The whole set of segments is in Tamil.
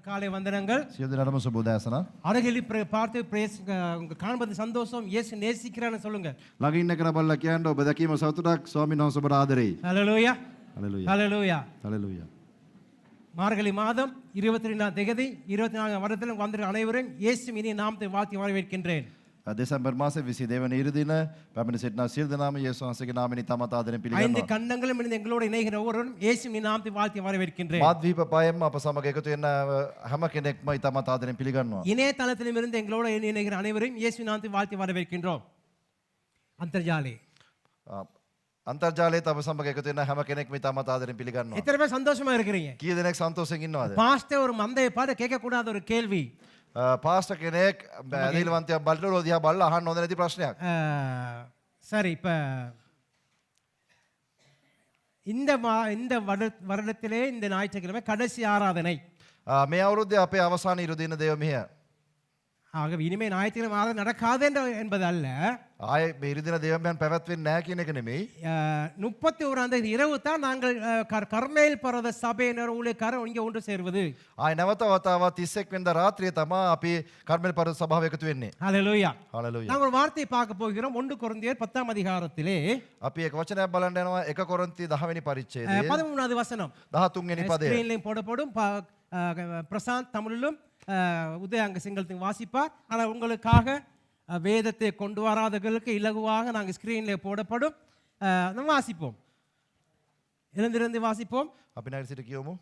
காலை வந்தனங்கள். සියලු දෙනාටම සුබ උදෑසන. அருகில் பார்த்து பிரேஸ் காண்பது சந்தோஷம். இயேசு நேசிக்கிறான்னு சொல்லுங்க. ළඟ ඉන්න කෙනා බලලා කියන්න ඔබ දැකීම සතුටක් ස්වාමීන් වහන්සේ ඔබට ආදරෙයි. ஹalleluya. හලෙලූයා. ஹalleluya. හලෙලූයා. மார்கழி மாதம் 22ஆம் தேதி 24ஆம் வருடத்தில் வந்திருக்கிற அனைவரும் இயேசு இனிய நாமத்தை வாழ்த்தி வரவேற்கின்றேன். දෙසැම්බර් මාසේ 22 වෙනි ඉරිදින පැමිණ සිටින සියලු දෙනාම යේසුස් වහන්සේගේ නාමයෙන් තමත් ආදරෙන් 5 පිළිගන්නවා. கண்டங்களும் இணைந்து எங்களோடு இணைகிற ஒவ்வொருவரும் இயேசு இனிய நாமத்தை வாழ்த்தி வரவேற்கின்றேன். මාධ්‍යීප පයෙන්ම අප සමග එකතු වෙන හැම කෙනෙක්ම තමත් ආදරෙන් පිළිගන්නවා. இணையதளத்திலும் இருந்து எங்களோடு இணைகிற அனைவரும் இயேசு நாமத்தை வாழ்த்தி வரவேற்கின்றோம். அந்தர்ஜாலே අන්තර්ජාලයේ තම සමග එකතු වෙන හැම කෙනෙක්ම තමත් ආදරෙන් පිළිගන්නවා. எத்தனை பேர் சந்தோஷமா இருக்கிறீங்க? කී දෙනෙක් සන්තෝෂයෙන් ඉන්නවද? பாஸ்டர் ஒரு மந்தையை பார்த்து கேட்க கூடாத ஒரு கேள்வி. පාස්ටර් කෙනෙක් ඇදහිලිවන්තයා බලලා දිහා බලලා අහන්න හොඳ නැති ප්‍රශ්නයක්. சரி, இப்ப இந்த வருடத்திலே இந்த ஞாயிற்றுக்கிழமை கடைசி ஆராதனை. මේ අවුරුද්දේ අපේ අවසාන ඉරුදින දේව මෙහෙය. ஆகவே இனிமே ஞாயிற்றுக்கிழமை ஆராதனை நடக்காது என்பது அல்ல. ආයේ මේ ඉරුදින දේවයන් පැවැත්වෙන්නේ නැහැ කියන එක නෙමෙයි. 31ஆம் தேதி இரவு தான் நாங்கள் கர்மேல் பர்வத சபையினர் ஊழியக்காரர் இங்கே ஒன்று சேர்வது. ආයේ නැවත වතාවක් 31 වෙනිදා රාත්‍රියේ තමයි අපි කර්මෙල් පර්වත සභාව එකතු වෙන්නේ. ஹalleluya. හalleluya. நாங்கள் ஒரு வார்த்தையை பார்க்க போகிறோம். 1 கொரிந்தியர் 10ஆம் அதிகாரத்திலே අපි එක වචනයක් බලන්න යනවා 1 කොරින්ති 10 වෙනි පරිච්ඡේදයේ 13வது வசனம். 13 වෙනි පදය. ஸ்கிரீன்லயும் போடப்படும். பிரசாந்த் தமிழிலும் உதய அங்க சிங்களத்தையும் வாசிப்பார். ஆனால் உங்களுக்காக வேதத்தை கொண்டு வராதவர்களுக்கு இலகுவாக நாங்கள் ஸ்கிரீனில் போடப்படும். நம்ம வாசிப்போம். எழுந்திருந்து வாசிப்போம். අපි නැගී සිට කියමු.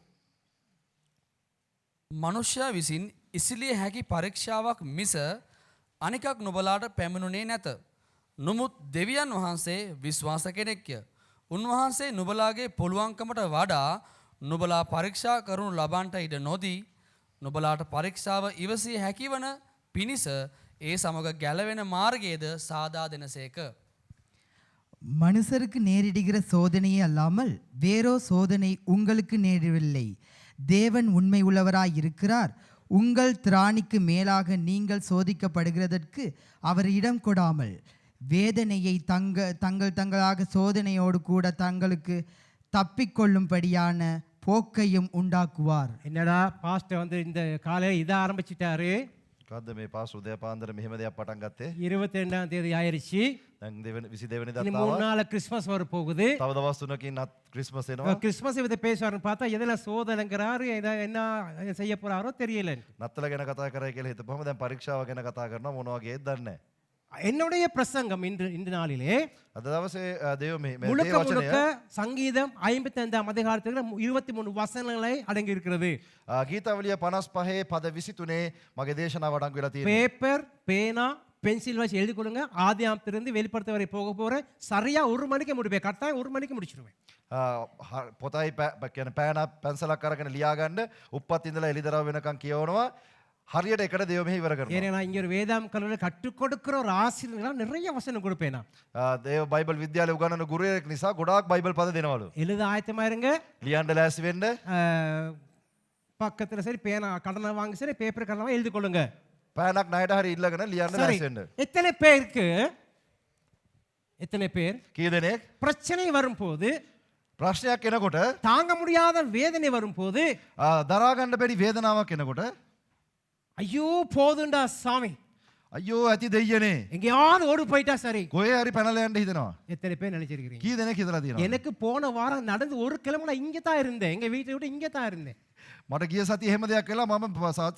මනුෂ්‍යයා විසින් ඉසිලිය හැකි පරීක්ෂාවක් මිස අනිකක් නුබලාට පැමිණුණේ නැත. නමුත් දෙවියන් වහන්සේ විශ්වාස කෙනෙක්ය. උන්වහන්සේ නුබලාගේ පුළුවන්කමට වඩා නුබලා පරීක්ෂා කරනු ලබන්ට ඉඩ නොදී නුබලාට පරීක්ෂාව ඉවසිය හැකිවන පිණිස ඒ සමග ගැලවෙන මාර්ගයේද சாதா දෙනසේක. மனுஷருக்கு நேரிடுகிற சோதனையே அல்லாமல் வேறோ சோதனை உங்களுக்கு நேரிடவில்லை. தேவன் உண்மை உள்ளவராய் இருக்கிறார். உங்கள் திராணிக்கு மேலாக நீங்கள் சோதிக்கப்படுகிறதற்கு அவர் இடம் கொடாமல் வேதனையை தங்களாக சோதனையோடு கூட தங்களுக்கு தப்பிக்கொள்ளும்படியான போக்கையும் உண்டாக்குவார். என்னடா பாஸ்டர் வந்து இந்த காலையில் இதை ஆரம்பிச்சிட்டாரு. මොකද්ද මේ පාස් උදේ පාන්දර මෙහෙම දෙයක් පටන් ගත්තේ? 22ஆம் தேதி ஆயிருச்சு. දැන් 22 වෙනිදා இனி 3 நாள் கிறிஸ்மஸ் வர போகுது. තව දවස් 3කින් ක්‍රිස්මස් එනවා. கிறிஸ்மஸ் இதை பேசுவாருன்னு பார்த்தா எதில் சோதனைங்கிறாரு, என்ன செய்ய போறாரோ தெரியல. නත්තල ගැන කතා කරයි කියලා හිතපුවම දැන් පරීක්ෂාව ගැන කතා කරනවා මොනවා වගේද දන්නේ නැහැ. என்னுடைய பிரசங்கம் இந்த நாளிலே අද දවසේ දේව මේ முழுக்க முழுக்க சங்கீதம் 55ஆம் அதிகாரத்தில் 23 வசனங்களை அடங்கி இருக்கிறது. ගීතාවලිය 55 පද 23 මගේ දේශනාව අඩංගු වෙලා තියෙනවා. பேப்பர், பேனா, பென்சில் வச்சு எழுதி கொடுங்க. ஆதியாமத்திலிருந்து வெளிப்படுத்த வரை போக போறேன். சரியா 1 மணிக்கு முடிப்பேன். கரெக்டாக 1 மணிக்கு முடிச்சிருவேன். පොතයි කියන්නේ පෑනක් පැන්සලක් අරගෙන ලියා ගන්න උප්පත් ඉඳලා එළිදරව් වෙනකන් කියවනවා. හරියට එකට දේව මෙහි ඉවර කරනවා. ஏன்னா இங்க ஒரு வேதாம் கல்லூரியில் கற்றுக் கொடுக்கிற ஒரு ஆசிரியர்களா நிறைய வசனம் கொடுப்பேன் நான். දේව බයිබල් විද්‍යාලේ උගන්වන ගුරුවරයෙක් නිසා ගොඩාක් බයිබල් පද දෙනවලු. எழுத ஆயத்தமா இருங்க. ලියන්න ලෑස්ති වෙන්න. பக்கத்துல சரி பேனா கடனை வாங்கி சரி பேப்பர் கடனை எழுதி கொள்ளுங்க. පෑනක් ණයට හරි ඉල්ලගෙන ලියන්න சரி, ලෑස්ති වෙන්න. எத்தனை பேர் කී දෙනෙක් பிரச்சனை வரும்போது, ප්‍රශ්නයක් එනකොට தாங்க முடியாத வேதனை வரும்போது, දරා ගන්න බැරි වේදනාවක් එනකොට ஐயோ போதுண்டா சாமி, අයියෝ ඇති දෙයියනේ எங்கேயாவது ஓடி போயிட்டா சரி. කොහේ හරි පැනලා යන්න හිතනවා. எத்தனை பேர் நினைச்சிருக்கிறீங்க? කී දෙනෙක් හිතලා තියෙනවද? எனக்கு போன வாரம் நடந்து 1 கிலோமீட்டர் இங்கே தான் இருந்தேன். எங்க வீட்டை விட்டு இங்கே தான் இருந்தேன். මට ගිය සතිය එහෙම දෙයක් කළා. මම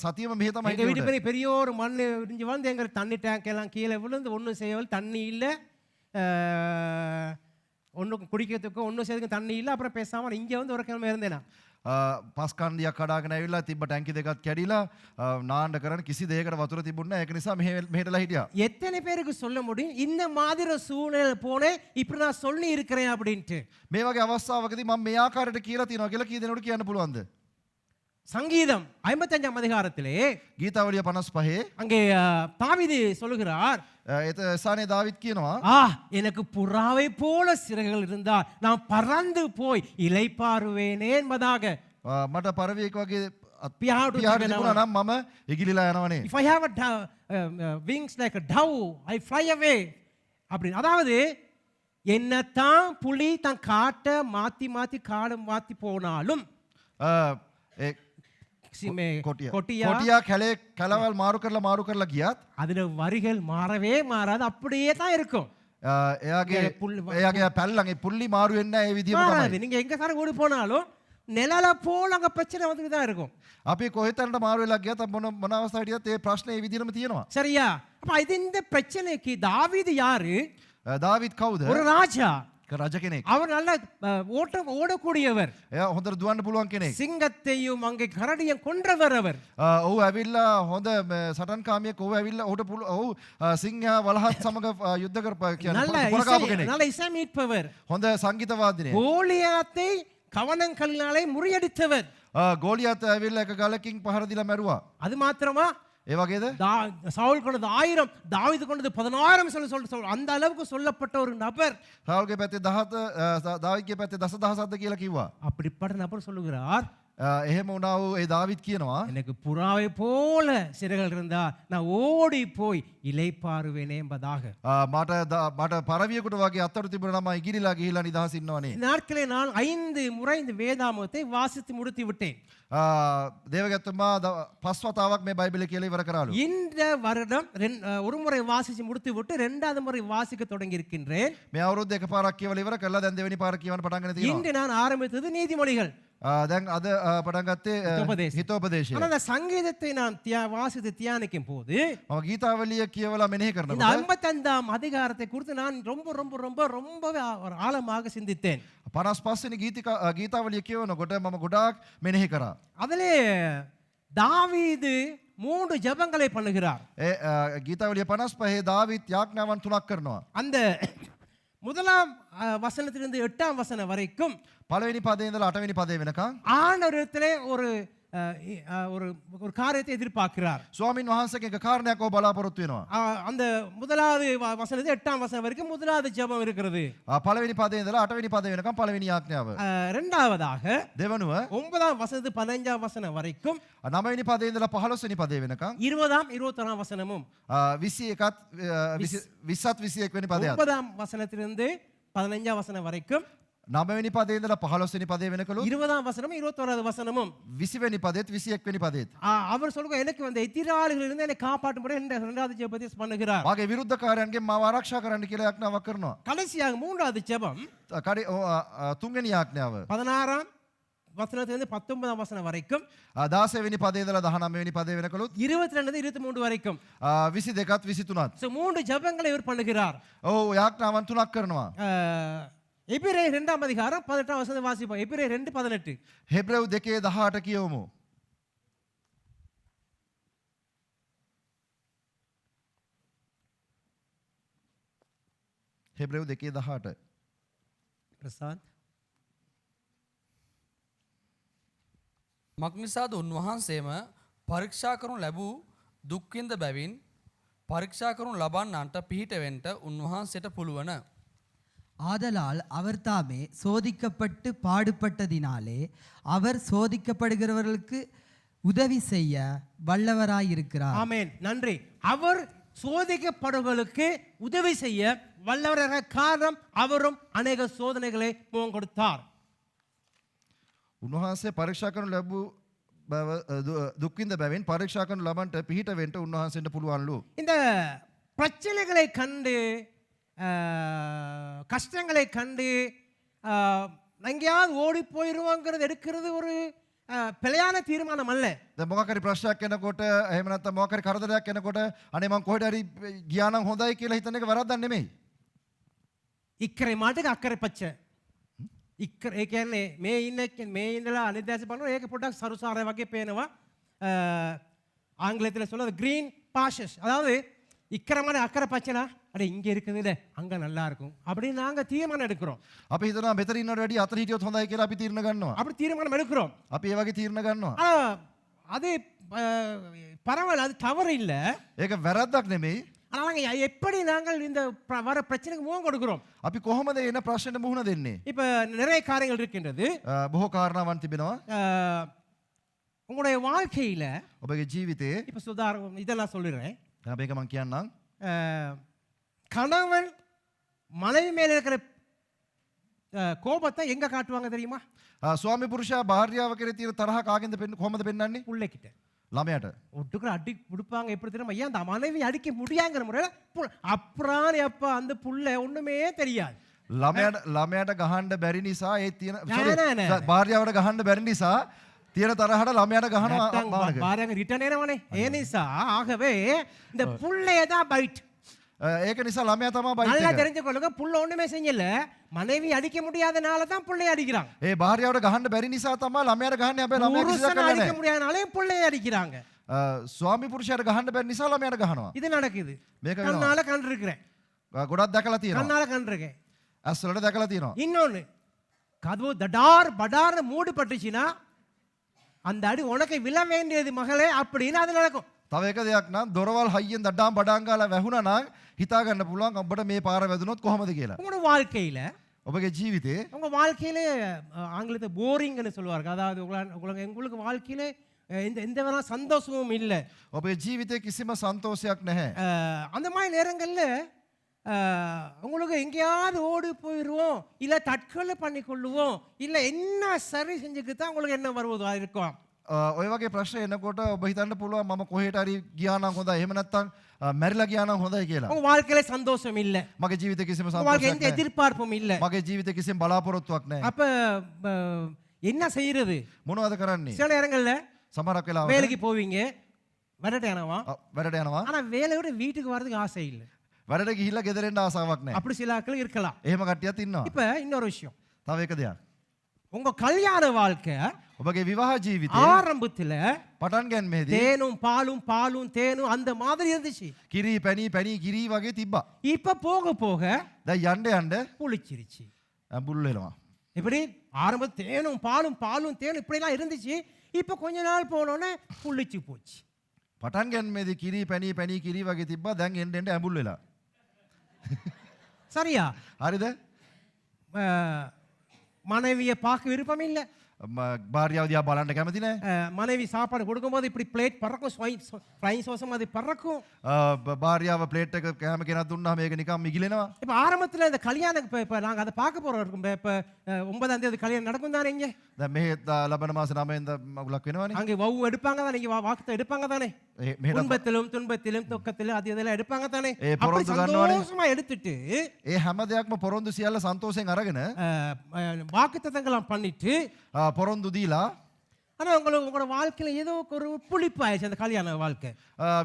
සතියම මෙහෙ තමයි எங்க வீட்டு හිටියේ. பெரிய ஒரு மண் இடிஞ்சு வந்து எங்க தண்ணி டேங்க் எல்லாம் கீழே விழுந்து ஒன்றும் செய்யவில்லை. தண்ணி இல்லை, ஒன்றும் குடிக்கிறதுக்கு ஒன்றும் செய்யறதுக்கு தண்ணி இல்லை. அப்புறம் பேசாமல் இங்கே வந்து 1 கிழமை இருந்தேன் நான். පස් කණ්ඩියක් කඩාගෙන ඇවිල්ලා තිබ්බ ටැංකි දෙකක් කැඩිලා නාන්න කරන්න කිසි දෙයකට වතුර තිබුණේ නැහැ. ඒක නිසා මෙහෙටලා හිටියා. எத்தனை பேருக்கு சொல்ல முடியும் இந்த மாதிரி சூழ்நிலை போனேன் இப்படி நான் சொல்லி இருக்கிறேன் அப்படின்ட்டு? මේ වගේ අවස්ථාවකදී මම මේ ආකාරයට කියලා තියෙනවා කියලා කී දෙනෙකුට කියන්න පුළුවන්ද? சங்கீதம் 55ஆம் அதிகாரத்திலே ගීතාවලිය 55 அங்கே தாவீது சொல்லுகிறார், ස්ථානයේ දාවිත් කියනවා எனக்கு புறாவை போல சிறகுகள் இருந்தால் நான் பறந்து போய் இளைப்பாறுவேனே என்பதாக. මට පරවියෙක් වගේ පියාට තිබුණා නම් මම ඉගිලිලා යනවනේ. If I have wings like a dove, I fly away. அப்படின்னு, அதாவது என்னத்தான் புலி தன் காட்டை மாத்தி மாத்தி காடை மாத்தி போனாலும் කොටිය கொட்டியா කොටියා කැලේ කැලවල් මාරු කරලා ගියත් அதுல வரிகள் மாறவே மாறாது அப்படியே தான் இருக்கும். එයාගේ පුල්ලි- එයාගේ පැල්ලගේ පුල්ලි මාරු වෙන්නේ නැහැ ඒ විදිහම மாறாது. තමයි. நீங்க எங்க சார் ஓடி போனாலும் நிழல போல அங்க பிரச்சனை வந்துட்டு தான் இருக்கும். අපි කොහෙතරට මාරු වෙලා ගියත් මොන අවස්ථාවට හිටියත් ඒ ප්‍රශ්නේ ඒ විදිහම තියෙනවා. சரியா? அப்ப இது இந்த பிரச்சனைக்கு தாவீது யாரு? දාවිත් කවුද? ஒரு ராஜா. රජ කෙනෙක්. அவர் நல்ல ஓடக்கூடியவர். එයා හොඳට දුවන්න පුළුවන් කෙනෙක්. சிங்கத்தையும் அங்கே கரடியும் கொன்றவர் அவர். ඔහු ඇවිල්ලා හොඳ සටන්කාමියෙක්. ඔහු ඇවිල්ලා ඔහු සිංහයා වලහත් සමග යුද්ධ කරපා කියන්නේ நல்ல පොරකාපු කෙනෙක්. நல்ல இசை மீட்பவர். හොඳ සංගීතවාදිනෙක්. கோலியாத்தை கவனங்களினாலே முறியடித்தவர். ගෝලියත් ඇවිල්ලා එක ගලකින් පහර දීලා මැරුවා. அது மாத்திரமா ඒ වගේද? சவுல் கொண்டது 1000, தாவீது கொண்டது 10000 சொல்ல அந்த அளவுக்கு சொல்லப்பட்ட ஒரு நபர். සාවුල්ගේ පැත්තේ 17 දාවිත්ගේ පැත්තේ 10000ක්ද කියලා කිව්වා. அப்படிப்பட்ட நபர் சொல்லுகிறார், එහෙම වුණා වූ ඒ දාවිත් කියනවා எனக்கு புறாவை போல சிறகுகள் இருந்தா நான் ஓடி போய் இளைப்பாறுவேனே என்பதாக. මට පරවියෙකුට වගේ අත්තරු තිබුණා නම් ඉගිරිලා ගිහිලා නිදහස් ඉන්නවනේ. இந்த நாட்களே நான் 5 முறை இந்த வேதாமத்தை வாசித்து முடித்து விட்டேன். දේවගැතුමා 5 වතාවක් මේ බයිබලය කියලා ඉවර කරාලු. இந்த வருடம் ஒரு முறை வாசித்து முடித்து விட்டு 2வது முறை வாசிக்க தொடங்கி இருக்கின்றேன். මේ අවුරුද්ද එකපාරක් කියවලා ඉවර කරලා දැන් දෙවෙනි පාර කියවන්න පටන් ගන්න තියෙනවා. இன்று நான் ஆரம்பித்தது நீதிமொழிகள். දැන් අද පටන් ගත්තේ හිතෝපදේශය. ஆனா அந்த சங்கீதத்தை நான் வாசித்து தியானிக்கும் போது මම ගීතාවලිය කියවලා මෙනෙහි இந்த කරනකොට 55ஆம் அதிகாரத்தை குறித்து நான் ரொம்ப ரொம்ப ரொம்ப ரொம்பவே ஒரு ஆழமாக சிந்தித்தேன். 55 වෙනි ගීතාවලිය කියවනකොට මම ගොඩාක් මෙනෙහි කරා. அதிலே தாவீது 3 ஜெபங்களை பண்ணுகிறார். ඒ ගීතාවලිය 55 දාවිත් යාඥාවන් 3ක් කරනවා. அந்த முதலாம் வசனத்திலிருந்து 8ஆம் வசனம் வரைக்கும் පළවෙනි පදේ ඉඳලා 8 වෙනි පදේ වෙනකන් ஆண்டவரிடத்திலே ஒரு ஒரு ஒரு காரியத்தை எதிர்பார்க்கிறார். ස්වාමින් වහන්සේගේ එක කාරණයක් ඔබ බලාපොරොත්තු වෙනවා. அந்த முதலாவது வசனத்தில் 8ஆம் வசனம் வரைக்கும் முதலாவது ஜெபம் இருக்கிறது. පළවෙනි පදේ ඉඳලා 8 වෙනි පදේ වෙනකන් පළවෙනි යාඥාව. இரண்டாவதாக දෙවනුව 9ஆம் வசனத்து 15ஆம் வசனம் வரைக்கும் 9 වෙනි පදේ ඉඳලා 15 වෙනි පදේ වෙනකන් 20ஆம் 21ஆம் வசனமும் 21ත් 20ත් 21 වෙනි පදයත් 9ஆம் வசனத்திலிருந்து 15ஆம் வசனம் வரைக்கும் 9 වෙනි පදේ ඉඳලා 15 වෙනි පදේ වෙනකලු 20ஆம் வசனமும் 21வது வசனமும் 20 වෙනි පදේත් 21 වෙනි පදේත් அவர் சொல்லுங்க எனக்கு வந்து எதிராளிகளிலிருந்து என்னை காப்பாற்றும்படி இரண்டாவது ஜெபத்தை பண்ணுகிறார். මාගේ විරුද්ධකාරයන්ගෙන් මාව ආරක්ෂා කරන්න කියලා යාඥාවක් කරනවා. கடைசியாக மூன்றாவது ஜெபம் තුන්වෙනි යාඥාව 16ஆம் வசனத்திலிருந்து 19ஆம் வசனம் வரைக்கும் 16 වෙනි පදේ ඉඳලා 19 වෙනි පදේ වෙනකලුත් 22 23 வரைக்கும் 22ත් 23ත් சோ 3 ஜெபங்களை இவர் பண்ணுகிறார். ඔව් යාඥාවන් තුනක් කරනවා. எபிரேயர் 2ஆம் அதிகாரம் 18ஆம் வசனம் வாசிப்போம். எபிரேயர் 2:18. හෙබ්‍රෙව් 2:18 කියවමු. හෙබ්‍රෙව් 2:18 பிரசாந்த் මක්නිසාද උන්වහන්සේම පරීක්ෂා කරනු ලැබූ දුක්වින්ද බැවින් පරීක්ෂා කරනු ලබන්නන්ට පිහිටවෙන්ට උන්වහන්සේට පුළුවන. ஆதலால் அவர் தாமே சோதிக்கப்பட்டு பாடுபட்டதினாலே அவர் சோதிக்கப்படுகிறவர்களுக்கு உதவி செய்ய வல்லவராயிருக்கிறார். ஆமென். நன்றி. அவர் சோதிக்கப்படுவர்களுக்கு உதவி செய்ய வல்லவராக காரணம் அவரும் அநேக சோதனைகளை முகம் கொடுத்தார். උන්වහන්සේ පරීක්ෂා කරනු ලැබූ දුක්වින්ද බැවින් පරීක්ෂා කරනු ලබන්නට පිහිටවෙන්ට උන්වහන්සේට පුළුවන්ලු. இந்த பிரச்சனைகளை கண்டு கஷ்டங்களை கண்டு எங்கேயாவது ஓடி போயிடுவாங்கிறது எடுக்கிறது ஒரு பிழையான தீர்மானம் அல்ல. දැන් මොකක් හරි ප්‍රශ්නයක් එනකොට එහෙම නැත්නම් මොකක් හරි කරදරයක් එනකොට අනේ මං කොහෙට හරි ගියා නම් හොඳයි කියලා හිතන එක වැරද්දක් නෙමෙයි. ඉක්කරේ මාටක අක්කරේ පච්ච. ඉක්කර ඒ කියන්නේ මේ ඉඳලා අනිත් දැස බලනවා ඒක පොඩ්ඩක් සරුසාරය වගේ පේනවා. ஆங்கிலத்தில் சொல்றது green pastures. அதாவது இக்கரை மாதிரி அக்கறை பச்சைனா அடே இங்கே இருக்குது இல்லை அங்கே நல்லா இருக்கும் அப்படின்னு நாங்கள் தீர்மானம் எடுக்கிறோம். අපි හිතනවා මෙතන ඉන්නවට වැඩිය අතන හිටියොත් හොඳයි කියලා අපි තීරණ ගන්නවා. அப்படி தீர்மானம் எடுக்கிறோம். අපි ඒ වගේ තීරණ ගන්නවා. அது பரவாயில்ல, அது தவறு இல்லை. ඒක වැරද්දක් නෙමෙයි. ஆனால் நாங்கள் எப்படி நாங்கள் இந்த வர பிரச்சனைக்கு முகம் கொடுக்கிறோம். අපි කොහොමද එන ප්‍රශ්නෙට මුහුණ දෙන්නේ? இப்போ நிறைய காரியங்கள் இருக்கின்றது. බොහෝ කාරණාවන් තිබෙනවා. உங்களுடைய வாழ்க்கையில் ඔබගේ ජීවිතේ இப்போ இதெல்லாம் சொல்லிடுறேன். මේක මං කියන්නම්. கணவன் மனைவி மேல இருக்கிற கோபத்தை எங்க காட்டுவாங்க தெரியுமா? ස්වාමි පුරුෂයා භාර්යාව කෙරේ තියෙන තරහ කාගෙන්ද කොහොමද පෙන්වන්නේ? பிள்ளைகிட்ட ළමයාට. ஒட்டுக்கிற அடி கொடுப்பாங்க. எப்படி தெரியுமா? ஏன் அந்த மனைவி அடிக்க முடியாங்கிற முறையில் அப்புறம் அப்பா அந்த புள்ள ஒண்ணுமே தெரியாது. ළමයාට ගහන්න බැරි නිසා ඒ තියෙන නෑ. භාර්යාවට ගහන්න බැරි නිසා තියෙන තරහට ළමයාට ගහනවා අම්මාට. பாருங்க ரிட்டர்ன் ஏனவனே ஏனிசா ஆகவே இந்த புள்ளைய தான் பைட். ඒක නිසා ළමයා තමයි நல்லா බයිට් එක. தெரிஞ்சுக்கொள்ளுங்க, புள்ள ஒண்ணுமே செய்யல, மனைவி அடிக்க முடியாதனால தான் புள்ளைய அடிக்கிறாங்க. ඒ භාර්යාවට ගහන්න බැරි නිසා තමයි ළමයාට ගහන්නේ. හැබැයි ළමයා කිසිදා புருஷனை කරලා அடிக்க නැහැ. முடியாதனாலே புள்ளைய அடிக்கிறாங்க. ස්වාමි පුරුෂයාට ගහන්න බැරි නිසා ළමයාට ගහනවා. இது நடக்குது. මේක වෙනවා. கண்ணால கண்டிருக்கிறேன், ගොඩක් දැකලා තියෙනවා. கண்ணால கண்டிருக்கேன். ඇස් වලට දැකලා තියෙනවා. இன்னொன்னு, கதவு தடார் படார்னு மூடு பட்டுச்சுன்னா அந்த அடி உனக்கு விழ வேண்டியது மகளே அப்படின்னு அது நடக்கும். තව එක දෙයක් නම් දොරවල් හයියෙන් දඩාම් බඩාම් ගාලා වැහුණා නම් හිතා ගන්න පුළුවන් ඔබට මේ පාර වැදුනොත් කොහොමද කියලා. உங்களோட வாழ்க்கையில ඔබගේ ජීවිතේ உங்க வாழ்க்கையில ஆங்கிலத்தை போரிங்னு சொல்லுவார்கள். அதாவது உங்களுக்கு வாழ்க்கையில எந்த வித சந்தோஷமும் இல்லை. ඔබේ ජීවිතේ කිසිම සන්තෝෂයක් නැහැ. அந்த மாதிரி நேரங்கள்ல உங்களுக்கு எங்கேயாவது ஓடி போயிடுவோம், இல்லை தற்கொலை பண்ணி கொள்ளுவோம், இல்லை என்ன சரி செஞ்சுக்கு தான் உங்களுக்கு என்ன வருவதா இருக்கும். ඔය වගේ ප්‍රශ්න එනකොට ඔබ හිතන්න පුළුවන් මම කොහෙට හරි ගියා නම් හොඳයි, එහෙම නැත්නම් මැරිලා ගියා නම් හොඳයි කියලා. உங்க வாழ்க்கையில சந்தோஷம் இல்லை, මගේ ජීවිතේ කිසිම உங்க வாழ்க்கை සන්තෝෂයක් எந்த නැහැ. எதிர்பார்ப்பும் இல்லை. මගේ ජීවිතේ කිසිම බලාපොරොත්තුවක් නැහැ. அப்ப என்ன செய்யறது? මොනවද කරන්නේ? சில நேரங்கள்ல සමහරක් වෙලාවට வேலைக்கு போவீங்க, වැඩට යනවා, වැඩට යනවා. ஆனா வேலையை விட வீட்டுக்கு வர்றதுக்கு ஆசை இல்லை. වැඩට ගිහිල්ලා ගෙදර එන්න ආසාවක් නැහැ. அப்படி சில ஆட்கள் இருக்கலாம். එහෙම කට්ටියක් ඉන්නවා. இப்ப இன்னொரு விஷயம், තව එක දෙයක්. உங்க கல்யாண வாழ்க்கை ඔබගේ විවාහ ජීවිතේ ஆரம்பத்துல පටන් ගැනීමේදී தேனும் பாலும் பாலும் தேனும் அந்த மாதிரி இருந்துச்சு. කිරි පැණි පැණි කිරි වගේ තිබ්බා. இப்ப போக போக දැන් යන්න යන්න புளிச்சிருச்சு. බුල් වෙනවා. இப்படி ஆரம்ப தேனும் பாலும் பாலும் தேனும் இப்படிலாம் இருந்துச்சு. இப்ப கொஞ்ச நாள் போனோன்னே புளிச்சு போச்சு. පටන් ගැනීමේදී කිරි පැණි පැණි කිරි වගේ තිබ්බා. දැන් එන්න එන්න ඇඹුල් වෙලා. சரியா? හරිද? மனைவியை பார்க்க விருப்பம் இல்லை. භාර්යාව දිහා බලන්න කැමති නැහැ. மனைவி சாப்பாடு கொடுக்கும்போது இப்படி பிளேட் பறக்கும், ஃப்ரைங் சோசம் அது பறக்கும். භාර්යාව ප්ලේට් එක කෑම කෙනක් දුන්නාම මේක නිකන් මිగిලෙනවා. இப்ப ஆரம்பத்துல இந்த கல்யாணம் இப்ப நாங்க அதை பார்க்க போறோம் இருக்கும். இப்ப 9ஆம் தேதி கல்யாணம் நடக்கும் தானே இங்க. දැන් මෙහෙ ලබන මාස 9 මගුලක් වෙනවනේ. அங்கே வவு எடுப்பாங்க தானே, இங்க வாக்குத்த எடுப்பாங்க தானே. මෙහෙට துன்பத்திலும் துன்பத்திலும் துக்கத்திலும் அது இதெல்லாம் எடுப்பாங்க தானே. ஏய், அப்படி பொறந்து கண்ணோனே. சந்தோஷமா எடுத்துட்டு ඒ හැම දෙයක්ම පොරොන්දු සියල්ල සන්තෝෂයෙන් අරගෙන வாக்குத்தத்தங்களாம் பண்ணிட்டு, පොරොන්දු දීලා ஆனா உங்களோட வாழ்க்கையில ஏதோ ஒரு புளிப்பாயிடுச்சு அந்த கல்யாண வாழ்க்கை.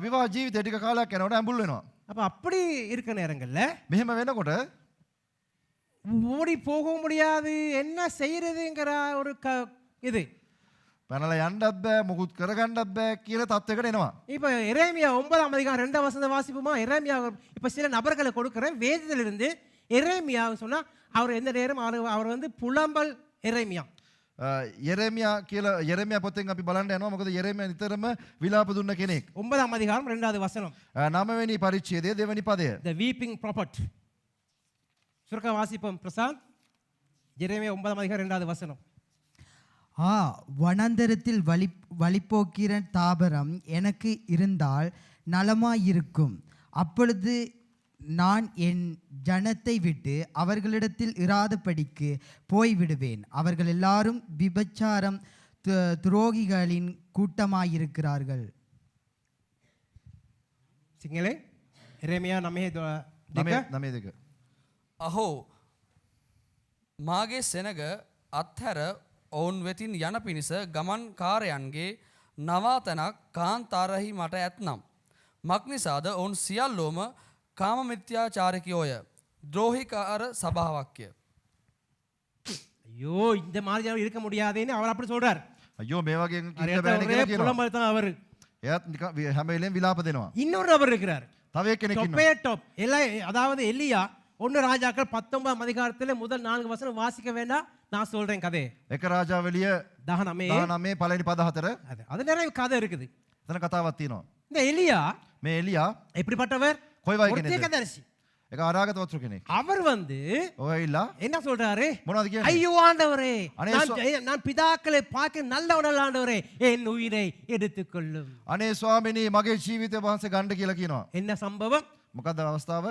විවාහ ජීවිතේ ටික කාලයක් යනකොට ඇඹුල් වෙනවා. அப்ப அப்படி இருக்க நேரங்கள்ல මෙහෙම වෙනකොට ஓடி போக முடியாது, என்ன செய்யறதுங்கிற ஒரு இது. පැනලා යන්නත් බෑ, මොකුත් කරගන්නත් බෑ කියන තත්යකට එනවා. இப்ப எரேமியா 9ஆம் அதிகாரம் 2ஆம் வசனம் வாசிப்போமா? எரேமியா இப்ப சில நபர்களை கொடுக்கிறேன் வேதத்திலிருந்து. எரேமியா சொன்னா அவர் எந்த நேரம் அவர் வந்து புலம்பல் எரேமியா. යෙරේමියා කියලා යෙරේමියා පොතෙන් අපි බලන්න යනවා. මොකද යෙරේමියා නිතරම විලාප දුන්න කෙනෙක්. 9ஆம் அதிகாரம் 2வது வசனம். 9වෙනි පරිච්ඡේදයේ 2වෙනි පදය. The weeping prophet. சுருக்க வாசிப்போம் பிரசாந்த். எரேமியா 9ஆம் அதிகாரம் 2வது வசனம். வனாந்தரத்தில் வழிபோக்கிற தாபரம் எனக்கு இருந்தால் நலமாயிருக்கும். அப்பொழுது நான் என் ஜனத்தை விட்டு அவர்களிடத்தில் இராதபடிக்கு போய்விடுவேன். அவர்கள் எல்லாரும் விபச்சாரம் துரோகிகளின் கூட்டமாயிருக்கிறார்கள். සිංහලේ එරේමියා 9:2. අහෝ මාගේ සෙනග අත්හැර ඔවුන් වෙතින් යන පිණිස ගමන් කාරයන්ගේ නවාතනක් කාන්තාරහි මට ඇත්නම්. මක්නිසාද ඔවුන් සියල්ලෝම කාමමිත්‍යාචාරකයෝය, ද්‍රෝහිකාර සභාවක්ය. ஐயோ இந்த மாதிரி இருக்க முடியாதுன்னு அவர் அப்படி சொல்றார். අයියෝ මේ වගේ ඉන්න බෑනේ කියලා කියනවා. புலம்பல் தான் அவர். එයාත් නිකන් හැම වෙලේම විලාප දෙනවා. இன்னொரு நபர் இருக்கிறார். තව එක්කෙනෙක් ඉන්නවා. டொப்பேட்டோப் அதாவது எலியா 1 ராஜாக்கள் 19ஆம் அதிகாரத்துல முதல் 4 வசனம் வாசிக்க வேண்டாம், நான் சொல்றேன் கதை. එක රාජාවලිය 19 පළවෙනි පද 4 அது நிறைய கதை இருக்குது. එතන කතාවක් තියෙනවා. இந்த எலியா මේ එලියා எப்படிப்பட்டவர்? කොයි වගේ ஒரு කෙනෙක්ද? தீர்க்கதரிசி. ඒක අනාගත වතුරු කෙනෙක්. அவர் வந்து ඔය ඇවිල්ලා என்ன சொல்றாரு? මොනවද කියන්නේ? ஐயோ ஆண்டவரே, அனே நான் பிதாக்களை பார்க்க நல்லவனல்ல ஆண்டவரே, என் உயிரை எடுத்துக்கொள்ளும். අනේ ස්වාමිනී මගේ ජීවිතය වහන්සේ ගන්න කියලා කියනවා. என்ன சம்பவம்? මොකද්ද අවස්ථාව?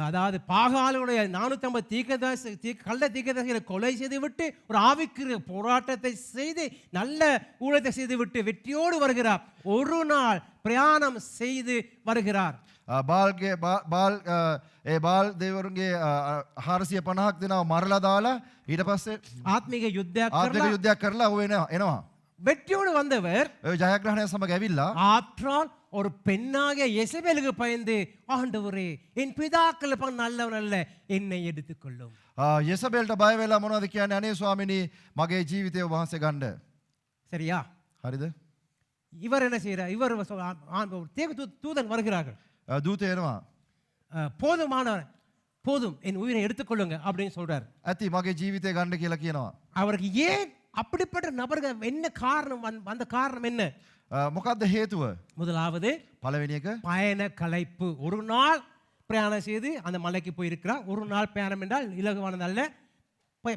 அதாவது பாகாலுடைய 450 கள்ள தீர்க்கதரிசிகளை கொலை செய்து விட்டு ஒரு ஆவிக்குரிய போராட்டத்தை செய்து நல்ல ஊழியத்தை செய்து விட்டு வெற்றியோடு வருகிறார். ஒரு நாள் பிரயாணம் செய்து வருகிறார். බාල්ගේ බාල් ඒ බාල් දෙවරුන්ගේ 450ක් දෙනවා මරලා දාලා ඊට පස්සේ ஆத்மீக யுத்தයක් ආත්මික කරලා යුද්ධයක් කරලා ඔහු එනවා. வெற்றியோடு வந்தவர் ඒ ජයග්‍රහණය සමග ඇවිල්ලා ஆற்றால் ஒரு பெண்ணாகிய எசபேலுக்கு பயந்து ஆண்டவரே என் பிதாக்கள் நல்லவன் அல்ல என்னை எடுத்துக்கொள்ளும். යෙසබෙල්ට බය වෙලා මොනවද කියන්නේ? අනේ ස්වාමිනී මගේ ජීවිතය ඔබ වහන්සේ ගන්න. சரியா? හරිද? இவர் என்ன செய்யறார்? இவர் தூதன் வருகிறார்கள். දූතය එනවා. போதும் என் உயிரை எடுத்துக்கொள்ளுங்க அப்படின்னு சொல்றார். ඇති මගේ ජීවිතය ගන්න කියලා කියනවා. அவருக்கு ஏன் அப்படிப்பட்ட நபர்கள் என்ன காரணம்? அந்த காரணம் என்ன? මොකක්ද හේතුව? முதலாவது පළවෙනි එක பயண களைப்பு. ஒரு நாள் பிரயாணம் செய்து அந்த மலைக்கு போயிருக்கிறார். ஒரு நாள் பிரயாணம் என்றால் இலகுவானது அல்ல,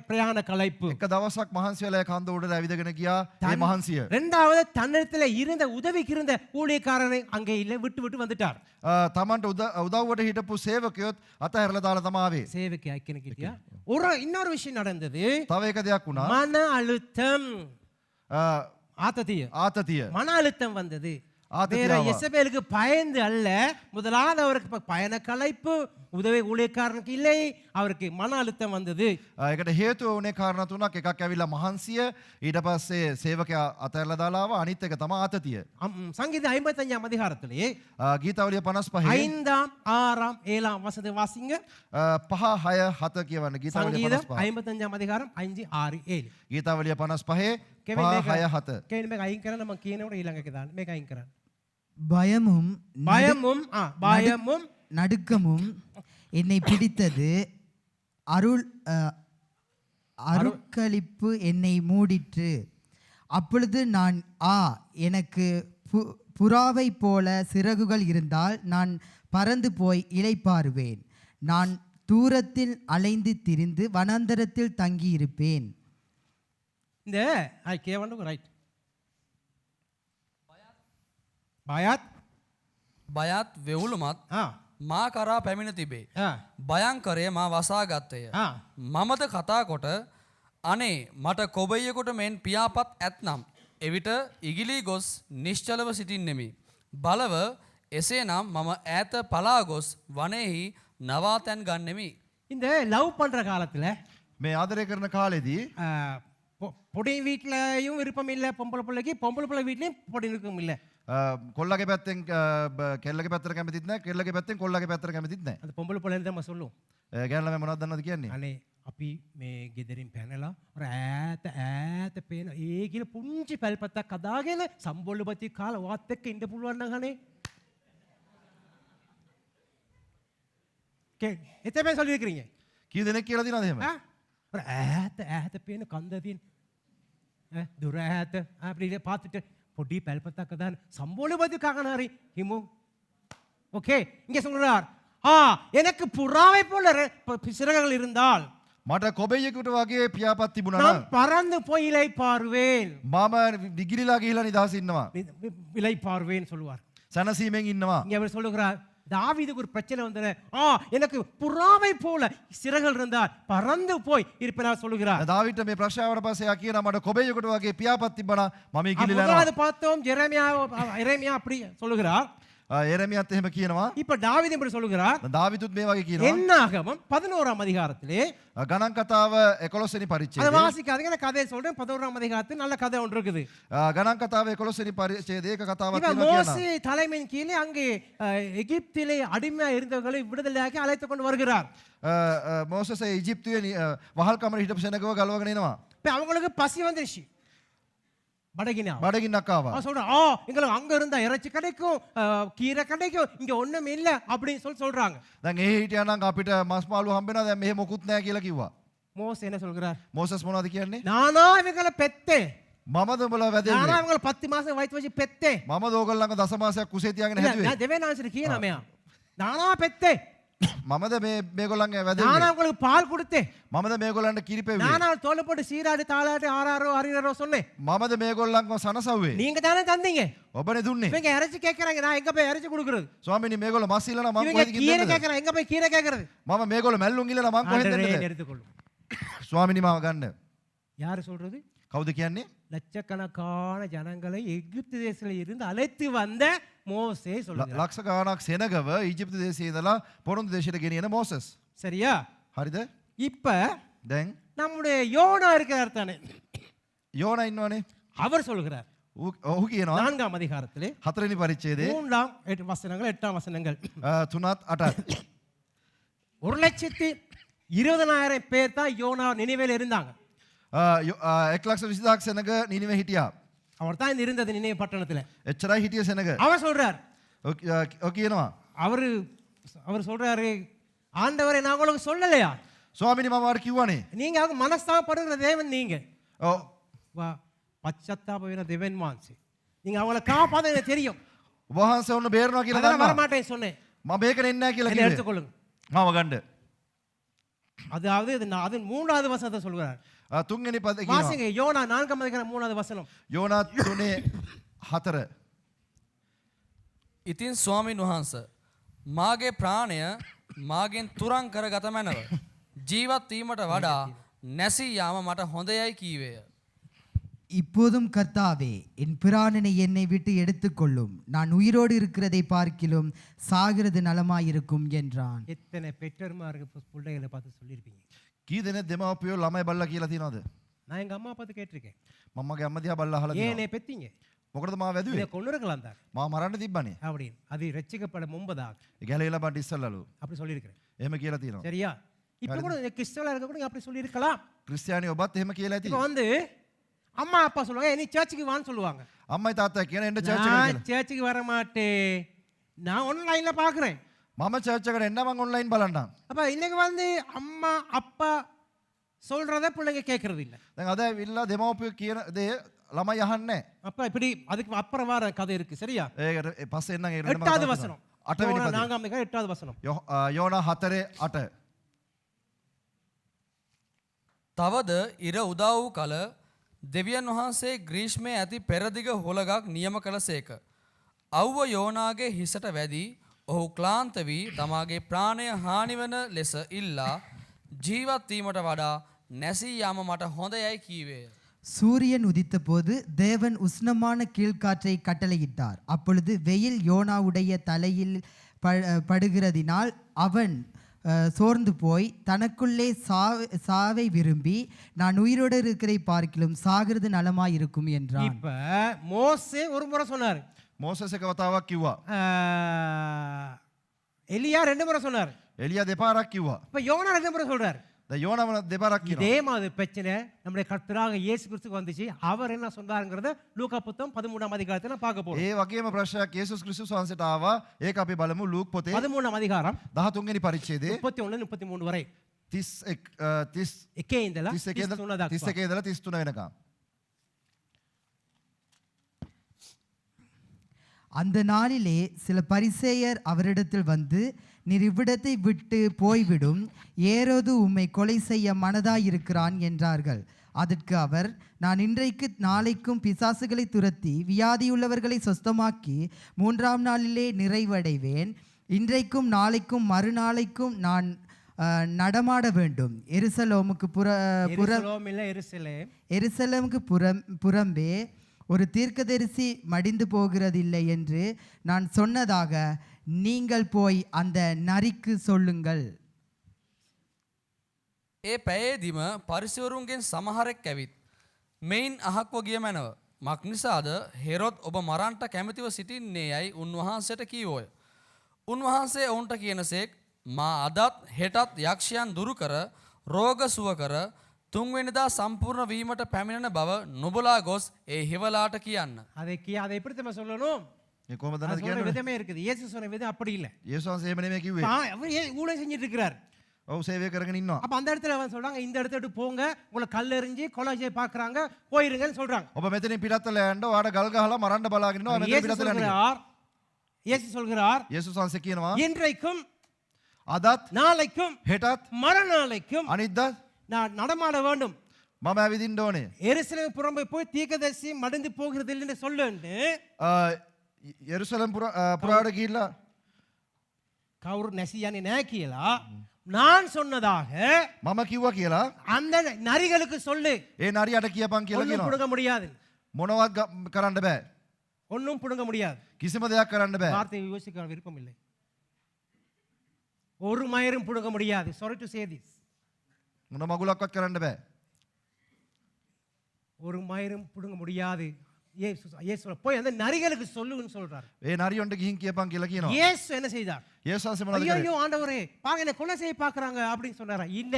பிரயாண களைப்பு. එක දවසක් මහන්සි වෙලා කන්ද උඩට ඇවිදගෙන ගියා ඒ මහන්සිය. இரண்டாவது தன்னிடத்தில் இருந்த உதவிக்கு இருந்த ஊழியக்காரனை அங்கே இல்லை விட்டு வந்துட்டார். තමන්ට උදව්වට හිටපු සේවකයොත් අතහැරලා දාලා තමයි ආවේ. சேவைக்கு ஐக்கியக்கிட்டியா? இன்னொரு விஷயம் நடந்தது. තව එක දෙයක් වුණා. மன அழுத்தம், ஆத்ததிய மன அழுத்தம் வந்தது. வேற எசபேலுக்கு பயந்து அல்ல, முதலாவது அவருக்கு பயண களைப்பு, உதவி ஊழியக்காரனுக்கு இல்லை, அவருக்கு மன அழுத்தம் வந்தது. ඒකට හේතුව වුණේ කාරණා තුනක්. එකක් ඇවිල්ලා මහන්සිය, ඊට පස්සේ සේවකයා අතහැරලා දාලා ආවා. අනිත් එක තමයි ආතතිය. சங்கீதம் 55 அதிகாரத்திலே ගීතාවලිය 55 5ஆம் 6ஆம் 7ஆம் வசனத்தை வாசிங்க. 5 6 7 කියවන්න. ගීතාවලිය 55 55 அதிகாரம் 5 6 7. ගීතාවලිය 55 5 6 7. කෙනෙක් මේක අයින් කරන්න මම කියනකොට ඊළඟ එක දාන්න. මේක අයින් කරන්න. பயமும் நடுக்கமும் என்னை பிடித்தது, அருட்களிப்பு என்னை மூடிற்று. அப்பொழுது நான் எனக்கு புறாவை போல சிறகுகள் இருந்தால் நான் பறந்து போய் இளைப்பாறுவேன். நான் தூரத்தில் அலைந்து திரிந்து வனாந்தரத்தில் தங்கியிருப்பேன். இந்த ரைட் බයත් වෙවුළුමත් මා කරා පැමිණ තිබේ. භයංකරය මා වසා ගත්තය. මමද කතා කොට අනේ මට කොබයියකොට මෙන් පියාපත් ඇත්නම් එවිට ඉගිලී ගොස් නිශ්චලව සිටින්නෙමි. බලව එසේ නම් මම ඈත පලා ගොස් වනයෙහි නවාතැන් ගන්නෙමි. இந்த லவ் பண்ற காலத்துல මේ ආදරය කරන කාලෙදී பொடி வீட்லயும் விருப்பம் இல்லை பொம்பளை பிள்ளைக்கு, பொம்பளை பிள்ளை வீட்லயும் பொடி விருப்பம் இல்லை. කොල්ලගේ පැත්තෙන් කෙල්ලගේ පැත්තට කැමතිත් නැහැ, කෙල්ලගේ පැත්තෙන් කොල්ලගේ පැත්තට කැමතිත් නැහැ. அது பொம்பளை பிள்ளைன்னு தான் நம்ம சொல்லுவோம். ගෑනු ළමයා මොනවද දන්නවද කියන්නේ? අනේ අපි මේ ගෙදරින් පැනලා ඈත පේන ඒ කියන පුංචි පැල්පතක් හදාගෙන සම්බොල්ලපති කාලා වාත් එක්ක ඉන්න පුළුවන් නම් අනේ. එතෙම சொல்லிருக்கீங்க. කී දෙනෙක් කියලා දිනවද එහෙම? ඈත පේන කන්ද තියෙන දුර ඈත அப்படி பார்த்துட்டு பொடி පැල්පතක් හදාන සම්බොල්ලපති කාකනාරි හිමු. ஓகே, இங்க சொல்றார், எனக்கு புறாவை போல சிறகுகள் இருந்தால் මට කොබෙයියෙකුට වගේ පියාපත් තිබුණා நான் නම් பறந்து போய் இளைப்பாறுவேன். මම විගිලිලා ගිහිලා නිදහස් ඉන්නවා. இளைப்பாறுவேன் சொல்லுவார். සනසීමෙන් ඉන්නවා. இங்க அவர் சொல்லுகிறார், தாவீதுக்கு ஒரு பிரச்சனை வந்தது. எனக்கு புறாவை போல சிறகுகள் இருந்தால் பறந்து போய் இருப்பேன் சொல்லுகிறார். දාවිට මේ ප්‍රශ්නාවට පස්සේ යා කියනවා මට කොබෙයියෙකුට වගේ පියාපත් තිබුණා මම ඉගිලිලා යනවා. முதலாவது பார்த்தோம் எரேமியா அப்படி சொல்லுகிறார். එරමියත් එහෙම කියනවා. இப்ப தாவீது இப்படி சொல்லுகிறார். දාවිදුත් මේ වගේ කියනවා. என்னாகமம் 11ஆம் அதிகாரத்திலே ගණන් කතාව 11 වෙනි அதை පරිච්ඡේදයේ வாசிக்காதீங்க, நான் கதையை சொல்றேன். 11ஆம் அதிகாரத்தில் நல்ல கதை ஒன்று இருக்குது. ගණන් කතාව 11 වෙනි පරිච්ඡේදයේ එක කතාවක් இவன் තියෙනවා කියනවා. மோசே தலைமையின் கீழே அங்கே எகிப்திலே அடிமையா இருந்தவர்களை விடுதலையாக்கி அழைத்துக் கொண்டு வருகிறார். මෝසෙස් ඊජිප්තුවේ වහල් කමර හිටපු සෙනගව ගලවගෙන එනවා. இப்ப அவங்களுக்கு பசி வந்துருச்சு. படகினா බඩගින්නක් ආවා. அவன் சொல்றான், எங்களுக்கு அங்க இருந்தா இறைச்சி கிடைக்கும், கீரை கிடைக்கும், இங்க ஒண்ணும் இல்ல அப்படின்னு சொல்றாங்க. දැන් එහෙ හිටියා නම් අපිට මස් මාළු හම්බෙනවා. දැන් මෙහෙ මොකුත් නැහැ කියලා කිව්වා. மோசே என்ன சொல்கிறார்? මෝසස් මොනවද කියන්නේ? நானா இவங்களை பெத்தேன், මමද උඹලා நானா වැදෙන්නේ. இவங்களை 10 மாசம் வயிற்று வச்சு பெத்தேன். මමද ඕගොල්ලන්ව දස මාසයක් කුසේ තියාගෙන හැදුවේ. நான் දෙවනාංශට කියනවා මෙයා. நானா பெத்தேன். මමද මේගොල්ලන්ගේ වැදෙන්නේ. நானா உங்களுக்கு பால் கொடுத்தேன். මමද මේගොල්ලන්ට කිරිපෙව්වේ. நானா தோலை போட்டு சீராடி தாளாட்டி ஆறாரோ அரிரோ சொன்னேன். මමද මේගොල්ලන්ව සනසව්වේ. நீங்க தானே தந்தீங்க. ඔබනේ දුන්නේ. இவங்க இறைச்சி கேட்கறாங்க, நான் எங்க போய் இறைச்சி கொடுக்கறது? ස්වාමීනි මේගොල්ලෝ මස් ඉල්ලනවා මං இவங்க කොහෙද கீரை ගිහින් கேட்கறாங்க, எங்க போய் கீரை கேட்கறது? මම මේගොල්ලෝ මැල්ලුම් ඉල්ලලා මං කොහෙද ஆண்டவரே, දෙන්නද? எடுத்துக்கொள்ளும். ස්වාමීනි මාව ගන්න. யாரு சொல்றது? කවුද කියන්නේ? லட்சக்கணக்கான ஜனங்களை எகிப்து தேசத்தில் இருந்து அழைத்து வந்த மோசே சொல்றார். ලක්ෂ ගාණක් සෙනගව ඊජිප්තු දේශයේ ඉඳලා පොරොන්දු දේශයට ගෙනියන මෝසස්. சரியா? හරිද? இப்ப දැන් நம்முடைய யோனா இருக்கிறார் தானே, යෝනා ඉන්නවනේ. அவர் சொல்கிறார் ඔහු කියනවා 4ஆம் அதிகாரத்திலே 4වෙනි පරිච්ඡේදයේ 3ஆம் 8 வசனங்கள் 8ஆம் வசனங்கள் 3ත් 8ත් 1,20,000 பேர் தான் யோனா நினைவேல இருந்தாங்க. 1,20,000ක් සෙනග නිනිවේ හිටියා. அவர் தான் இருந்தது நினைவு பட்டணத்துல. එච්චරයි හිටිය සෙනග. அவர் சொல்றார், ඔය කියනවා அவர் சொல்றாரு, ஆண்டவரே நான் உங்களுக்கு சொல்லலையா? ස්වාමීනි මම වාට කිව්වනේ. நீங்க அவங்க மனஸ்தாபப்படுகிற தேவன், நீங்க ඔව් பச்சத்தாப வேண தேவன் மான்சி, நீங்க அவங்கள காப்பாத எனக்கு தெரியும். ඔබ වහන්සේ ඔන්න බේරනවා කියලා அதெல்லாம் வர දන්නවා. மாட்டேன் சொன்னேன். මම මේක නෙන්නේ නැහැ කියලා என்னை කිව්වේ. எடுத்துக்கொள்ளுங்க. මාව ගන්න. அதாவது அது 3வது வசனத்தை சொல்கிறார். තුන්වෙනි පද කියනවා. வாசிங்க யோனா 4ஆம் அதிகாரம் 3வது வசனம். යෝනා 3:4 ඉතින් ස්වාමීන් වහන්ස මාගේ ප්‍රාණය මාගෙන් තුරන් කර ගත මැනව. ජීවත් වීමට වඩා නැසී යාම මට හොඳයයි කීවේය. இப்போதும் கர்த்தாவே, என் பிராணனை என்னை விட்டு எடுத்துக்கொள்ளும். நான் உயிரோடு இருக்கிறதை பார்க்கிலும் சாகிறது நலமாயிருக்கும் என்றான். எத்தனை பெற்றோர்மாருக்கு பிள்ளைகளை பார்த்து சொல்லியிருப்பீங்க. කී දෙනෙක් දෙමව්පියෝ ළමයි බල්ලා කියලා තියෙනවද? நான் எங்க அம்மா பார்த்து கேட்டிருக்கேன். මමගේ අම්ම දිහා බල්ලා අහලා ஏன் තියෙනවා. என்னை பெத்தீங்க? මොකටද මාව වැදුවේ? இதை கொண்டு இருக்கலாம் தான் මාව මරන්න තිබ්බනේ. அப்படின்னு அது ரட்சிக்கப்பட முன்பதாக ගැලවිලා බන්ට ඉස්සල්ලාලු. அப்படி சொல்லியிருக்கிறேன். එහෙම කියලා තියෙනවා. சரியா? இப்ப கூட கிறிஸ்தவலா இருக்க கூட அப்படி சொல்லியிருக்கலாம். ක්‍රිස්තියානි ඔබත් එහෙම කියලා ඇති. இப்ப வந்து அம்மா அப்பா சொல்லுவாங்க, நீ சர்ச்சுக்கு வான்னு சொல்லுவாங்க. අම්මයි තාත්තයි කියන එන්න චර්ච් එකට நான் කියලා. சர்ச்சுக்கு வர மாட்டேன், நான் ஆன்லைன்ல பாக்குறேன். මම චර්ච් එකට එන්න මං ඔන්ලයින් බලන්නම්. அப்ப இன்னைக்கு வந்து அம்மா அப்பா சொல்றத பிள்ளைங்க கேட்கறது இல்ல. දැන් අද ඇවිල්ලා දෙමව්පියෝ කියන දේ ළමයි අහන්නේ නැහැ. அப்ப இப்படி அதுக்கு அப்புறம் வர கதை இருக்கு. சரியா? ඒකට පස්සේ එන්නම් ඒකට 8வது வசனம். 8වෙනි පදේ. 4ஆம் அதிகாரம் 8வது வசனம். යෝනා 4:8 තවද ඉර උදා වූ කල දෙවියන් වහන්සේ ග්‍රීෂ්මයේ ඇති පෙරදිග හොලගක් නියම කළසේක. අව්ව යෝනාගේ හිසට වැදී ඔහු ක්ලාන්ත වී තමාගේ ප්‍රාණය හානිවන ලෙස ඉල්ලා ජීවත් වීමට වඩා නැසී යාම මට හොඳයයි කීවේය. சூரியன் உதித்தபோது தேவன் உஷ்ணமான கீழ்காற்றை கட்டளையிட்டார். அப்பொழுது வெயில் யோனாவுடைய தலையில் படுகிறதினால் அவன் சோர்ந்து போய் தனக்குள்ளே சாவை விரும்பி நான் உயிரோடு இருக்கிறதை பார்க்கிலும் சாகிறது நலமாய் இருக்கும் என்றான். இப்ப மோசே ஒரு முறை சொன்னார், මෝසස් එක වතාවක් කිව්වා. எலியா 2 முறை சொன்னார், එලියා දෙපාරක් කිව්වා. இப்ப யோனா 2 முறை சொல்றார். දැන් යෝනාම දෙපාරක් කියනවා. இதே மாதிரி பிரச்சனை நம்முடைய கர்த்தராக இயேசு கிறிஸ்துக்கு வந்துச்சு. அவர் என்ன சொன்னாருங்கிறத லூக்கா புத்தகம் 13ஆம் அதிகாரத்துல பார்க்க போறோம். ඒ වගේම ප්‍රශ්නයක් යේසුස් ක්‍රිස්තුස් වහන්සේට ආවා. ඒක අපි බලමු ලූක් පොතේ 13ஆம் அதிகாரம் 13 වෙනි පරිච්ඡේදයේ 31 33 வரை. 31 එකේ ඉඳලා 31 33 දක්වා. 31 ඉඳලා 33 වෙනකම්. அந்த நாளிலே சில பரிசேயர் அவரிடத்தில் வந்து, நீர் இவ்விடத்தை விட்டு போய்விடும், ஏரோது உம்மை கொலை செய்ய மனதாயிருக்கிறான் என்றார்கள். அதற்கு அவர், நான் இன்றைக்கு நாளைக்கும் பிசாசுகளை துரத்தி வியாதியுள்ளவர்களை சொஸ்தமாக்கி 3ஆம் நாளிலே நிறைவடைவேன். இன்றைக்கும் நாளைக்கும் மறுநாளைக்கும் நான் நடமாட வேண்டும். எருசலேமுக்கு புறம்பே ஒரு தீர்க்கதரிசி மடிந்து போகிறதில்லை என்று நான் சொன்னதாக நீங்கள் போய் அந்த நரிக்கு சொல்லுங்கள். ඒ පැයේදිම පරිසවරුන්ගෙන් සමහරෙක් ඇවිත් මෙයින් අහක්ව ගිය මැනව. මක් නිසාද හෙරොත් ඔබ මරන්ට කැමතිව සිටින්නේ යයි උන්වහන්සේට කීවෝය. උන්වහන්සේ ඔවුන්ට කියනසේක්, මා අදත් හෙටත් යක්ෂයන් දුරු කර රෝග සුව කර තුන්වෙනිදා සම්පූර්ණ වීමට පැමිණෙන බව නුඹලා ගොස් ඒ හිවලාට කියන්න. அதை எப்படி நம்ம சொல்லணும்? මේ කොහමද அது දන්නද சொல்ற කියන්නේ? விதமே இருக்குது. இயேசு சொன்ன விதம் அப்படி இல்ல. යේසුස් වහන්සේ එහෙම නෙමෙයි කිව්වේ. அவர் ஊழியம் செஞ்சிட்டு இருக்கிறார். ඔව් සේවය කරගෙන ඉන්නවා. அப்ப அந்த இடத்துல அவன் சொல்றாங்க, இந்த இடத்துக்கு போங்க, உங்களை கல்லெறிஞ்சு கொலை செய்ய பாக்குறாங்க, போயிருங்கன்னு சொல்றாங்க. ඔබ මෙතනින් පිටත්වල යන්න ඔයාට ගල් ගහලා මරන්න බලාගෙන ඉන්නවා. මෙතන இயேசு පිටත්වල යන්න. சொல்கிறார், යේසුස් වහන්සේ කියනවා இன்றைக்கும் අදත් நாளைக்கும் හෙටත් மறுநாளைக்கும் අනිද්දත් நான் நடமாட வேண்டும். මම ඇවිදින්න ඕනේ. எருசலேம் புறம்பே போய் தீர்க்கதரிசி மடிந்து போகிறது என்று சொல்லுன்னு යෙරුසලම් පුරාට ගිහිල්ලා கவுர் நெசியானி நேக்கியலா நான் சொன்னதாக මම කිව්වා කියලා அந்த நரிகளுக்கு சொல்லு. ඒ නරියට කියපන් කියලා ஒன்றும் කියනවා. புடுங்க முடியாது, මොනවත් කරන්න බෑ. ஒன்றும் புடுங்க முடியாது. කිසිම දෙයක් කරන්න බෑ. வார்த்தையை யோசிக்க விருப்பம் இல்லை. ஒரு மயிரும் புடுங்க முடியாது. Sorry to say this. මොන මගුලක්වත් කරන්න බෑ. ஒரு மயிரும் புடுங்க முடியாது. இயேசு போய் அந்த நரிகளுக்கு சொல்லுன்னு சொல்றாரு. ඒ නරියොන්ට ගිහින් කියපන් කියලා කියනවා. இயேசு என்ன செய்தார்? යේසුස් වහන්සේ මොනවද ஐயோ කරේ? ஐயோ ஆண்டவரே பாங்க என்ன கொலை செய்ய பார்க்கறாங்க அப்படின்னு சொன்னாரா? இல்ல,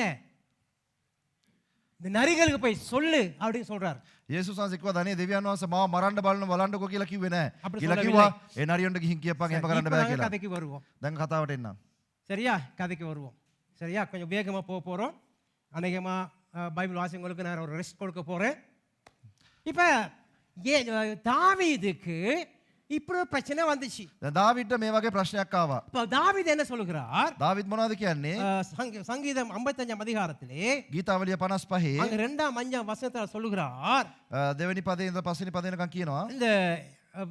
இந்த நரிகளுக்கு போய் சொல்லு அப்படின்னு சொல்றாரு. යේසුස් වහන්සේ කිව්වා ධනේ දෙවියන් වහන්සේ මාව මරන්න බලන්නකෝ කියලා කිව්වේ නෑ. அப்படி කියලා சொல்லவில்லை. කිව්වා ඒ නරියොන්ට ගිහින් කියපන් එහෙම කරන්න இப்ப බෑ நாங்க කියලා. கதைக்கு வருவோம். දැන් කතාවට එන්නම්. சரியா? கதைக்கு வருவோம். சரியா? கொஞ்சம் வேகமா போக போறோம். அநேகமா பைபிள் வாசிங்களுக்கு நான் ஒரு ரெஸ்ட் கொடுக்க போறேன். இப்ப தாவீதுக்கு இப்படி ஒரு பிரச்சனை வந்துச்சு. දැන් දාවිද්ට මේ වගේ ප්‍රශ්නයක් ආවා. இப்ப தாவீது என்ன சொல்லுகிறார்? දාවිද් මොනවද කියන්නේ? சங்கீதம் 55 அதிகாரத்திலே ගීතාවලිය 55 அங்க 2 வசனத்துல சொல்லுகிறார். දෙවෙනි පදේ ඉඳලා පස්වෙනි පදේ වෙනකන් කියනවා. இந்த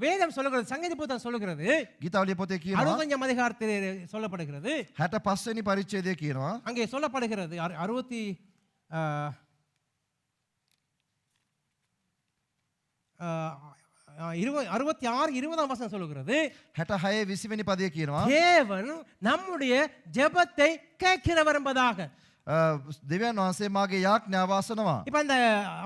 வேதம் சொல்லுகிறது, சங்கீத புத்தகம் சொல்லுகிறது, ගීතාවලිය පොතේ කියනවා 65 அதிகாரத்திலே சொல்லப்படுகிறது. 65 වෙනි පරිච්ඡේදයේ කියනවා அங்கே சொல்லப்படுகிறது 66 வசனம் சொல்லுகிறது, 66 20 වෙනි පදේ කියනවා தேவன் நம்முடைய ஜெபத்தை கேட்கிறவர் என்பதாக. දෙවියන් වහන්සේ මාගේ යාඥාව අසනවා. இப்ப இந்த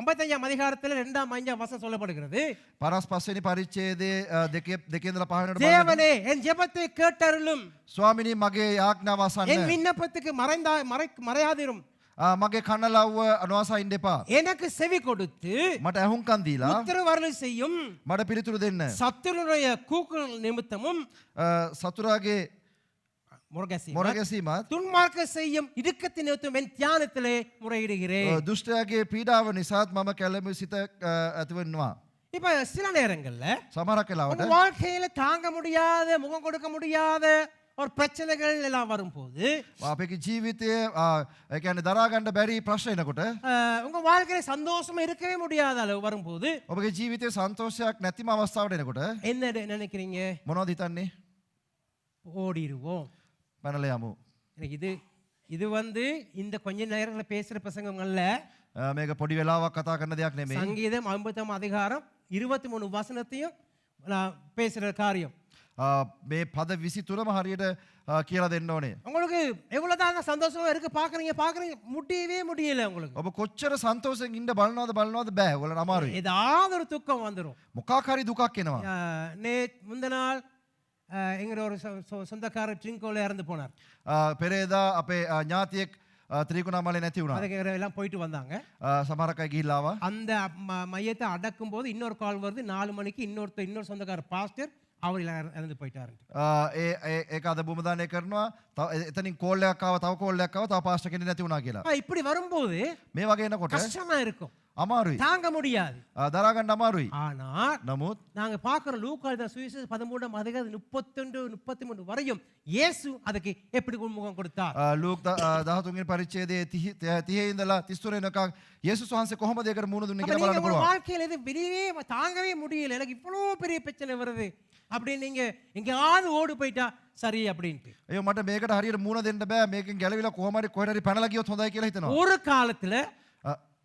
55 அதிகாரத்துல 2 வசனம் சொல்லப்படுகிறது, 55 වෙනි පරිච්ඡේදයේ දෙකේ ඉඳලා 5 වෙනිට බලන්න. தேவனே என் ஜெபத்தை கேட்டருளும், ස්වාමිනී මගේ යාඥාව என் අසන්න. விண்ணப்பத்துக்கு மறையாதிரும், මගේ කන ලව්ව අනවසා ඉන්න එපා. எனக்கு செவி கொடுத்து මට ඇහුම්කන් දීලා உத்தரவருளை செய்யும், මට පිළිතුරු දෙන්න. சத்துருடைய கூக்குரல் நிமித்தமும் සතුරාගේ முருகேசியும் මොරගැසීමත් துன்மார்க்க செய்யும் இடுக்கத்தின் நிமித்தம் என் தியானத்திலே முறையிடுகிறேன். දුෂ්ටයාගේ පීඩාව නිසාත් මම කැළඹ සිත ඇතිවෙනවා. இப்ப சில நேரங்கள்ல සමහරක් වෙලාවට உங்க வாழ்க்கையில தாங்க முடியாத, முகம் கொடுக்க முடியாத ஒரு பிரச்சனைகள் எல்லாம் வரும்போது අපේ ජීවිතයේ ඒ කියන්නේ දරා ගන්න බැරි ප්‍රශ්න එනකොට உங்க வாழ்க்கையில சந்தோஷமா இருக்கவே முடியாத அளவு வரும்போது ඔබගේ ජීවිතයේ සන්තෝෂයක් නැතිම අවස්ථාවට එනකොට என்ன நினைக்கிறீங்க? මොනවද හිතන්නේ? ஓடிடுவோம். පැනලා යමු. எனக்கு இது இந்த கொஞ்ச நேரங்களில் பேசுற பிரசங்கங்கள்ல මේක පොඩි වෙලාවක් කතා කරන දෙයක් නෙමෙයි. சங்கீதம் 50 அதிகாரம் 23 வசனத்தையும் நான் பேசுற காரியம். මේ පද 23ම හරියට කියලා දෙන්න ඕනේ. உங்களுக்கு எவ்வளவுதான் சந்தோஷமா இருக்கு பாக்குறீங்க முடியவே முடியல உங்களுக்கு. ඔබ කොච්චර සන්තෝෂයෙන් ඉන්න බලනවද බෑ. ඔයාලට අමාරුයි. ஏதாவது ஒரு துக்கம் வந்துடும். මොකක් හරි දුකක් එනවා. முந்த நாள் எங்கிற ஒரு சொந்தக்காரர் ட்ரிங்கோல இறந்து போனார். පෙරේදා අපේ ඥාතියෙක් ත්‍රිකුණාමලේ නැති වුණා. அதுக்கு எல்லாம் போயிட்டு வந்தாங்க. සමහරක් අය ගිහිල්ලා ආවා. அந்த மையத்தை அடக்கும் போது இன்னொரு கால் வருது, 4 மணிக்கு இன்னொரு சொந்தக்காரர் பாஸ்டர் அவர் இறந்து போயிட்டாரு. ඒක අද බුමදානය කරනවා. එතනින් කෝල් එකක් ආවා, තව කෝල් එකක් ආවා, තව පාස්ටර් කෙනෙක් නැති වුණා කියලා. இப்படி வரும்போது මේ වගේ එනකොට கஷ்டமா இருக்கும், අමාරුයි. தாங்க முடியாது. දරා ගන්න අමාරුයි. ஆனா නමුත් நாங்க பார்க்கிற லூக்கா எழுதின சுவிசேஷம் 13 அதிகாரம் 32 33 வரையும் இயேசு அதுக்கு எப்படி முகம் கொடுத்தார்? ලූක් 13 වෙනි පරිච්ඡේදයේ 30 ඉඳලා 33 වෙනකන් යේසුස් වහන්සේ කොහොමද ඒකට මුහුණ දුන්නේ அப்ப කියලා நீங்க බලන්න உங்க පුළුවන්. வாழ்க்கையில இது வெளியே தாங்கவே முடியல, எனக்கு இவ்வளவு பெரிய பிரச்சனை வருது அப்படின்னு நீங்க எங்கேயாவது ஓடி போயிட்டா சரி அப்படின்ட்டு අයියෝ මට මේකට හරියට මුහුණ දෙන්න බෑ. මේකෙන් ගැලවිලා කොහොම හරි කොහෙට හරි පැනලා ගියොත් හොඳයි කියලා හිතනවා. ஒரு காலத்துல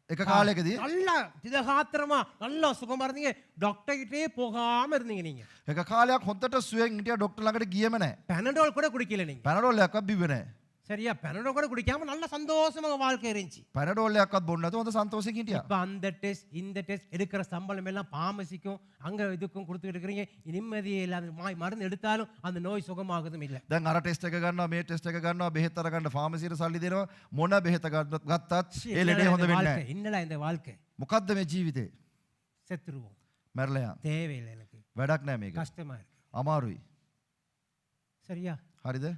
එක කාලයකදී நல்லா திடகாத்திரமா நல்லா சுகமா இருந்தீங்க, டாக்டர் கிட்டே போகாம இருந்தீங்க. நீங்க එක කාලයක් හොඳට සුවෙන් හිටියා ඩොක්ටර් ළඟට ගියම නැහැ. பெனடோல் கூட குடிக்கல நீங்க. පැනඩෝල් එකක්වත් බිව්වේ නැහැ. சரியா? பெனடோல் கூட குடிக்காம நல்ல சந்தோஷமா வாழ்க்கை இருந்துச்சு. පැනඩෝල් එකක්වත් බොන්නේ නැතුව හොඳ සන්තෝෂයෙන් හිටියා. இப்ப அந்த டெஸ்ட் இந்த டெஸ்ட் எடுக்கிற சம்பளம் எல்லாம் பாமசிக்கும் அங்க இதுக்கும் கொடுத்துட்டு இருக்கிறீங்க, நிம்மதியே இல்லாத மருந்து எடுத்தாலும் அந்த நோய் சுகமாகுதும் இல்லை. දැන් අර ටෙස්ට් එක ගන්නවා, මේ ටෙස්ට් එක ගන්නවා, බෙහෙත් අර ගන්න ෆාමසියට සල්ලි දෙනවා. මොන බෙහෙත ගත්තත් ඒ ලෙඩේ හොඳ වෙන්නේ නැහැ. என்னடா இந்த வாழ்க்கை, මොකද්ද මේ ජීවිතේ? செத்துருவோம், මැරලා යන්න. தேவையில்லை, எனக்கு වැඩක් නැහැ මේක. கஷ்டமா இருக்கு. අමාරුයි. சரியா? හරිද?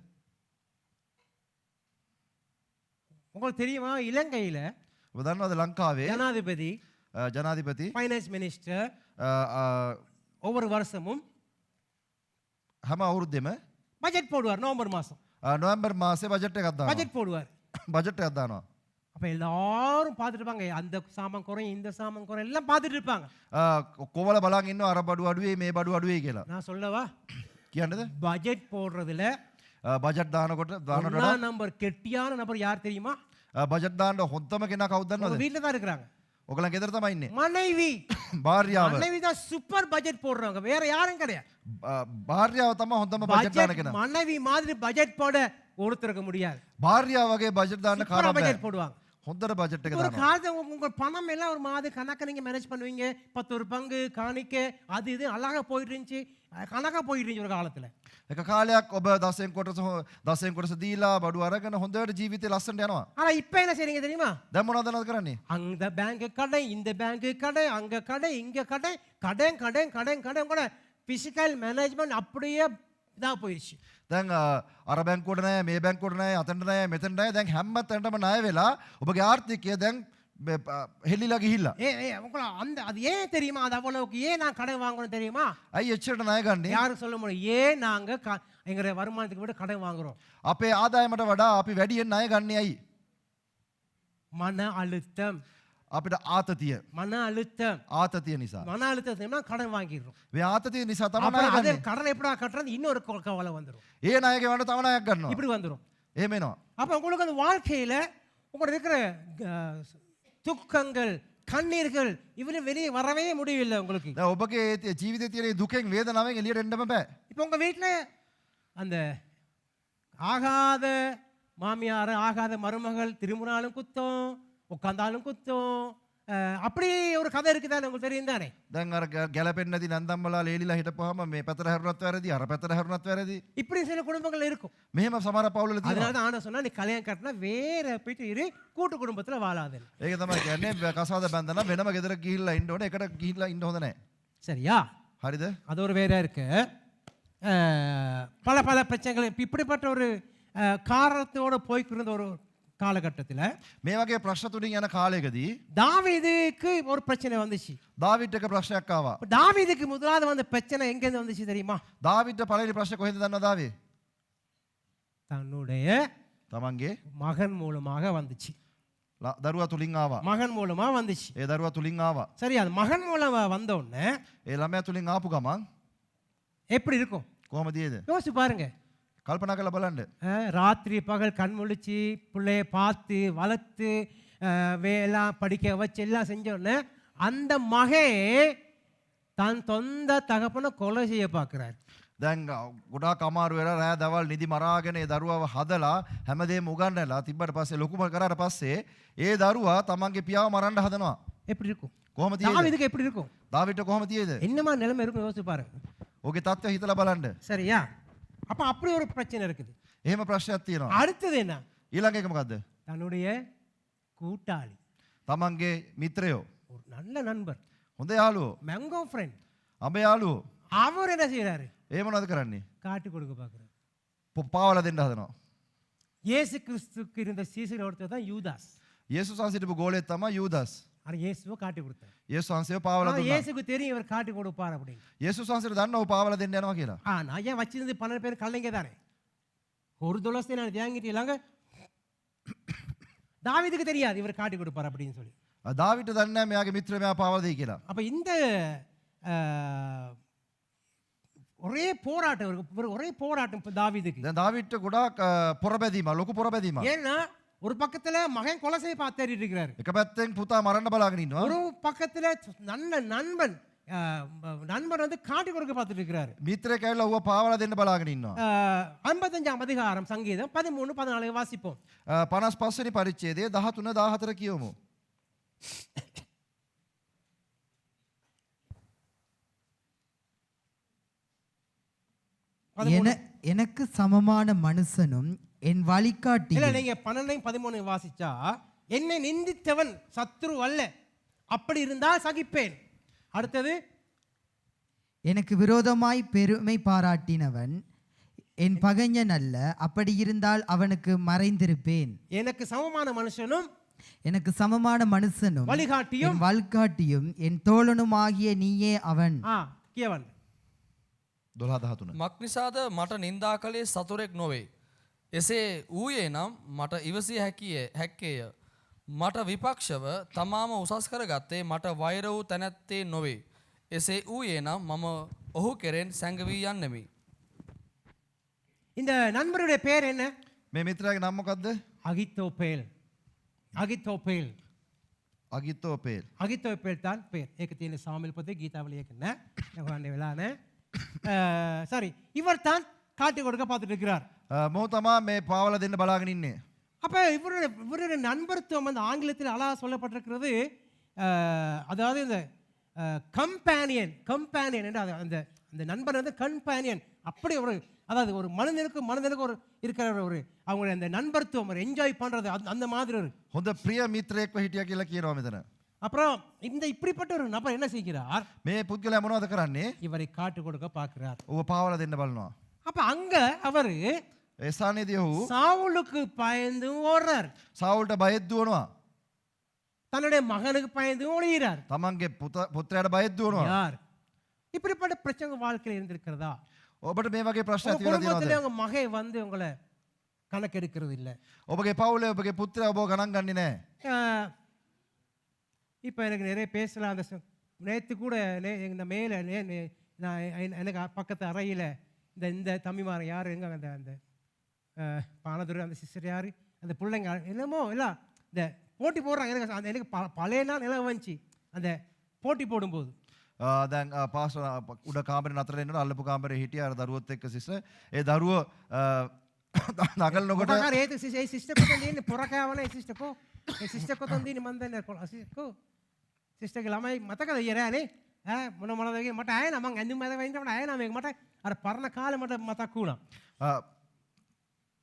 உங்களுக்கு தெரியுமா, இலங்கையில ඔබ දන්නවද ලංකාවේ ஜனாதிபதி ජනාධිපති ஃபைனான்ஸ் மினிஸ்டர் ஒவ்வொரு வருஷமும் හැම අවුරුද්දෙම பட்ஜெட் போடுவார் நவம்பர் மாசம். නොවැම්බර් මාසේ බජට් එකක් දානවා. பட்ஜெட் போடுவார். බජට් එකක් දානවා. அப்ப எல்லாரும் பார்த்துட்டு இருப்பாங்க அந்த சாமான் குறையும் இந்த சாமான் குறையும் எல்லாம் பார்த்துட்டு இருப்பாங்க. කොවල බලන් ඉන්නවා අර බඩු අඩුවේ මේ බඩු අඩුවේ කියලා. நான் சொல்லவா කියන්නද? பட்ஜெட் போடுறதுல බජට් දානකොට දානකොට ஒண்ணாம் நம்பர் கெட்டியான நபர் யார் தெரியுமா? බජට් දාන්න හොඳම කෙනා කවුද உங்க දන්නවද? வீட்ல தான் இருக்கிறாங்க. ඔයගලන් ගෙදර තමයි ඉන්නේ. மனைவி භාර්යාව. மனைவி தான் சூப்பர் பட்ஜெட் போடுறவங்க வேற யாரும் கிடையாது. භාර්යාව තමයි හොඳම බජට් දාන කෙනා. மனைவி மாதிரி பட்ஜெட் போட ஒருத்தருக்கு முடியாது. භාර්යාව වගේ බජට් දාන්න சூப்பரா කාරණා பட்ஜெட் போடுவாங்க. හොඳට බජට් එක ஒரு දානවා. காலத்துல உங்க பணம் எல்லாம் ஒரு மாத கணக்கை நீங்க மேனேஜ் பண்ணுவீங்க. 10 ஒரு பங்கு காணிக்க அது இது அழகா போயிட்டு இருந்துச்சு. கணக்கா போயிட்டு இருந்துச்சு ஒரு காலத்துல. එක කාලයක් ඔබ දසෙන් කොටස දීලා බඩු අරගෙන හොඳට ජීවිතේ ලස්සනට යනවා. ஆனா இப்ப என்ன செய்றீங்க தெரியுமா? දැන් මොනවද කරන්නේ? அந்த பேங்க் கடை இந்த பேங்க் கடை அங்க கடை இங்க கடை கடன் கடன் கடன் கடன் கூட பிசிக்கல் மேனேஜ்மெண்ட் அப்படியே இதா போயிடுச்சு. දැන් අර බැංකුවට නෑ මේ බැංකුවට නෑ අතෙන්ට නෑ මෙතෙන්ට නෑ දැන් හැම තැනටම ණය වෙලා ඔබගේ ආර්ථිකය දැන් හෙල්ලිලා ගිහිල්ලා. உங்களை அந்த அது ஏன் தெரியுமா? அது அவ்வளவுக்கு ஏன் நான் கடன் வாங்கணும் தெரியுமா? ඇයි එච්චරට ණය ගන්නේ? யாரும் சொல்ல முடியும். ஏன் நாங்க எங்களுடைய வருமானத்துக்கு விட கடன் வாங்குறோம்? අපේ ආදායමට වඩා අපි වැඩියෙන් ණය ගන්නේ ඇයි? மன அழுத்தம். අපිට ආතතිය. மன அழுத்தம். ආතතිය නිසා. மன அழுத்தம் கடன் வாங்கிடுறோம். මේ ආතතිය නිසා තමයි அப்புறம் ණය அதே ගන්නේ. கடன் எப்படா கட்டுறது இன்னொரு கவலை வந்துடும். ඒ ණය ගෙවන්න තව ණයක් ගන්නවා. இப்படி வந்துடும். එහෙම එනවා. அப்ப உங்களுக்கு அந்த வாழ்க்கையில உங்களுக்கு இருக்கிற துக்கங்கள் கண்ணீர்கள் இவரு வெளியே வரவே முடியவில்லை உங்களுக்கு. දැන් ඔබගේ ජීවිතයේ තියෙන දුකෙන් වේදනාවෙන් එළියට එන්නම බෑ. இப்போ உங்க வீட்டில் அந்த ஆகாத மாமியார் ஆகாத மருமகள் திரும்பினாலும் குத்தம் உட்காந்தாலும் குத்தம் அப்படி ஒரு கதை இருக்குதானே உங்களுக்கு தெரியும் தானே? දැන් අර ගැලපෙන්නේ නැති නන්දම්මලා ලේලිලා හිටපුවාම මේ පැතර හැරුණත් වැරදි අර පැතර හැරුණත් වැරදි. இப்படி சில குடும்பங்கள் இருக்கும். මෙහෙම සමහර පවුල්වල තියෙනවා. அதனால தான் ஆனா சொன்னா நீ கல்யாணம் கட்டினா வேற போயிட்டு இரு கூட்டு குடும்பத்துல வாழாது. ඒක තමයි කියන්නේ කසාද බැඳලා වෙනම ගෙදර ගිහිල්ලා ඉන්න ඕනේ. එකට ගිහිල්ලා ඉන්න හොඳ නැහැ. சரியா? හරිද? அது ஒரு வேற இருக்கு. பல பல பிரச்சனைகள் இப்படிப்பட்ட ஒரு காரணத்தோட போய்க்கிருந்த ஒரு காலகட்டத்தில் මේ වගේ ප්‍රශ්න තුලින් යන කාලයකදී தாவீதுக்கு ஒரு பிரச்சனை வந்துச்சு. දාවිඩ් එක ප්‍රශ්නයක් ආවා. தாவீதுக்கு முதலாவது வந்த பிரச்சனை எங்க இருந்து வந்துச்சு தெரியுமா? දාවිඩ්ට පළවෙනි ප්‍රශ්නේ කොහෙන්ද දන්නවද ආවේ? தன்னுடைய තමන්ගේ மகன் மூலமாக வந்துச்சு. දරුවා තුලින් ආවා. மகன் மூலமா வந்துச்சு. ඒ දරුවා තුලින් ආවා. சரி, அது மகன் மூலமா வந்த உடனே ඒ ළමයා තුලින් ආපු ගමන් எப்படி இருக்கும் කොහොමද ඒද? யோசிச்சு பாருங்க. කල්පනා කරලා බලන්න. ராத்திரி பகல் கண் முழிச்சு பிள்ளைய பார்த்து வளர்த்து எல்லாம் படிக்க வச்சு எல்லாம் செஞ்ச உடனே அந்த மகே தன் சொந்த தகப்பனை கொலை செய்ய பார்க்கிறார். දැන් ගොඩාක් අමාරු වෙලා රෑ දවල් නිදි මරාගෙන ඒ දරුවව හදලා හැමදේම උගන්වලා තිබ්බට පස්සේ ලොකුම කරාට පස්සේ ඒ දරුවා තමන්ගේ පියාව මරන්න හදනවා. எப்படி இருக்கும்? කොහොම තියෙද? தாவீதுக்கு எப்படி இருக்கும்? දාවිඩ්ට කොහොම තියෙද? என்னமா நிலைமை இருக்கும் யோசிச்சு பாருங்க. ඔහුගේ தත්ත්වය හිතලා බලන්න. சரியா? அப்ப அப்படி ஒரு பிரச்சனை இருக்குது. එහෙම ප්‍රශ්නයක් තියෙනවා. அடுத்தது என்ன? ඊළඟ එක මොකද්ද? தன்னுடைய கூட்டாளி, තමන්ගේ මිත්‍රයෝ, ஒரு நல்ல நண்பர், හොඳ යාළුවෝ, மேங்கோ ஃப்ரெண்ட், අඹ යාළුවෝ அவர் என்ன செய்யறாரு? ඒ මොනවද කරන්නේ? காட்டி கொடுக்க பார்க்கிறார். පාවලා දෙන්න හදනවා. இயேசு கிறிஸ்துக்கு இருந்த சீசர் ஒருத்தர் தான் யூதாஸ். යේසුස් වහන්සේ හිටපු ගෝලෙක් තමයි යූදස්. ஆனா இயேசுவை காட்டி கொடுத்தார். යේසුස් වහන්සේව පාවලා ஆனா දුන්නා. இயேசுக்கு தெரியும் இவர் காட்டி கொடுப்பார் அப்படின்னு. යේසුස් වහන්සේට දන්නව පාවලා දෙන්න යනවා කියලා. ஆனா ஏன் வச்சிருந்து 12 பேர் கல்லைங்க தானே ஒரு துளசி நான் தேங்கிட்டீங்களாங்க. தாவீதுக்கு தெரியாது இவர் காட்டி கொடுப்பார் அப்படின்னு சொல்லி. දාවිඩ්ට දන්නේ නැහැ මෙයාගේ මිත්‍රයා මෙයා පාවලා දෙයි කියලා. அப்ப இந்த ஒரே போராட்டம் இருக்கு. ஒரே போராட்டம் தாவீதுக்கு. දැන් දාවිඩ්ට ගොඩාක් පොරබැදීම ලොකු පොරබැදීම. ஏன்னா ஒரு பக்கத்துல மகன் கொலை செய்ய பார்த்தாரு இருக்கிறாரு. එක පැත්තෙන් පුතා මරන්න බලාගෙන ඉන්නවා. ஒரு பக்கத்துல நல்ல நண்பன் நண்பன் வந்து காட்டி கொடுக்க பார்த்துட்டு இருக்கிறாரு. මිත්‍රයෙක් ඇවිල්ලා ඌව පාවලා දෙන්න බලාගෙන ඉන්නවා. 55 அதிகாரம் சங்கீதம் 13 14 வாசிப்போம். 55 වෙනි පරිච්ඡේදයේ 13 14 කියවමු. எனக்கு சமமான மனுஷனும் என் இல்ல வழிகாட்டியும் நீங்க 12 13 வாசிச்சா என்னை நிந்தித்தவன் சத்ரு அல்ல, அப்படி இருந்தால் சகிப்பேன். அடுத்தது எனக்கு விரோதமாய் பெருமை பாராட்டினவன் என் பகைஞன் அல்ல, அப்படி இருந்தால் அவனுக்கு மறைந்திருப்பேன். எனக்கு சமமான மனுஷனும் எனக்கு சமமான மனுஷனும் வழிகாட்டியும் என் வழிகாட்டியும் என் தோழனுமாகிய நீயே அவன். කියවන්න. 12 13. මක් නිසාද මට නින්දා කළේ සතුරෙක් නොවේ. එසේ වූයේ නම් මට ඉවසිය හැක්කේය. මට විපක්ෂව තමාම උසස් කරගත්තේ මට වෛර වූ තැනැත්තේ නොවේ. එසේ වූයේ නම් මම ඔහු කෙරෙන් සැඟවී යන්නෙමි. இந்த நண்பருடைய பேர் என்ன? මේ මිත්‍රයාගේ නම මොකද්ද? அகித்தோப்பேல். அகித்தோப்பேல். අගිතෝපේල්. அகித்தோப்பேல் தான் பேர். ඒක තියෙන සාමිල් පොතේ ගීතාවලියක නෑ. හොයන්නේ වෙලා නෑ. சரி, இவர் தான் காட்டி கொடுக்க பார்த்துட்டு இருக்கிறார். මොහු තමා මේ පාවල දෙන්න බලාගෙන ඉන්නේ. அப்ப இவருடைய நண்பர்த்துவம் வந்து ஆங்கிலத்தில் அழகா சொல்லப்பட்டிருக்கிறது. அதாவது இந்த கம்பேனியன் என்று அந்த அந்த நண்பர் வந்து கம்பேனியன். அப்படி ஒரு அதாவது ஒரு மனிதனுக்கு ஒரு இருக்கிற ஒரு அவங்களுடைய அந்த நண்பர்த்துவம் ஒரு என்ஜாய் பண்றது அந்த மாதிரி ஒரு හොඳ ප්‍රිය මිත්‍රයෙක්ව හිටියා කියලා කියනවා මෙතන. அப்புறம் இந்த இப்படிப்பட்ட ஒரு நபர் என்ன செய்கிறார்? මේ පුද්ගලයා මොනවද කරන්නේ? இவரை காட்டு கொடுக்க பார்க்கிறார். ඌව පාවල දෙන්න බලනවා. அப்ப அங்க அவரு ඒ ස්ථානයේදී ඔහු சாவுலுக்கு பயந்து ஓடுறார். සාවුල්ට බයෙත් දුවනවා. தன்னுடைய மகனுக்கு பயந்து ஓடுகிறார். තමන්ගේ පුත්‍රයාට බයෙත් දුවනවා. யார்? இப்படிப்பட்ட பிரச்சனை வாழ்க்கையில் இருந்திருக்கிறதா? ඔබට මේ වගේ ප්‍රශ්න உங்க ඇති වෙලා குடும்பத்திலே තියෙනවද? உங்க மகன் வந்து உங்களை கணக்கெடுக்கிறது இல்லை. ඔබගේ පවුලේ ඔබගේ පුත්‍රයා ඔබව ගණන් ගන්නේ නැහැ. இப்போ எனக்கு நிறைய பேசலாம். அந்த நேற்று கூட இந்த மேலே நான் எனக்கு பக்கத்து அறையில் இந்த தம்பிமார் யார் எங்க அந்த அந்த பானதுரை அந்த சிஸ்டர் யார் அந்த பிள்ளைங்க என்னமோ இல்லை இந்த போட்டி போடுறாங்க. எனக்கு பழைய நாள் நிலம் வந்துச்சு அந்த போட்டி போடும்போது. දැන් පාස් උඩ කාමරේ නතර වෙනකොට අල්ලපු කාමරේ හිටියා අර දරුවොත් එක්ක සිස්ටර්. ඒ දරුවෝ නගලනකොට ඒ සිස්ටර් කොතන ඉන්නේ පොරකාවනේ සිස්ටර් කෝ ඒ සිස්ටර් කොතන ඉන්නේ මන් දන්නේ කෝ සිස්ටර්ගේ ළමයි මතකද ඊරෑනේ මොනවද කියන්නේ මට ආයෙ නම් මං ඇඳුම් මැද වයින්ට මට ආයෙ නම් මේක මට අර පරණ කාලේ මට මතක් වුණා.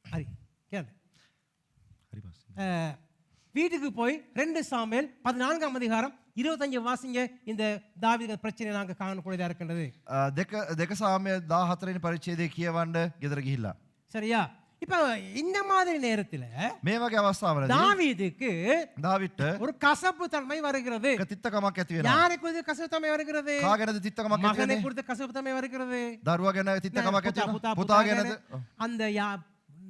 හරි කියන්න. හරි පස්සේ வீட்டுக்கு போய் 2 சாமுவேல் 14ஆம் அதிகாரம் 25 வாசிங்க. இந்த தாவீது பிரச்சனை நாங்க காணக்கூடியதா இருக்கின்றது. දෙක සාමය 14 වෙනි පරිච්ඡේදයේ කියවන්න ගෙදර ගිහිල්ලා. சரியா? இப்ப இந்த மாதிரி நேரத்துல මේ වගේ අවස්ථාවලදී தாவீதுக்கு දාවිඩ්ට ஒரு கசப்பு தன்மை வருகிறது. තිත්තකමක් ඇති වෙනවා. யாரை குறித்து கசப்பு தன்மை வருகிறது? කාගෙනද තිත්තකමක් ඇති மகனை වෙන්නේ? குறித்து கசப்பு தன்மை வருகிறது. දරුවා ගැන තිත්තකමක් ඇති වෙනවා. පුතා ගැනද? அந்த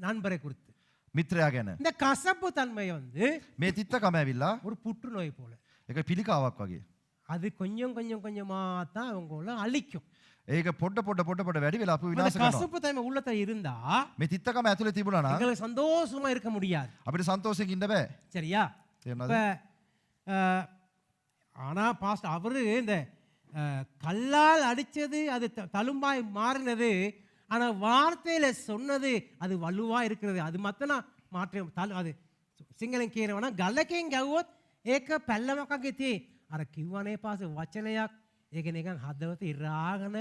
நண்பரை குறித்து. මිත්‍රයා ගැන. இந்த கசப்பு தன்மை வந்து මේ තිත්තකම ඇවිල්ලා ஒரு புற்றுநோய் போல. ඒක පිළිකාවක් වගේ. அது கொஞ்சமா தான் உங்களை அழிக்கும். ඒක පොඩ වැඩි වෙලා අපු அந்த විනාශ කරනවා. கசப்பு தன்மை உள்ளத்துல இருந்தா මේ තිත්තකම ඇතුලේ තිබුණා නම් எங்களுக்கு சந்தோஷமா இருக்க முடியாது. අපිට සන්තෝෂයෙන් ඉන්න බෑ. சரியா? තේරුණාද? இப்ப ஆனா பாஸ்டர் அவரு இந்த கல்லால் அடிச்சது அது தழும்பாய் மாறினது. ஆனா வார்த்தையில சொன்னது அது வலுவா இருக்கிறது. அது மத்தனா மாற்றம் அது සිංහලෙන් කියනවනම් ගලකින් ගැව්වොත් ඒක පැල්ලමක් වගේ තියෙයි. අර කිව්වනේ පාස වචනයක් ඒක නිකන් හදවත ඉරාගෙන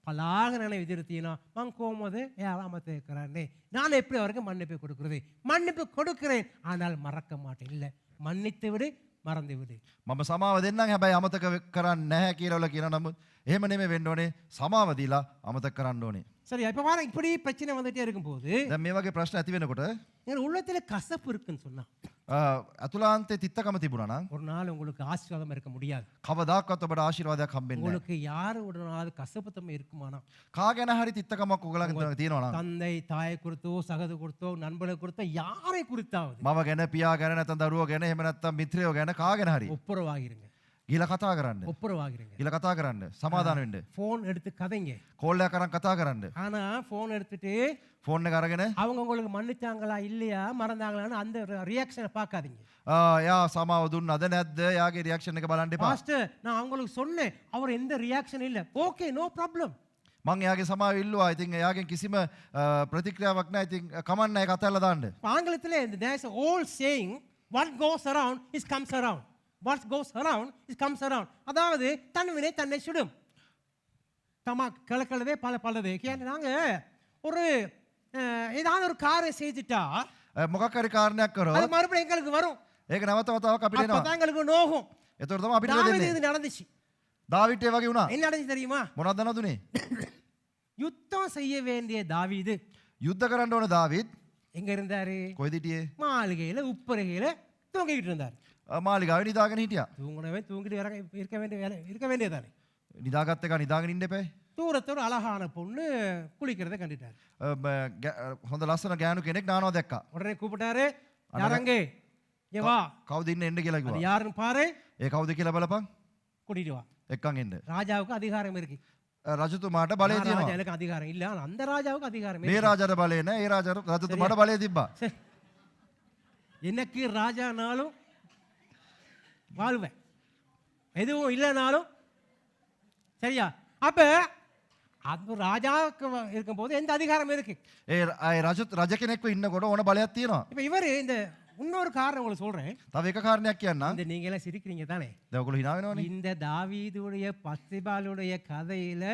பலாගෙන යන විදිහට තියෙනවා. මං කොහොමද එයාව අමතක කරන්නේ? நான் எப்படி அவருக்கு மன்னிப்பு கொடுக்கிறது? மன்னிப்பு கொடுக்கிறேன் ஆனால் மறக்க மாட்டேன். இல்ல மன்னித்து விடு மறந்து விடு. මම සමාව දෙන්නම් හැබැයි අමතක කරන්නේ නැහැ කියලා කියන නමුත් එහෙම නෙමෙයි වෙන්න ඕනේ. සමාව දීලා අමතක කරන්න ඕනේ. சரி இப்போ பாருங்க இப்படி பிரச்சனை வந்துட்டே இருக்கும்போது දැන් මේ වගේ ප්‍රශ්න ඇති වෙනකොට என் உள்ளத்துல கசப்பு இருக்குன்னு சொன்னா අතුලාන්තේ තිත්තකම තිබුණා නම් ஒரு நாள் உங்களுக்கு ஆசீர்வாதம் இருக்க முடியாது. කවදාකවත් ඔබට ආශිර්වාදයක් හම්බෙන්නේ නැහැ. உங்களுக்கு யாரு உடனாவது கசப்புத்தன்மை இருக்குமானா කා ගැන හරි තිත්තකමක් ඔයගලගේ තියෙනවා නම් தந்தை தாயை குறித்தோ சகது குறித்தோ நண்பனை குறித்தோ யாரை குறித்தாவது මම ගැන පියා ගැන නැත්නම් දරුවෝ ගැන එහෙම නැත්නම් මිත්‍රයෝ ගැන කා ගැන හරි ஒப்புரவாகிருங்க. ගිහලා කතා කරන්න. ஒப்புரவாகிருங்க. ගිහලා කතා කරන්න. සමාදාන වෙන්න. ஃபோன் எடுத்து கதைங்க. කෝල් එකක් අරන් කතා කරන්න. ஆனா ஃபோன் எடுத்துட்டு ෆෝන් එක අරගෙන அவங்க உங்களுக்கு மன்னிச்சாங்களா இல்லையா மறந்தாங்களான்னு அந்த ரியாக்ஷனை பார்க்காதீங்க. යා සමාව දුන්නද නැද්ද? යාගේ රියැක්ෂන් එක බලන්න එපා. பாஸ்டர் நான் அவங்களுக்கு சொன்னேன் அவர் எந்த ரியாக்ஷன் இல்ல. Okay no problem. මං එයාගේ සමාව ඉල්ලුවා. ඉතින් එයාගෙන් කිසිම ප්‍රතික්‍රියාවක් නැහැ. ඉතින් කමන්න ඒක අතහැරලා දාන්න. ஆங்கிலத்திலே there's an old saying what goes around is comes around. What goes around is comes around. அதாவது தன்வினை தன்னை சுடும். தமா கலக்கலதே பலதே. කියන්නේ நாங்க ஒரு ஏதாவது ஒரு காரியம் செய்துட்டா මොකක් හරි කාරණයක් කරොත් அது மறுபடியும் எங்களுக்கு வரும். ඒක නැවත වතාවක් අපිට එනවා. அப்பதான் எங்களுக்கு நோகும். ඒතකොට තමයි අපිට தாவீது වෙන්නේ. இது நடந்துச்சு. දාවිඩ් ඒ වගේ වුණා. என்ன நடந்துச்சு தெரியுமா? මොනවද නදුනේ? யுத்தம் செய்ய வேண்டிய தாவீது යුද්ධ කරන්න ඕන දාවිඩ් எங்க இருந்தாரு? කොයිද හිටියේ? மாளிகையில உப்பரையில தூங்கிட்டு இருந்தார். මාලිගාවේ නිදාගෙන හිටියා. தூங்கினவே தூங்கிட்டு இருக்க வேண்டியதானே. නිදාගත්ත එක නිදාගෙන ඉන්න එපා. தூரத்தோட அழகான பொண்ணு குளிக்கிறத கண்டுட்டார். හොඳ ලස්සන ගෑනු කෙනෙක් නානවා දැක්කා. உடனே கூப்பிட்டாரு, யாரங்கே இங்க வா, කවුද ඉන්නේ එන්න කියලා அது කිව්වා. யாருன்னு பாரு, ඒ කවුද කියලා බලපන්. கூட்டிட்டு வா. එක්කන් එන්න. ராஜாவுக்கு அதிகாரம் இருக்கு. රජතුමාට බලය நான் තියෙනවා. ராஜா, எனக்கு அதிகாரம் இல்ல, ஆனா அந்த ராஜாவுக்கு அதிகாரம் මේ இருக்கு. රාජාට බලය නැහැ. ඒ රජතුමාට බලය තිබ්බා. சரி. எனக்கு ராஜானாலும் வாழ்வேன், எதுவும் இல்லைனாலும் சரியா. அப்ப அந்த ராஜாவுக்கு இருக்கும்போது எந்த அதிகாரம் இருக்கு. ඒ රජ කෙනෙක්ව ඉන්නකොට ඕන බලයක් තියෙනවා. இப்ப இவரு இந்த இன்னொரு காரணம் உங்களுக்கு சொல்றேன். තව එක කාරණයක් කියන්නම්. இந்த நீங்க எல்லாம் சிரிக்கிறீங்க தானே. දැන් ඔයගොල්ලෝ hina වෙනවනේ. இந்த தாவீதுடைய பத்சேபாளுடைய கதையில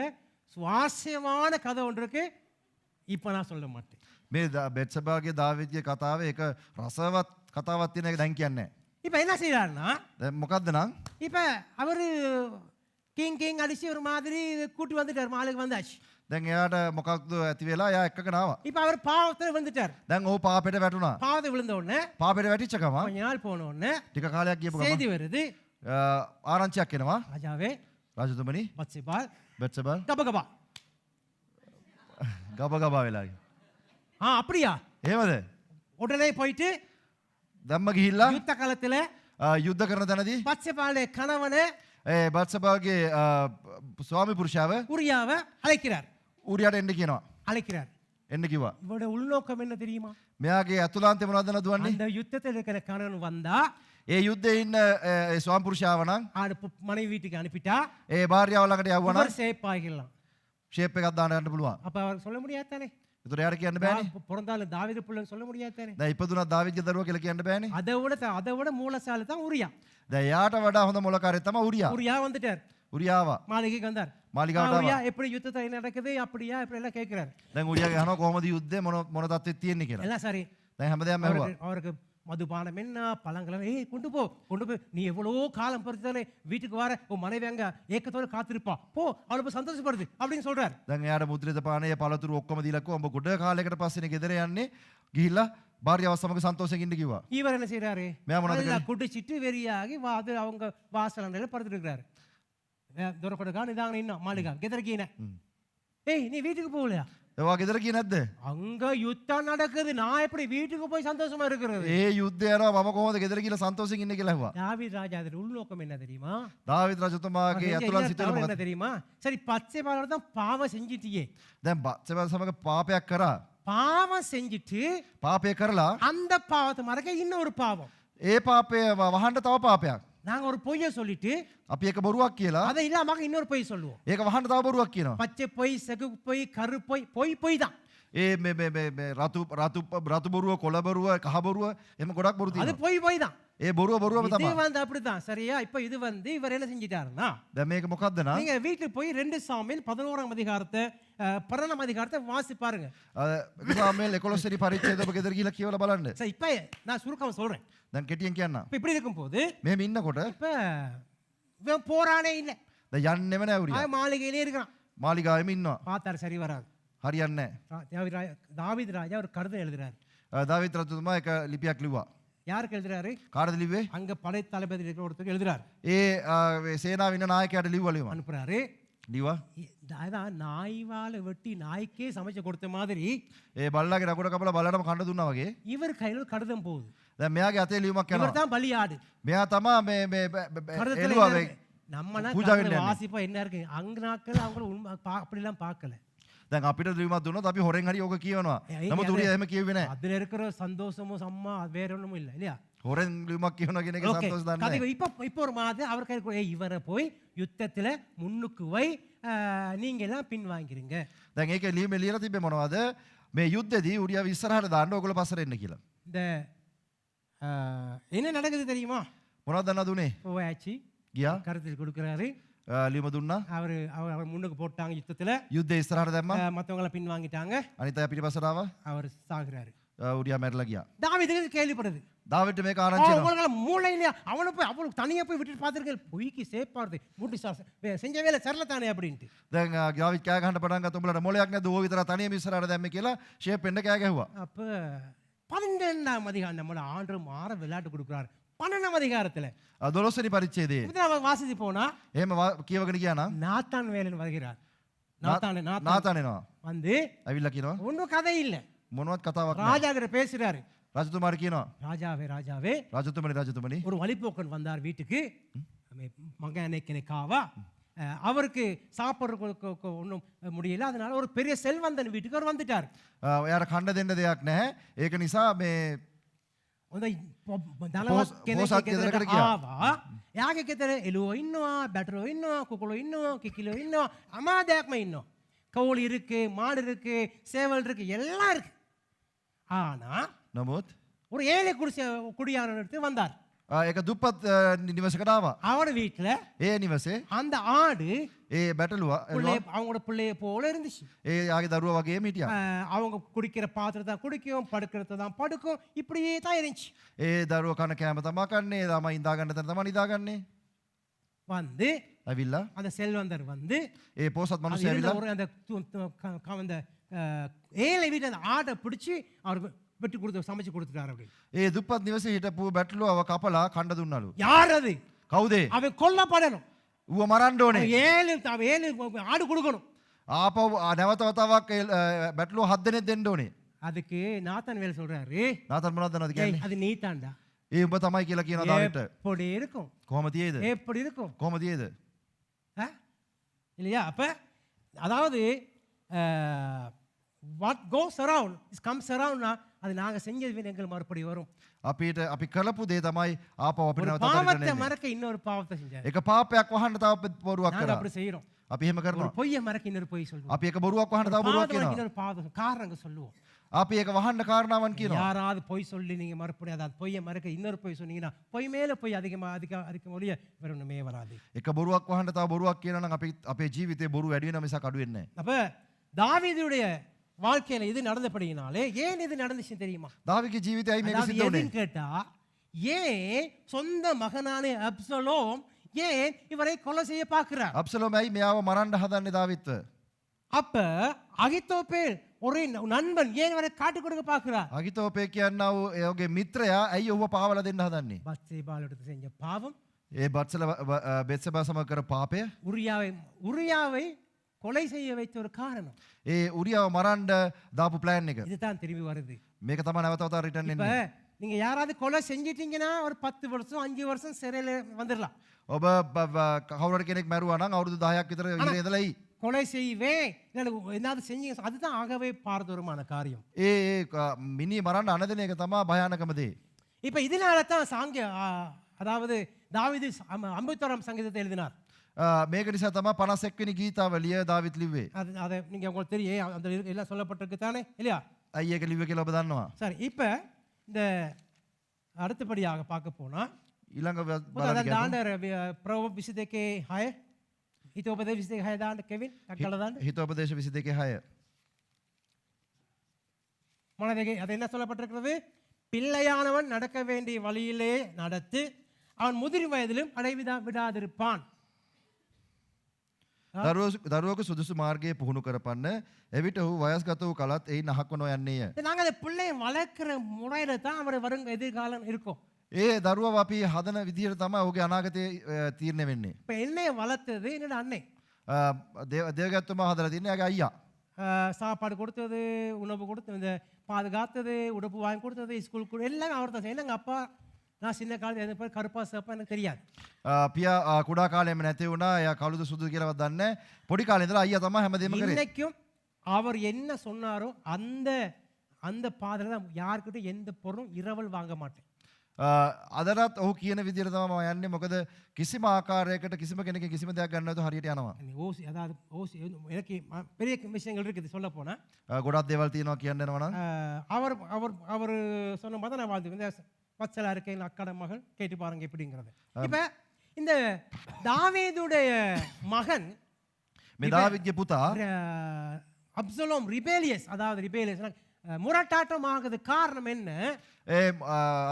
சுவாரஸ்யமான கதை ஒன்று இருக்கு. இப்ப நான் சொல்ல மாட்டேன். මේ බෙත්සබාගේ දාවිද්ගේ කතාවේ එක රසවත් කතාවක් තියෙන එක දැන් කියන්නේ නැහැ. இப்ப என்ன செய்யறாருன்னா, දැන් මොකද්ද නම් இப்ப அவரு கிங் அடிச்சு ஒரு மாதிரி கூட்டி வந்துட்டார், மாலுக்கு வந்தாச்சு. දැන් එයාට මොකක්ද ඇති වෙලා එයා එක්කගෙන ආවා. இப்ப அவர் பாவத்துல வந்துட்டார். දැන් ඔහු පාපෙට වැටුණා. பாவத்தை விழுந்த உடனே පාපෙට වැටිච්ච ගමන් கொஞ்ச நாள் போன உடனே ටික කාලයක් ගියපු ගමන් செய்தி வருது, ආරංචියක් එනවා. ராஜாவே රජතුමනි பத்சேபாள் බෙත්සබා கபகபா. ගබගබා වෙලා ගියා. அப்படியா? එහෙමද? உடனே போயிட்டு දැම්ම ගිහිල්ලා யுத்த காலத்துல යුද්ධ කරන තැනදී பத்சேபாளுடைய கணவனை ඒ බත්සබාගේ ස්වාමි පුරුෂයාව உரியாவை அழைக்கிறார். ඌරියට එන්න කියනවා. அழைக்கிறார். එන්න කිව්වා. இவருடைய உள்நோக்கம் என்ன தெரியுமா? මෙයාගේ ඇතුළාන්තය මොනවද නදුවන්නේ? அந்த யுத்தத்தில் இருக்கிற கணவன் வந்தா ඒ යුද්ධයේ ඉන්න ඒ ස්වාමි පුරුෂයාව නම් மனைவி வீட்டுக்கு அனுப்பிட்டா ඒ භාර්යාව ළඟට යවුවා නම් இவர் சேஃப் ஆகிடலாம். ෂේප් එකක් දාන්න යන්න පුළුවන්. அப்ப அவர் சொல்ல முடியாது தானே. ඒතර එයාට කියන්න බෑනේ. பிறந்தாலும் தாவீது புள்ளன்னு சொல்ல முடியாது தானே. දැන් ඉපදුනා දාවිද්ගේ දරුවා කියලා කියන්න බෑනේ. அதை விட மூலசாலி தான் உரியா. දැන් එයාට වඩා හොඳ මොලකාරයෙක් තමයි ඌරියා. உரியா வந்துட்டார், ඌරියාව மாளிகைக்கு வந்தார். මාලිගාවට உரியா ආවා. எப்படி யுத்தத்தை நடக்குது அப்படியா இப்படி எல்லாம் கேட்கிறார். දැන් ඌරියාගේ අහනවා කොහොමද යුද්ධේ මොන තත්ත්වෙත් තියෙන්නේ කියලා. எல்லாம் சரி. දැන් හැමදේම ඇහුවා. அவருக்கு மதுபானம் என்ன, பழங்கள், ஏய் கொண்டு போய் நீ எவ்வளோ காலம் பொறுத்தாலே வீட்டுக்கு வர உன் மனைவி அங்க ஏக்கத்தோட காத்திருப்பா, போ அவளை போய் சந்தோஷப்படுது அப்படின்னு சொல்றாரு. දැන් එයාට මුද්‍රිත පානය පළතුරු ඔක්කොම දීලා කිව්වා උඹ ගොඩ කාලයකට පස්සේනේ ගෙදර යන්නේ ගිහිල්ලා භාර්යාව සමග සන්තෝෂයෙන් ඉන්න කිව්වා. இவர் என்ன செய்யறாரு? மேம் உனக்கு நல்லா குடிச்சிட்டு வெறியாகி அது அவங்க வாசலண்டையில படுத்துட்டு இருக்கிறாரு. துரப்படுக்கா நிதாங்க இன்னும் மாளிகா கெதற்கீன. ஏய் நீ வீட்டுக்கு போகலையா? ඒවා ගෙදර ගියේ නැද්ද? அங்க யுத்தம் நடக்குது, நான் எப்படி வீட்டுக்கு போய் சந்தோஷமா இருக்கிறது? ඒ යුද්ධය යනවා මම කොහොමද ගෙදර ගිහලා සන්තෝෂයෙන් ඉන්නේ කියලා ඇහුවා. தாவீது ராஜா அதோட உள்நோக்கம் என்ன தெரியுமா? දාවිද් රජතුමාගේ ඇතුළත් සිටින என்ன මොකද? தெரியுமா? சரி பத்சேபாளோட தான் பாவம் செஞ்சிட்டியே, දැන් බත්සබා සමග පාපයක් කරා. பாவம் செஞ்சிட்டு පාපය කරලා அந்த பாவத்தை மறக்க இன்னொரு பாவம். ඒ පාපය වහන්න තව පාපයක්. நாங்க ஒரு பொய்ய சொல்லிட்டு අපි එක බොරුවක් කියලා அதை இல்லாம இன்னொரு பொய் சொல்லுவோம். ඒක වහන්න තව බොරුවක් කියනවා. பச்சை பொய், செகு பொய், கரு பொய், பொய் தான். ඒ මේ රතු බොරුව කොළ බොරුව කහ බොරුව එහෙම ගොඩක් බොරු அது තියෙනවා. பொய் தான். ඒ බොරුව බොරුවම இது තමයි. வந்து அப்படிதான் சரியா. இப்ப இது வந்து இவர் என்ன செஞ்சிட்டாருன்னா, දැන් මේක මොකද්ද නා? நீங்க வீட்டுக்கு போய் 2 சாமுவேல் 11ஆம் அதிகாரத்தை 12ஆம் அதிகாரத்தை வாசி பாருங்க. සාමුවෙල් 11 වෙනි පරිච්ඡේදය ඔබ ගෙදර ගිහලා කියවලා බලන්න. சரி இப்ப நான் சுருக்கமா சொல்றேன். දැන් කෙටියෙන් කියන්න. இப்ப இப்படி இருக்கும்போது මෙහෙම ඉන්නකොට இப்ப இவன் போறானே இல்ல, දැන් යන්නෙම නෑ උරියා. அவன் மாளிகையிலே இருக்கிறான். මාලිගාවෙම ඉන්නවා. பார்த்தாரு சரி வராது. හරියන්නේ නෑ. தாவீது ராஜா ஒரு கடிதம் எழுதுறாரு. දාවිත් රජතුමා එක ලිපියක් ලිව්වා. யாருக்கு எழுதுறாரு? කාටද ලිව්වේ? அங்க படை தளபதி இருக்கிற ஒருத்தருக்கு எழுதுறாரு. ඒ සේනාව ඉන්න නායකයාට ලිව්වා. அனுப்புறாரு. ලිව්වා. அதான் நாய் வாழை வெட்டி நாய்க்கே சமைச்சு கொடுத்த மாதிரி ඒ බල්ලාගේ රකුඩ කපලා බල්ලටම කන්න දුන්නා වගේ. இவர் கையில ஒரு கடிதம் போகுது. දැන් මෙයාගේ අතේ ලියුමක් இவர் යනවා. தான் பலியாடு. මෙයා තමා මේ கடிதத்துல එළුවා என்ன වේ. இருக்கு? நம்மனா பூஜா வேண்டியது. வாசிப்பா என்ன இருக்கு? அங்க நாட்கள் அவங்க அப்படிலாம் பார்க்கல. දැන් අපිට ලියුමක් දුන්නොත් අපි හොරෙන් හරි ඕක කියවනවා. ஏய், නමුත් උරියා එහෙම කියුවේ නෑ. அதுல இருக்கிற சந்தோஷமும் சம்மா வேற ஒண்ணும் இல்ல இல்லையா? හොරෙන් ලියුමක් කියවනවා කියන එක ஓகே. සන්තෝෂ දන්නේ கதை නෑ. இப்ப ஒரு மாதிரி அவர் கையில் இவரை போய் யுத்தத்துல முன்னுக்கு வை, நீங்க எல்லாம் பின் வாங்கிறீங்க. දැන් ඒකේ ලියුමේ ලියලා තිබ්බේ මොනවද? මේ යුද්ධෙදී උරියාව ඉස්සරහට දාන්න ඕගොල්ලෝ පස්සට එන්න කියලා. இந்த என்ன நடக்குது தெரியுமா? මොනවද දන්නවද උනේ? போயாச்சு, ගියා. கருத்தில் கொடுக்குறாரு. ලියුම දුන්නා. அவர் முன்னுக்கு போட்டாங்க யுத்தத்துல, යුද්ධේ ඉස්සරහට දැම්මා. மற்றவங்களை பின் வாங்கிட்டாங்க. අනිත් අය පිටිපස්සට ආවා. அவர் சாகுறாரு. උරියා මැරලා ගියා. தாவீதுக்கு கேள்விப்படுது. දාවිඩ්ට මේක ආරංචි වෙනවා. உங்களுக்கு மூளை இல்லையா? அவனை போய் அவளுக்கு தனியா போய் விட்டுட்டு பார்த்துருக்கேன், பொய்க்கு சேப்பாடுது மூட்டி செஞ்ச வேலை சரளத்தானே அப்படின்ட்டு. දැන් දාවිඩ් කෑ ගහන්න පටන් ගත්තා. උඹලට මොලයක් නැද්ද? ඕක විතර තනියම ඉස්සරහට දැම්මේ කියලා ෂේප් වෙන්න කෑ ගැහුවා. அப்ப 12ஆம் அதிகாரம் நம்மள ஆண்டு மாற விளையாட்டு கொடுக்குறாரு. 12ஆம் அதிகாரத்துல 12 වෙනි පරිච්ඡේදයේ இப்ப நம்ம வாசித்து போனா එහෙම කියවගෙන ගියා නම් நாத்தான் வேலன் வருகிறார். நாத்தானே நாத்தான் නාතනෙනවා. வந்து ඇවිල්ලා කියනවා ஒன்றும் கதை இல்லை, මොනවත් කතාවක් නෑ. ராஜா கிட்ட பேசுறாரு. රජතුමාට කියනවා ராஜாவே ராஜாவே රජතුමනි ஒரு வழிபோக்கன் வந்தார் வீட்டுக்கு, மகனை கிணக்காவா அவருக்கு சாப்பிட்றதுக்கு ஒன்றும் முடியல, அதனால ஒரு பெரிய செல்வந்தன் வீட்டுக்கு அவர் வந்துட்டார். එයාට කණ්ඩ දෙන්න දෙයක් නැහැ. ඒක නිසා මේ தனවත් පෝසත් ගෙදරකට ගියා. ආවා. එයාගේ ගෙදර එළුවෝ ඉන්නවා, බැටරෝ ඉන්නවා, කුකුලෝ ඉන්නවා, කිකිලෝ ඉන්නවා, අමාදයක්ම ඉන්නවා. கோழி இருக்கு, மாடு இருக்கு, சேவல் இருக்கு, எல்லாம் இருக்கு. ஆனா නමුත් ஒரு ஏழை குடியாரன் எடுத்து வந்தார். ඒක දුප්පත් නිවසකට ආවා. அவட வீட்டுல ඒ නිවසේ அந்த ஆடு ඒ බැටළුවා அவங்களோட பிள்ளைய போல இருந்துச்சு. ඒ යාගේ දරුවා වගේම හිටියා. அவங்க குடிக்கிற பாத்திரத்தை தான் குடிக்கும், படுக்கிறத தான் படுக்கும், இப்படியே தான் இருந்துச்சு. ඒ දරුවා කන කෑම තමා කන්නේ, ළමයි ඉඳා ගන්න තැන තමා නිදාගන්නේ. வந்து ඇවිල්ලා அந்த செல்வந்தர் வந்து ඒ පෝසත් அது මිනිස්සු இருந்த ඇවිල්ලා ஒரு அந்த ஏழை வீட்டு அந்த ஆட்டை பிடிச்சி அவருக்கு வெட்டி கொடுத்து சமைச்சு கொடுத்துட்டாரு. அப்படி ඒ දුප්පත් නිවසේ හිටපු බැටළුවව කපලා කණ්ඩ දුන්නලු. யார் அது? කවුද? அவன் கொல்லப்படணும். ඌව මරන්න ඕනේ. ஏழு ஆடு கொடுக்கணும். ආපහු නැවත වතාවක් බැටළුව 7 දෙනෙක් දෙන්න ඕනේ. அதுக்கு நாத்தான் வேலை சொல்றாரு, නාතන් මොනවද දන්නවද කියන්නේ? அது நீ தாண்டா. ඒ උඹ තමයි කියලා කියනවා දාවිට. எப்படி இருக்கும், කොහොම තියේද? எப்படி இருக்கும், කොහොම තියේද? இல்லையா? அப்ப அதாவது what goes around is comes around. அது நாங்க செஞ்சது எங்கள் மறுபடி வரும். අපිට අපි කරපු දේ තමයි ආපහු අපිට ஒரு නැවත பாவத்தை කරන්න. மறக்க இன்னொரு பாவத்தை செஞ்சாரு. එක පාපයක් වහන්න තව බොරුවක් நாங்க කරා. அப்படி செய்யறோம். අපි එහෙම ஒரு කරනවා. பொய்யை மறக்க இன்னொரு பொய் சொல்லுவோம். අපි එක බොරුවක් වහන්න තව බොරුවක් பாவத்தை மறக்க කියනවා. இன்னொரு பாவம் காரணங்க சொல்லுவோம். අපි ඒක වහන්න කාරණාවන් කියනවා. யாராவது பொய் சொல்லி நீங்க மறுபடியும் அதாவது பொய்யை மறக்க இன்னொரு பொய் சொன்னீங்கன்னா பொய் மேல பொய் அதிகம் ஒழிய வேற ஒண்ணுமே வராது. එක බොරුවක් වහන්න තව බොරුවක් කියනවා නම් අපි අපේ ජීවිතේ බොරු වැඩි වෙනවා මිසක් අඩු වෙන්නේ නැහැ. அப்ப தாவீதுடைய வாழ்க்கையில இது நடந்தபடியினாலே ஏன் இது நடந்துச்சு தெரியுமா? දාවිගේ ජීවිතයයි මේක அதாவது සිද්ධ වුණේ. எதுன்னு கேட்டா, ஏன் சொந்த மகனான அப்சலோம் ஏன் இவரை கொலை செய்ய பார்க்கிறார்? අබ්සලෝමයි මෙයාව මරන්න හදන්නේ දාවිත්ව. அப்ப அகித்தோப்பேல் ஒரு நண்பன் ஏன் இவரை காட்டி கொடுக்க பார்க்கிறார்? අගිතෝපේ කියන්නව එයාගේ මිත්‍රයා ඇයි ඔහුව පාවලා දෙන්න හදන්නේ? பத்சேபாள் எடுத்து செஞ்ச பாவம், ඒ බත්සල බෙත්සබා සමග කර පාපය, உரியாவை கொலை செய்ய வைத்த ஒரு காரணம். ඒ උරියව මරන්න දාපු ප්ලෑන් එක. இதுதான் திரும்பி வருது. මේක තමයි නැවත වතාවක් රිටර්න් இப்ப එන්නේ. நீங்க யாராவது கொலை செஞ்சிட்டீங்கன்னா ஒரு 10 வருஷம் 5 வருஷம் சிறையில வந்துடலாம். ඔබ කවුරු කෙනෙක් මැරුවා නම් අවුරුදු 10ක් විතර ඉඳලා ඉඳලායි. கொலை செய்வேன் ஏதாவது செஞ்சீங்க, அதுதான் ஆகவே பாரதூரமான காரியம். ඒ මිනි මරන්න අනදන එක තමයි භයානකම දේ. இப்ப இதனால தான் அதாவது தாவீது 51ஆம் சங்கீதத்தை எழுதினார். මේක නිසා තමයි 51 වෙනි ගීතාවලිය දාවිත් ලිව්වේ. அதை நீங்க உங்களுக்கு தெரியும், அந்த எல்லாம் சொல்லப்பட்டிருக்கு தானே இல்லையா? ඇයි ඒක ලිව්වේ කියලා ඔබ දන්නවා? சரி, இப்ப இந்த அடுத்தபடியாக பார்க்க போனா ඊළඟ முதல்ல ஆண்டவர் பிரபு விசுதேக்கே ஹாய හිතෝපදේශ 22 දාන්න කෙවින් අක්කලා දාන්න. හිතෝපදේශ 22:6. මොනවද அது என்ன சொல்லப்பட்டிருக்கிறது? பிள்ளையானவன் நடக்க வேண்டிய வழியிலே நடத்து, அவன் முதிர் வயதிலும் விடாதிருப்பான். දරුවක සුදුසු මාර්ගයේ පුහුණු කරපන්න. එවිට ඔහු වයස්ගත වූ කලත් එයින් අහක්ව නොයන්නේය. நாங்கள் அந்த பிள்ளையை வளர்க்கிற முறையில தான் அவர் வரும் எதிர்காலம் இருக்கும். ඒ දරුවව අපි හදන විදිහට තමයි ඔහුගේ අනාගතය තීරණය වෙන්නේ. இப்போ என்னைய வளர்த்தது என்னோட அன்னை. දේවගත්තුමා හදලා තින්නේ එයාගේ අයියා. சாப்பாடு கொடுத்தது, உணவு கொடுத்தது, இந்த பாதுகாத்தது, உடுப்பு வாங்கி கொடுத்தது, ஸ்கூல் எல்லாம் அவர் தான் செய்யணும். எங்கள் அப்பா நான் சின்ன காலத்தில் எது கருப்பா சேப்பா எனக்கு தெரியாது. පියා කුඩා කාලෙම නැති වුණා. එයා කළුද සුදු කියලාවත් දන්නේ නැහැ. පොඩි කාලේ ඉඳලා අයියා තමයි හැමදේම කරේ. இன்னைக்கும் அவர் என்ன சொன்னாரோ அந்த அந்த பாதையில தான் யாருக்கிட்ட எந்த பொருளும் இரவல் வாங்க மாட்டேன். අදටත් ඔහු කියන විදිහට තමයි මම යන්නේ. මොකද කිසිම ආකාරයකට කිසිම කෙනෙක්ගේ කිසිම දෙයක් ගන්න නැතුව හරියට යනවා. ஓசி அதாவது ஓசி எனக்கு பெரிய விஷயங்கள் இருக்குது சொல்ல போனா. ගොඩක් දේවල් තියෙනවා කියන්න යනවා නම් அவர் அவர் அவர் சொன்ன மாதிரி நான் வாழ்ந்து இந்த வச்சலா இருக்க எங்கள் அக்காட மகள் கேட்டு பாருங்க எப்படிங்கிறது. இப்ப இந்த தாவீதுடைய மகன் මේ දාවිද්ගේ පුතා அப்சலோம் ரிபேலியஸ், அதாவது ரிபேலியஸ் முரட்டாட்டம் ஆகுது காரணம் என்ன?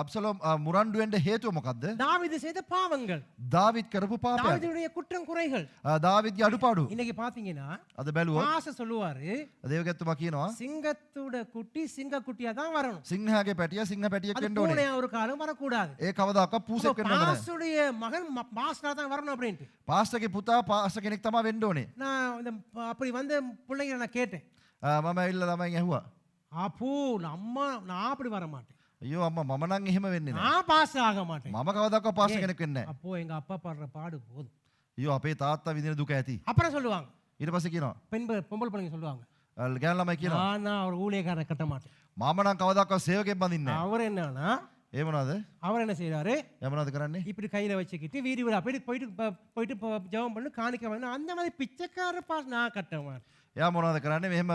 අබ්සලෝම් මුරණ්ඩු වෙන්න හේතුව මොකද්ද? தாவீது செய்த பாவங்கள், දාවිද් කරපු පාපයන්. தாவீதுடைய குற்றம் குறைகள். දාවිද්ගේ අඩුපාඩු. இன்னைக்கு பாத்தீங்கன்னா අද බැලුවොත් பாச சொல்லுவாரு, දේවගැතුමා කියනවා சிங்கத்தோட குட்டி சிங்க குட்டியா தான் வரணும், සිංහයාගේ පැටිය සිංහ පැටියෙක් அது වෙන්න ඕනේ. பூனையா ஒரு காலம் வரக்கூடாது. ඒ කවදාකවත් පූසෙක් වෙන්න ඕනේ. பாசுடைய மகன் பாஸ்டா தான் வரணும் அப்படின்ட்டு පාස්ටර්ගේ පුතා පාස්ටර් කෙනෙක් තමයි වෙන්න ඕනේ. நான் இந்த அப்படி வந்த பிள்ளைங்களை நான் கேட்டேன். මම ඇවිල්ලා ළමයින් ඇහුවා. அப்போ அம்மா நான் அப்படி வர மாட்டேன், අයියෝ අම්මා මම නම් එහෙම වෙන්නේ නැහැ. நான் பாஸ் ஆக மாட்டேன். මම කවදාකවත් පාස්ටර් කෙනෙක් වෙන්නේ නැහැ. அப்போ எங்க அப்பா படுற பாடு போதும். අයියෝ අපේ තාත්තා විඳින දුක ඇති. அப்புறம் சொல்லுவாங்க, ඊට පස්සේ කියනවා பொம்பளை பிள்ளைங்க சொல்லுவாங்க, ගෑනු ළමයි කියනවා நான் அவர் ஊழியக்காரரை கட்ட மாட்டேன். මම නම් කවදාකවත් සේවකෙක් බඳින්නේ නැහැ. அவர் என்னன்னா, ඒ මොනවද? அவர் என்ன செய்யறாரு, එයා මොනවද කරන්නේ? இப்படி கையில வச்சுக்கிட்டு வீடு வீடா போயிட்டு ஜெபம் பண்ணி காணிக்க வேணும், அந்த மாதிரி பிச்சைக்கார பாஸ் நான் கட்ட மாட்டேன். එයා මොනවද කරන්නේ? මෙහෙම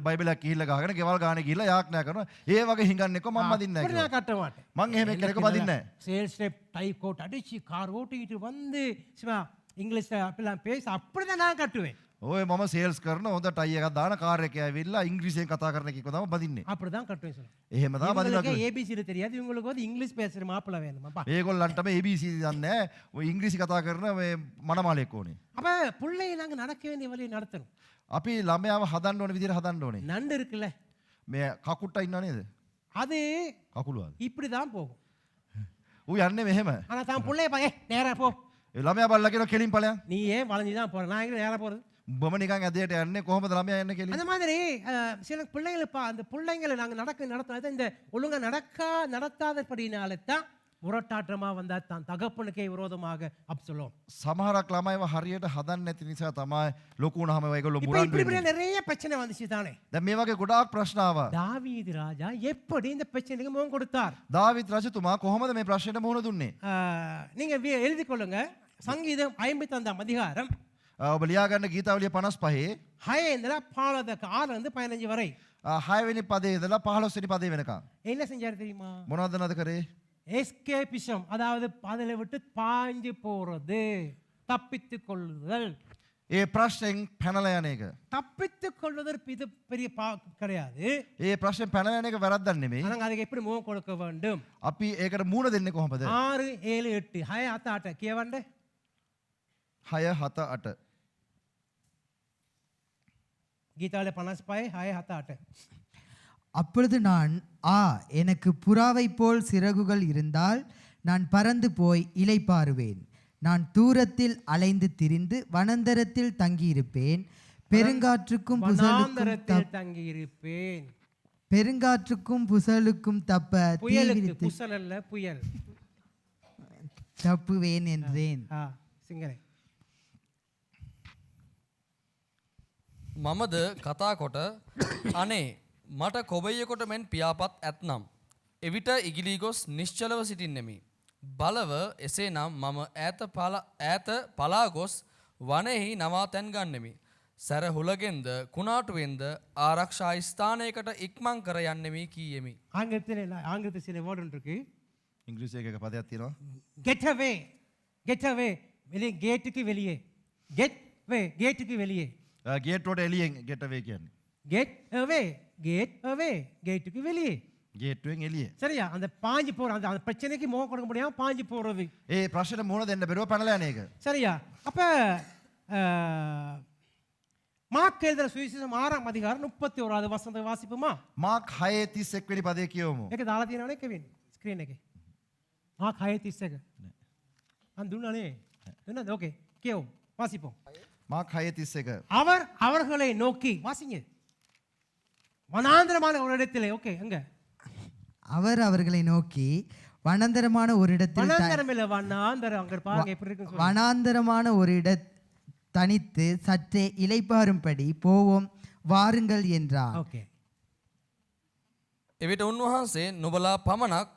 බයිබලයක් කිහිල්ල ගහගෙන ගෙවල් ගානේ ගිහිල්ලා යාඥා කරනවා. ඒ වගේ හිඟන්නේක මම බඳින්නේ அப்படி නැහැ நான் கட்ட மாட்டேன். මං එහෙම එක්කෙනෙක් බඳින්නේ නැහැ. சேல் ஸ்டெப் டை கோட் அடிச்சு கார் ஓட்டிக்கிட்டு வந்து சும்மா இங்கிலீஷ்ல அப்படிலாம் பேசி அப்படிதான் நான் கட்டுவேன். ඔය මම සේල්ස් කරන හොඳ ටයි එකක් දාන කාර් එකේ ඇවිල්ලා ඉංග්‍රීසියෙන් කතා කරන එකෙක්ව තමයි බඳින්නේ. அப்படிதான் கட்டுவேன் சொல்லுவேன். එහෙම තමයි බඳිනවා இவங்களுக்கு කිව්වේ. ஏபிசிடி தெரியாது, இவங்களுக்கு வந்து இங்கிலீஷ் பேசுற மாப்பிள்ளை வேணுமாப்பா. මේගොල්ලන්ටම ABC දන්නේ නැහැ. ඔය ඉංග්‍රීසි කතා කරන මේ මනමාලයෙක් ඕනේ. அப்ப பிள்ளையை நாங்க நடக்க வேண்டிய வழியை நடத்தணும். අපි ළමයාව හදන්න ඕනේ විදිහට හදන්න ඕනේ. நண்டு இருக்குல்ல, මේ කකුට්ටා ඉන්නව නේද? அது කකුලුවාද? இப்படிதான் போகும். ඌ යන්නේ මෙහෙම. ஆனா தான் பிள்ளைய பா நேரா போ, ඒ ළමයා බල්ලා කියන කෙලින් ඵලයන්. நீ ஏன் வளைஞ்சு தான் போற, நான் எங்க நேரா போறது. උඹම නිකන් ඇදයට යන්නේ කොහොමද ළමයා යන්නේ කෙලින්? அந்த மாதிரி சில பிள்ளைகளை அந்த பிள்ளைங்களை நாங்க நடத்தாத இந்த ஒழுங்கா நடத்தாதபடினால தான் முரட்டாட்டமா வந்தா தான் தகப்பனுக்கே விரோதமாக அப்சலோம். සමහරක් ළමයිව හරියට හදන්න නැති නිසා තමයි ලොකු වුණාම ඒගොල්ලෝ இப்ப මුරන් இப்படி වෙන්නේ. நிறைய பிரச்சனை வந்துச்சு தானே. දැන් මේ වගේ ගොඩාක් ප්‍රශ්න ආවා. தாவீது ராஜா எப்படி இந்த பிரச்சனைக்கு முகம் கொடுத்தார்? දාවිත් රජතුමා කොහොමද මේ ප්‍රශ්නෙට මුහුණ දුන්නේ? நீங்க எழுதி கொள்ளுங்க, சங்கீதம் 55 அதிகாரம் ඔබ ලියා ගන්න ගීතාවලිය 55 6 6 15 வரை 6 වෙනි පදේ ඉඳලා 15 වෙනි පදේ වෙනකම් என்ன செஞ்சாரு தெரியுமா? මොනවද නේද කරේ? எஸ்கேபிசம், அதாவது அதில் விட்டு பாஞ்சு போறது, தப்பித்துக் கொள்ளுதல். ඒ ප්‍රශ්නෙන් පැනලා යන එක. தப்பித்துக் கொள்ளுதல் இது பெரிய கிடையாது. ඒ ප්‍රශ්නෙන් පැනලා යන එක වැරද්දක් නෙමෙයි. ஆனா அதுக்கு எப்படி முகம் கொடுக்க வேண்டும்? අපි ඒකට මූණ දෙන්නේ කොහොමද? 6 7 8 6 7 8 කියවන්න. 6 7 8 கீதால 55 6 7 8. அப்பொழுது நான், எனக்கு புறாவைப் போல் சிறகுகள் இருந்தால் நான் பறந்து போய் இளைப்பாறுவேன். நான் தூரத்தில் அலைந்து திரிந்து வனாந்தரத்தில் தங்கியிருப்பேன். பெருங்காற்றுக்கும் தங்கியிருப்பேன். பெருங்காற்றுக்கும் புசலுக்கும் தப்ப புயலுக்கு புசல் அல்ல புயல் தப்புவேன் என்றேன். සිංහලයි. මමද කතා කොට අනේ මට කොබයකොට මෙන් පියාපත් ඇත්නම් එවිට ඉගිලී ගොස් නිශ්චලව සිටින්නෙමි. බලව එසේ නම් මම ඈත පලා ගොස් වනයෙහි නවා තැන් ගන්නෙමි. සැර හුලගෙන්ද කුණාටුවෙන්ද ආරක්ෂා ස්ථානයකට ඉක්මන් කර යන්නෙමි කීයෙමි. ஆங்கிலத்தில் சில வேர்டு இருக்கு. ඉංග්‍රීසි එකක පදයක් තියෙනවා. கெட் அவே, கெட் அவே, வெளியே கேட்டுக்கு வெளியே, கெட் வே கேட்டுக்கு வெளியே, ගේට්ටුවට එළියෙන් ගෙට වේ කියන්නේ. கெட் அவே, கேட் அவே, கேட்டுக்கு வெளியே. ගේට්ටුවෙන් එළිය. சரியா? அந்த பாஞ்சு போற அந்த பிரச்சனைக்கு முகம் கொடுக்க முடியாம பாஞ்சு போறது. ඒ ප්‍රශ්නෙට මුහුණ දෙන්න බැරුව පැනලා යන එක. சரியா? அப்ப மார்க் எழுதின சுவிசேஷம் 6 அதிகாரம் 31வது வசனத்தை வாசிப்போமா? මාක් 6:31 වෙනි පදේ කියවමු. ඒක දාලා තියෙනවනේ කෙවින් ස්ක්‍රීන් එකේ. மார்க் 6:31. දුන්නනේ. දුන්නද? ஓகே. කියවමු. வாசிப்போம். මාක් 6:31. அவர் அவர்களை நோக்கி வாசிங்க. வனாந்தரமான ஒரு இடத்திலே. ஓகே, எங்க? அவர் அவர்களை நோக்கி வனாந்தரமான ஒரு இடத்தில் வனாந்தரம் இல்ல, வனாந்தரம். அங்க பாருங்க எப்படி இருக்குன்னு சொல்லுங்க. வனாந்தரமான ஒரு தனித்து சற்றே இளைப்பாறும்படி போவோம் வாருங்கள் என்றார். ஓகே. එවිට උන්වහන්සේ නුබලා පමණක්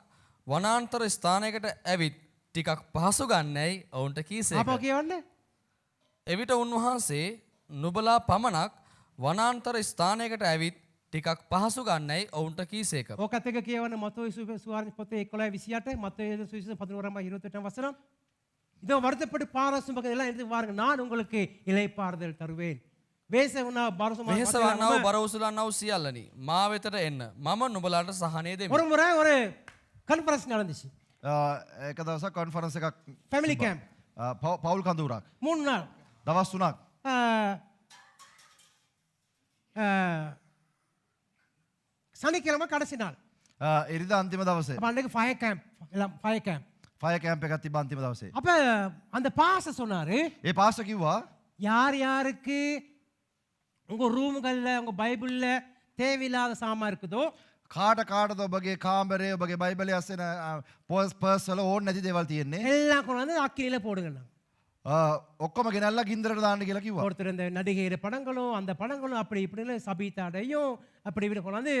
වනාන්තර ස්ථානයකට ඇවිත් ටිකක් පහසු ගන්නයි ඔවුන්ට කීසේක. அப்போ කියවන්න. එවිට උන්වහන්සේ නුබලා පමණක් වනාන්තර ස්ථානයකට ඇවිත් ටිකක් පහසු ගන්නයි ඔවුන්ට කීසේක. ඕකත් එක කියවන්න මතෝයි සුවාර්ථ පොතේ 11:28, මத்தேயு சுவிசேஷம் 11:28 வசனம். இதோ வருத்தப்பட்டு பாரசும் பக்கம் எல்லாம் எடுத்து பாருங்க, நான் உங்களுக்கு இளைப்பாறுதல் தருவேன். වේස වුණා බරසුම වෙහෙස වන්නව බර උසුලන්නව සියල්ලනි මා වෙතට එන්න මම නුඹලාට සහනය දෙමි. ஒரு முறை ஒரு கான்ஃபரன்ஸ் நடந்துச்சு එක දවසක් කොන්ෆරන්ස් එකක් ஃபேமிலி கேம்ப் පවුල් කඳුරක් 3 நாள் දවස් 3ක් சனிக்கிழமை கடைசி நாள் ඉරිදා අන්තිම දවසේ அப்ப அன்னைக்கு ஃபயர் கேம்ப் எல்லாம் ஃபயர் கேம்ப் ෆයර් කැම්ප් එකක් තිබ්බ අන්තිම දවසේ அப்ப அந்த பாஸ்டர் சொன்னாரு ඒ පාස්ටර් කිව්වා யார் யாருக்கு உங்க ரூம்கள்ல உங்க பைபிள்ல தேவையில்லாத சாமான் இருக்குதோ කාට කාටද ඔබගේ කාමරේ ඔබගේ බයිබලයේ අස්සෙන පර්ස් වල ඕන නැති දේවල් තියෙන්නේ எல்லாம் கொண்டு வந்து அக்கினியில போடுங்க ඔක්කොම ගෙනල්ලා ගින්දරට දාන්න කියලා කිව්වා ஒருத்தர் இந்த நடிகையர் படங்களும் அந்த படங்களும் அப்படி இப்படின்னு சபிதாடையும் அப்படி இப்படி கொண்டு வந்து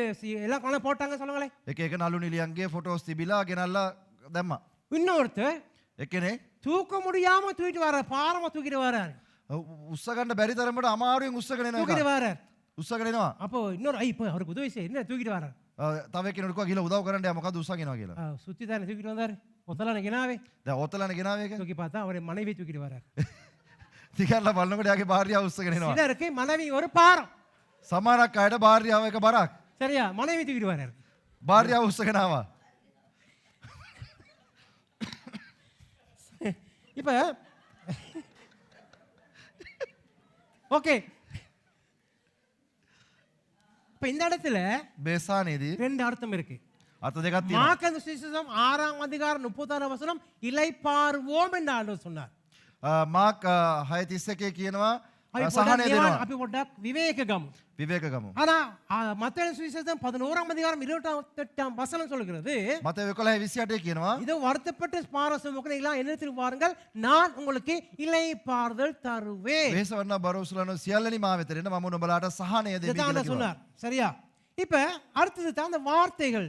எல்லாம் கொண்டு வந்து போட்டாங்க சொல்லுங்களேன் එක එක නළු නිලියන්ගේ ෆොටෝස් තිබිලා ගෙනල්ලා දැම්මා இன்னொருத்தர் එක්කෙනේ தூக்க முடியாம தூக்கிட்டு வர பாரமா தூக்கிட்டு வராரு උස්ස ගන්න බැරි තරමට අමාරුවෙන් උස්සගෙන එනවා தூக்கிட்டு வராரு උස්සගෙන එනවා அப்போ இன்னொரு இப்போ அவருக்கு உதவி செய்ய என்ன தூக்கிட்டு வராரு තව එක්කෙනෙකුට කිව්වා ගිහලා උදව් කරන්න යා මොකද උස්සගෙනවා කියලා சுத்தி தானே தூக்கிட்டு வந்தாரு ஒத்தலான கினாவே දැන් ඔතලනේ ගෙනාවේ එක தூக்கி பார்த்தா அவரை மனைவி தூக்கிட்டு வராரு ටිකල්ලා බලනකොට යාගේ භාර්යාව උස්සගෙන එනවා சிலருக்கு மனைவி ஒரு பாரம் සමහරක් අයට භාර්යාව එක බරක් சரியா மனைவி தூக்கிட்டு வராரு භාර්යාව උස්සගෙන ආවා இப்ப ஓகே இப்ப இந்த இடத்துல බේසානේදී ரெண்டு அர்த்தம் இருக்கு අර්ථ දෙකක් තියෙනවා மார்க்கு சுவிசேஷம் 6ஆம் அதிகாரம் 36 வசனம் இளைப்பாறுவோம் என்று ஆண்டவர் சொன்னார் මාක් 6:31 කියනවා අපි සහනය පොඩ්ඩක් දෙනවා අපි පොඩ්ඩක් විවේක ගමු විවේක ගමු ஆனா மத்தேயு சுவிசேஷம் 11ஆம் அதிகாரம் 28ஆம் வசனம் சொல்கிறது මතය 11:28 කියනවා இதோ வருத்தப்பட்டு பாரசமுகனைகளா என்னிடத்தில் வாருங்கள் நான் உங்களுக்கு இளைப்பாறுதல் தருவேன் වේසවන්න බරොසුලන සියල්ලනි මා වෙතට එන්න මම නුඹලාට සහනය දෙමි இதைத்தான் කියලා ஆண்டவர் කිව්වා சொன்னார் சரியா இப்ப அடுத்தது தான் அந்த வார்த்தைகள்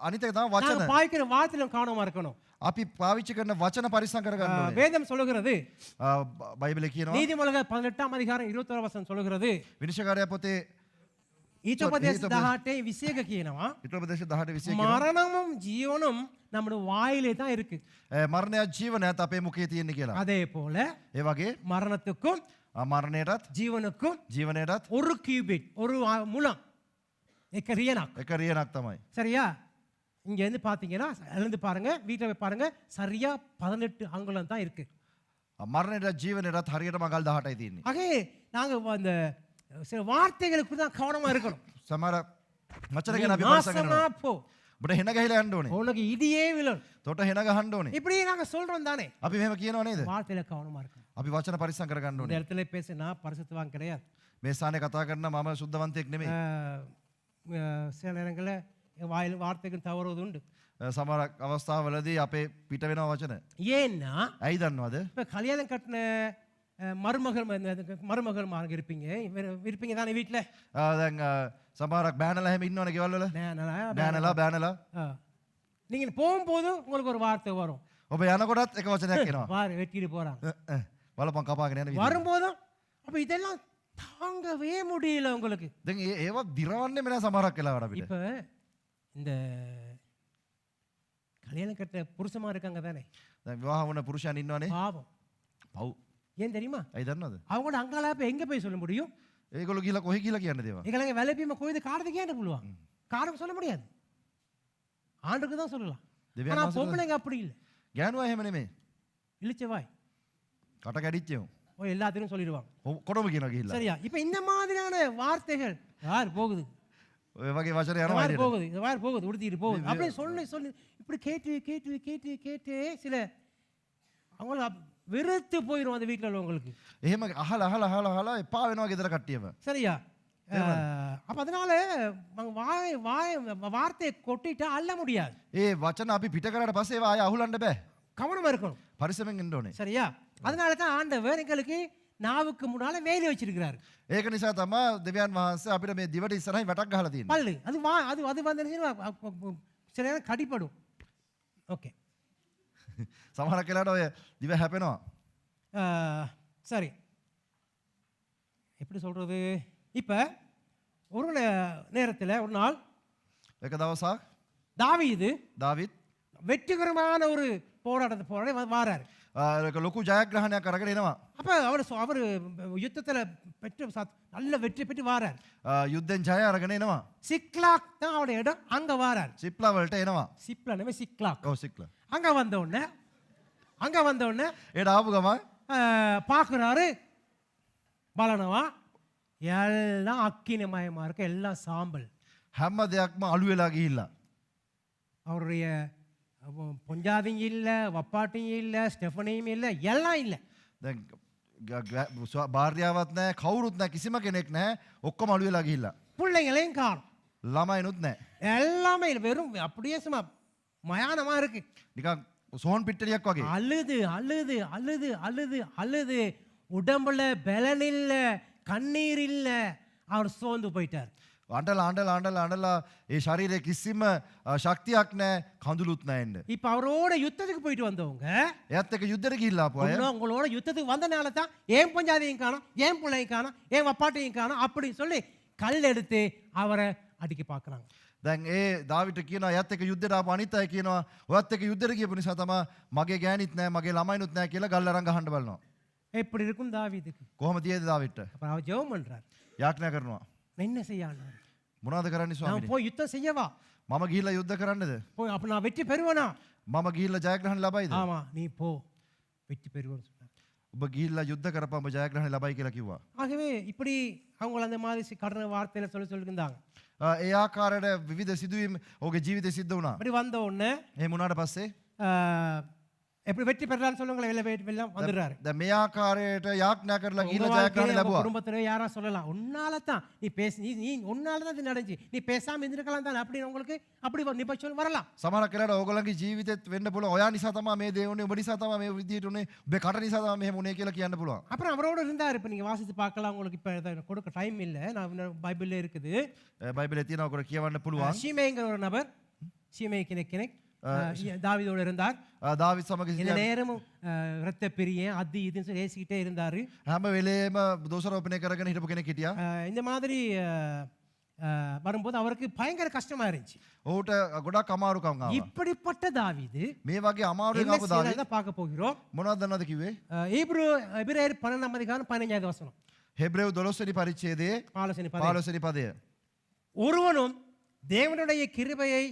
අනිත් එක තමයි நாங்க වචන பாய்க்கிற வார்த்தையிலும் கவனமா இருக்கணும் අපි පාවිච්චි කරන වචන පරිස්සම් කරගන්න ඕනේ வேதம் சொல்லுகிறது බයිබලයේ කියනවා நீதிமொழிகள் 18ஆம் அதிகாரம் 21 வசனம் சொல்லுகிறது විනිශ්චයකාරයා පොතේ ஈத்தோපදேශ 18 විශේෂ කියනවා ඊටෝපදේශ 18:20 කියනවා மரணமும் ஜீவனும் நம்முடைய வாயிலே தான் இருக்கு මරණයත් ජීවනයත් අපේ මුඛයේ තියෙන කියලා அதே போல ඒ වගේ மரணத்துக்கும் මරණයටත් ஜீவனுக்கும் ජීවනයටත් ஒரு கியூபிட் ஒரு முழம் එක රියනක් එක රියනක් තමයි சரியா இங்க இருந்து பாத்தீங்கன்னா எழுந்து பாருங்க வீட்டுல போய் பாருங்க சரியா 18 அங்குலம் தான் இருக்கு මරණයටත් ජීවනයටත් හරියට මගල් 18යි තියෙන්නේ ஆகவே நாங்க அந்த சில வார்த்தைகளுக்கு தான் கவனமா இருக்கணும் සමහර වචන ගැන අපි நாசமா පරිස්සම් කරනවා போ ඔබට හෙන ගහලා යන්න ඕනේ உனக்கு இடியே விழும் තොට හෙන ගහන්න ඕනේ இப்படி நாங்க சொல்றோம் தானே අපි මෙහෙම කියනව නේද வார்த்தையில கவனமா இருக்கணும் අපි වචන පරිස්සම් කරගන්න இந்த ඕනේ இடத்துல பேசினா பரிசுத்தவான் கிடையாது මේ ස්ථානේ කතා කරන මම සුද්ධවන්තයෙක් නෙමෙයි சில நேரங்களில் வாயில் வார்த்தைகள் தவறுவது உண்டு සමහර අවස්ථාවලදී අපේ පිට වෙනවා වචන ஏன்னா ඇයි දන්නවද இப்போ கல்யாணம் கட்டின மருமகள் மார்க இருப்பீங்க இருப்பீங்க தானே வீட்டில் දැන් සමහරක් බෑනලා එහෙම ඉන්නවනේ ගෙවල් වල බෑනලා நீங்கள் போகும்போது உங்களுக்கு ஒரு வார்த்தை வரும் ඔබ යනකොටත් එක වචනයක් එනවා வார் வெட்டிட்டு போறாங்க බලපන් කපාගෙන යන විදිහ வரும்போதும் அப்போ இதெல்லாம் தாங்கவே முடியல உங்களுக்கு දැන් ඒව දිරවන්නෙම නෑ සමහරක් වෙලාවට අපිට இப்போ இந்த கல்யாணம் கட்ட புருஷமா இருக்காங்க தானே දැන් විවාහ වුණ පුරුෂයන් ඉන්නවනේ பாவம் පව් ஏன் தெரியுமா ඇයි දන්නවද அவங்களோட அங்காளா இப்போ எங்கே போய் சொல்ல முடியும் ඒගොල්ලෝ ගිහලා කොහේ කියලා කියන්න දේවා எங்களை விலைப்பீமை கோயில் காரத்துக்கு ஏன் புழுவாங்க காரம் சொல்ல முடியாது ஆண்டுக்கு தான் சொல்லலாம் දෙවියන් ஆனா වහන්සේට பொம்பளைங்க அப்படி இல்லை ගෑනුවා එහෙම නෙමෙයි இழிச்சவாய் කට කැඩිච්චෙමු ஓ எல்லாத்தையும் சொல்லிடுவாங்க කොටම කියනවා ගිහිල්ලා சரியா இப்போ இந்த மாதிரியான வார்த்தைகள் யார் போகுது ඔය වගේ වචන යනවා யார் එළියට. போகுது யார் போகுது உடுத்திட்டு போகுது அப்படி சொல்லி சொல்லி இப்படி கேட்டு கேட்டு கேட்டு கேட்டு சில அவங்கள வெறுத்து போயிடும் அந்த வீட்டில் உள்ளவங்களுக்கு එහෙම අහලා එපා වෙනවා ගෙදර කට්ටියම சரியா அப்போ அதனால வார்த்தையை கொட்டிட்டா அள்ள முடியாது ඒ වචන අපි පිට කරාට පස්සේ ඒවා ආය අහුලන්න බෑ கவனமா இருக்கணும் පරිස්සමෙන් ඉන්න ඕනේ சரியா அதனால தான் ஆண்டவர் எங்களுக்கு நாவுக்கு முன்னால வேலி வச்சிருக்கிறாரு ඒක නිසා තමයි දෙවියන් වහන්සේ අපිට මේ දිවට ඉස්සරහින් වැටක් ගහලා තියෙන්නේ பல்லு அது அது வந்துருச்சுன்னா சில நேரம் கடிப்படும் ஓகே සමහරක් වෙලාවට ඔය දිව හැපෙනවා சரி எப்படி சொல்றது இப்போ ஒரு நேரத்தில் ஒரு நாள் එක දවසක් தாவீது දාවිත් வெற்றிகரமான ஒரு போராட்டத்தை போராட வாராரு ලොකු ජයග්‍රහණයක් අරගෙන එනවා. அப்போ அவர் யுத்தத்தில் நல்ல வெற்றி பெற்று வாரார். යුද්ධෙන් ජය අරගෙන එනවා. சிக்லாக் தான் அவருடைய இடம், அங்கே வாரார். සිප්ලා වලට එනවා. சிப்லா நமே சிக்லாக். ඔව් සික්ලා. அங்கே வந்த உடனே ඒට ආපු ගමන් பார்க்குறாரு பலனவா எல்லாம் அக்கினிமயமா இருக்கு, எல்லாம் சாம்பல். හැම දෙයක්ම අළු වෙලා ගිහිල්ලා. அவருடைய பொஞ்சாதியும் இல்லை, வப்பாட்டியும் இல்லை, ஸ்டெஃபனியும் இல்லை, எல்லாம் இல்லை. දැන් භාර්යාවක් නැහැ, කවුරුත් නැහැ, කිසිම කෙනෙක් නැහැ. ඔක්කොම අළු වෙලා ගිහිල්ලා. பிள்ளைங்களையும் காணும், ළමයිනුත් නැහැ. எல்லாமே இல்லை, வெறும் அப்படியே சும்மா மயானமா இருக்கு. නිකන් සෝන් පිට්ටලියක් වගේ. அழுது அழுது அழுது அழுது அழுது உடம்புல பலன் இல்லை, கண்ணீர் இல்லை, அவர் சோர்ந்து போயிட்டார். අඬලා ඒ ශරීරයේ කිසිම ශක්තියක් නැහැ, කඳුළුත් නැහැ එන්න. இப்போ அவரோட யுத்தத்துக்கு போயிட்டு வந்தவங்க එයත් එක්ක යුද්ධෙට ගිහිල්ලා ආපු අය உங்களோட யுத்தத்துக்கு வந்தனால தான் ஏன் பஞ்சாதியும் காணும், ஏன் பிள்ளையும் காணும், ஏன் வப்பாட்டையும் காணும் அப்படின்னு சொல்லி கல் எடுத்து அவரை அடிக்க பார்க்குறாங்க. දැන් ඒ දාවිට කියනවා එයත් එක්ක යුද්ධෙට ආපු අනිත් අය කියනවා ඔයත් එක්ක යුද්ධෙට ගියපු නිසා තමයි මගේ ගෑණිත් නැහැ, මගේ ළමයිනුත් නැහැ කියලා ගල් අරන් ගහන්න බලනවා. எப்படி இருக்கும் தாவீதுக்கு? කොහොමද තියේද දාවිට? அப்புறம் அவர் ஜெபம் பண்றார், යාඥා කරනවා. நான் என்ன செய்யணும், මොනවද කරන්නේ நான் ස්වාමීනි? போய் யுத்தம் செய்யவா, මම ගිහිල්ලා යුද්ධ කරන්නද? போய் அப்ப நான் வெற்றி பெறுவேனா? මම ගිහිල්ලා ජයග්‍රහණ ලබයිද? ஆமா நீ போ, வெற்றி பெறுவேன்னு சொன்னார். ඔබ ගිහිල්ලා යුද්ධ කරපම් ඔබ ජයග්‍රහණ ලබයි කියලා කිව්වා. ஆகவே இப்படி அவங்க அந்த மாதிரி கடன வார்த்தையில சொல்லியிருந்தாங்க. ඒ ආකාරයට විවිධ සිදුවීම් ඔහුගේ ජීවිතේ සිද්ධ වුණා. அப்படி வந்த உடனே එහෙම වුණාට පස්සේ எப்படி வெற்றி பெறலான்னு சொல்லுங்களேன், வெளில வந்துடுறாரு. දැන් මේ ආකාරයට යාඥා කරලා உங்க ගිහිල්ලා வாழ்க்கையில, ජයග්‍රහණ உங்க ලැබුවා. குடும்பத்திலே யாரா சொல்லலாம், உன்னால தான் நீ நீ உன்னால தான் இது நடந்துச்சு, நீ பேசாம இருந்திருக்கலாம் தான் அப்படின்னு உங்களுக்கு அப்படி நிபச்சொல் வரலாம். සමහරක් වෙලාවට ඕගොල්ලන්ගේ ජීවිතෙත් වෙන්න පුළුවන් ඔයා නිසා තමයි මේ දේ උනේ, ඔබ නිසා තමයි මේ විදියට උනේ, ඔබේ කට නිසා තමයි මෙහෙම උනේ කියලා කියන්න පුළුවන්. அப்புறம் அவரோட இருந்தார். இப்போ நீங்கள் வாசித்து பார்க்கலாம், உங்களுக்கு இப்போ கொடுக்க டைம் இல்லை, நான் பைபிளில் இருக்குது. බයිබලේ තියෙනවා ඔකට කියවන්න පුළුවන්. ஷீமேங்கிற ஒரு நபர், ஷீமே கிணக்கிணை தாவீதோடு இருந்தார். දාවිත් සමග இந்த நேரமும் இரத்த பிரியன் அது இதுன்னு சொல்லி ஏசிக்கிட்டே இருந்தார். හැම වෙලේම දෝෂාරෝපණය කරගෙන හිටපු කෙනෙක් හිටියා. இந்த மாதிரி வரும்போது அவருக்கு பயங்கர கஷ்டமா இருந்துச்சு. ඔහුට ගොඩක් අමාරුකම් ආවා. இப்படிப்பட்ட தாவீது මේ වගේ අමාරුවෙන් என்ன ආපු දාවිත් செய்யறதை பார்க்க போகிறோம். මොනවද දන්නවද කිව්වේ? எபிரேயர் 12 அதிகாரம் 15வது வசனம், හෙබ්‍රේව් 12 වෙනි පරිච්ඡේදයේ ஆலோசனை 15 වෙනි පදය. ஒருவனும் தேவனுடைய கிருபையை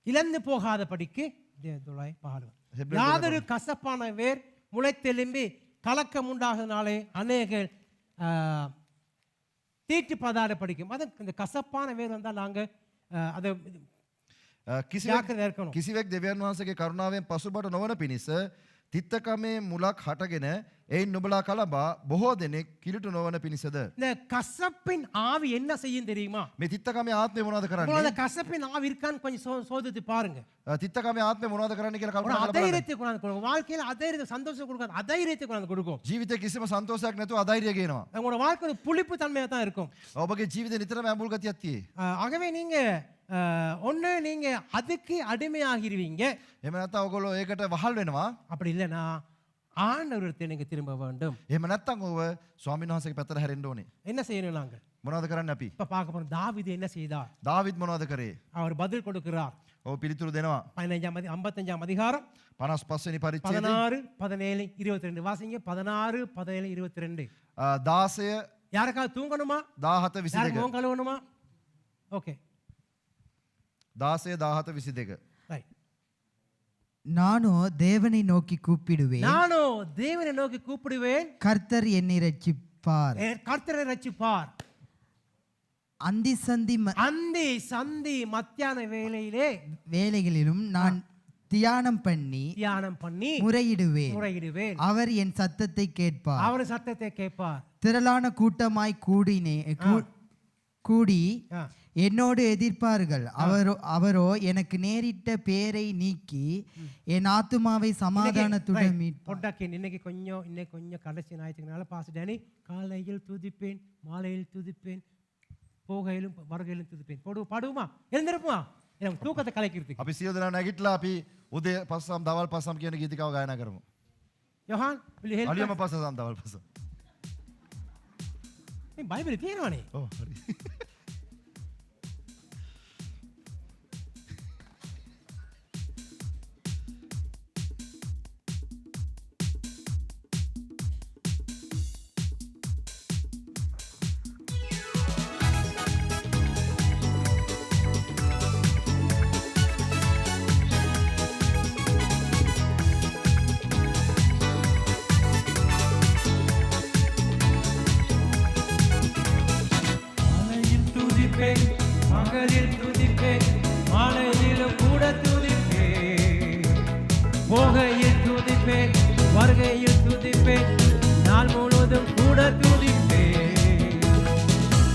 இழந்து போகாதபடிக்கு ஹெப்ரேயர் யாதொரு கசப்பான வேர் முளைத்தெலும்பி கலக்கம் உண்டாகிறதுனாலே அநேகர் தீட்டு பதாட படிக்கும். அது இந்த கசப்பான வேர் வந்தால் நாங்கள் அதை ஜாக்கிரதையா இருக்கணும். කිසිවෙක් දෙවියන් වහන්සේගේ කරුණාවෙන් පසුබට නොවන පිණිස තිත්තකමේ මුලක් හටගෙන එයින් නුඹලා කලබා බොහෝ දෙනෙක් කිලුට නොවන පිණිසද. இந்த கசப்பின் ஆவி என்ன செய்யும் தெரியுமா? මේ තිත්තකමේ ආත්මය මොනවද කරන්නේ? அந்த கசப்பின் ஆவி இருக்கான்னு கொஞ்சம் சோதித்து பாருங்க. තිත්තකමේ ආත්මය මොනවද කරන්නේ කියලා ஒரு කල්පනා කරලා බලන්න. அதைரியத்தை கொண்டாந்து கொடுக்கும், வாழ்க்கையில அதைரியத்தை சந்தோஷம் கொடுக்காது, அதைரியத்தை கொண்டாந்து கொடுக்கும். ජීවිතේ කිසිම සන්තෝෂයක් නැතුව අධෛර්යය ගේනවා. உங்களோட வாழ்க்கை ஒரு புளிப்பு தன்மையா தான் இருக்கும். ඔබගේ ජීවිතේ නිතරම ඇඹුල් ගතියක් තියෙයි. ஆகவே நீங்க ஒன்று நீங்க அதுக்கு அடிமையாகிருவீங்க. එහෙම නැත්නම් ඔයගොල්ලෝ ඒකට වහල් වෙනවා. அப்படி இல்லைன்னா ஆண்டவரத்தை நீங்க திரும்ப வேண்டும். එහෙම නැත්නම් ඔව ස්වාමීන් වහන්සේගේ පැත්තට හැරෙන්න ඕනේ. என்ன செய்யணும் நாங்கள்? මොනවද කරන්නේ අපි? இப்ப பார்க்க போறோம், தாவீது என்ன செய்தார்? දාවිද් මොනවද කරේ? அவர் பதில் கொடுக்கிறார். ඔව් පිළිතුරු දෙනවා. 55 அதிகாரம் 55 වෙනි පරිච්ඡේදයේ 16 17 22 வாசிங்க. 16 17 22. 16 யாருக்காவது தூங்கணுமா? 17 யாருக்கு 22. முகம் கழுவணுமா? ஓகே 16 17 22. ரைட். நானோ தேவனை நோக்கி கூப்பிடுவேன், நானும் தேவனை நோக்கி கூப்பிடுவேன், கர்த்தர் என்னை ரட்சிப்பார். கர்த்தரை ரட்சிப்பார். அந்தி சந்தி மத்தியான வேளைகளிலும் நான் தியானம் பண்ணி முறையிடுவேன். அவர் என் சத்தத்தை கேட்பார். அவர் சத்தத்தை கேட்பார். திரளான கூட்டமாய் கூடி என்னோடு எதிர்ப்பார்கள். அவரோ எனக்கு நேரிட்ட பேரை நீக்கி என் ஆத்துமாவை சமாதானத்துடன் மீட்பார். இன்னைக்கு கொஞ்சம் கடைசி ஞாயிற்றுனால பாஸ் டேனி காலையில் துதிப்பேன், மாலையில் துதிப்பேன், போகையிலும் வருகையிலும் துதிப்பேன் பாடுவோமா? எழுந்திருப்போமா? தூக்கத்தை கலைக்கிறதுக்கு අපි සියලු දෙනා නැගිටලා අපි උදේ පස්සම් දවල් පස්සම් කියන ගීතිකාව ගායනා කරමු. Yohan will you help us? අලියම පස්සම් දවල් පස්සම්. මේ බයිබලේ තියෙනවනේ. ඔව් හරි. பகலில் துதிப்பேன் மாலையிலும் கூட துதிப்பேன் போகையில் துதிப்பேன் வருகையில் துதிப்பேன் நாள் முழுவதும் கூட துதிப்பேன்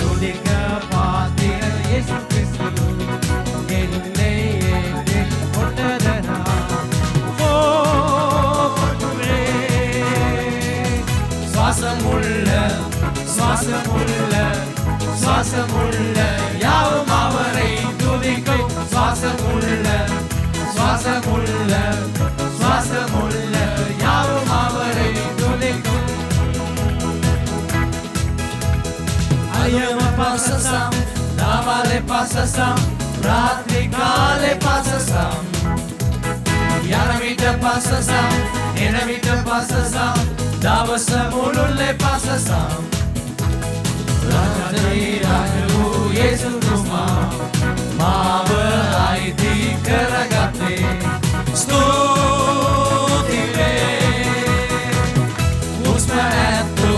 துதிக்க பாத்திர இயேசு கிறிஸ்து என்னை ஏற்றி கொண்டதனா ஓ பட்டுவே சுவாசமுள்ள யாவும் அவரை துதிக்கும் சுவாசமுள்ள யாவும் அவரை துதிக்கும் Ayama pasasam, davale pasasam, ratri kale pasasam Yaramita pasasam, enamita pasasam, davasa mululle pasasam Rajari Raju Yesu Kusma Mava Aiti Karagate Stutive Usmaeto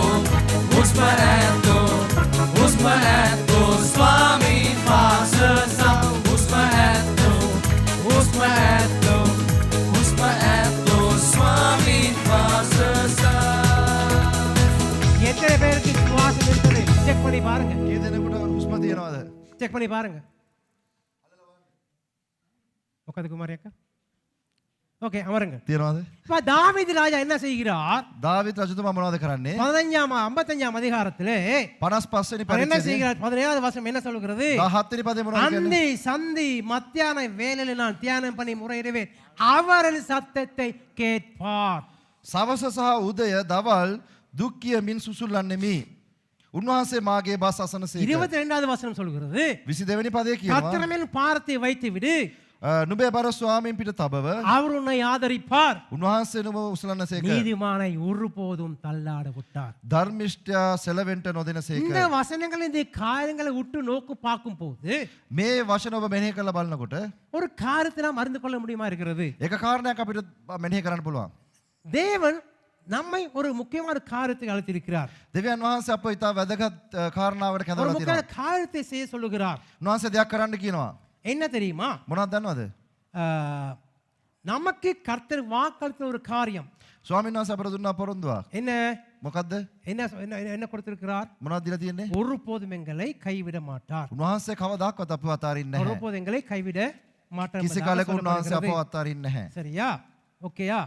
Swami Pasasam Usmaeto Swami Pasasam எத்தனை பேருக்கு சுவாசம் இருக்குது செக் பண்ணி பாருங்க කී දෙනෙකුට හුස්ම තියෙනවද? செக் பண்ணி பாருங்க මොකද කුමාරි අක්කා ஓகே அமருங்க තියෙනවද? இப்ப தாவீது ராஜா என்ன செய்கிறார் දාවිත් රජතුමා මොනවද කරන්නේ? 55ஆம் அதிகாரத்திலே 55 වෙනි அவர் என்ன පරිච්ඡේදයේ செய்கிறார் 17வது வசனம் என்ன சொல்கிறது 17 වෙනි පදේ මොනවද කියන්නේ? அந்தி சந்தி மத்தியான வேளையில நான் தியானம் பண்ணி முறையிடுவேன் அவரின் சத்தத்தை கேட்பார் සවස සහ උදය දවල් දුක් කියමින් සුසුල්ලන්නෙමි. උන්වහන්සේ මාගේ බස් අසනසේක. 22வது வசனம் சொல்கிறது 22 වෙනි පදේ කියනවා கர்த்தர் மேல் பாரத்தை வைத்து விடு නුඹේ බර ස්වාමීන් පිට තබව அவர் உன்னை ஆதரிப்பார் උන්වහන්සේ නුඹ උසලන්නසේක. நீதிமானை ஒருபோதும் தள்ளாட விட்டார் ධර්මිෂ්ඨයා සෙලවෙන්ට නොදෙනසේක. இந்த வசனங்கள் இந்த காரியங்களை உற்று நோக்கு பார்க்கும் போது මේ වචන ඔබ මෙනෙහි කරලා බලනකොට ஒரு காரியத்தை நாம் அறிந்து கொள்ள முடியுமா இருக்கிறது එක කාරණයක් අපිට මෙනෙහි කරන්න පුළුවන්. தேவன் நம்மை ஒரு முக்கியமான காரியத்தை அழைத்திருக்கிறார் දෙවියන් වහන්සේ අප ඉතා වැදගත් කාරණාවකට ஒரு කැඳවලා முக்கியமான තියෙනවා. காரியத்தை செய்ய சொல்லுகிறார் උන්වහන්සේ දෙයක් කරන්න කියනවා. என்ன தெரியுமா මොනවද දන්නවද? நமக்கு கர்த்தர் வாக்களித்த ஒரு காரியம் ස්වාමීන් වහන්සේ අපට දුන්නා පොරොන්දුවක්. என்ன මොකද්ද? என்ன என்ன என்ன கொடுத்திருக்கிறார் මොනවද දීලා තියෙන්නේ? ஒருபோதும் எங்களை கைவிட மாட்டார் උන්වහන්සේ කවදාවත් අපව අතාරින්නේ නැහැ. ஒருபோதும் எங்களை கைவிட மாட்டார் කිසි என்பதாக කාලයක උන්වහන්සේ சொல்லப்படுகிறது. අපව අතාරින්නේ නැහැ. சரியா ஓகேயா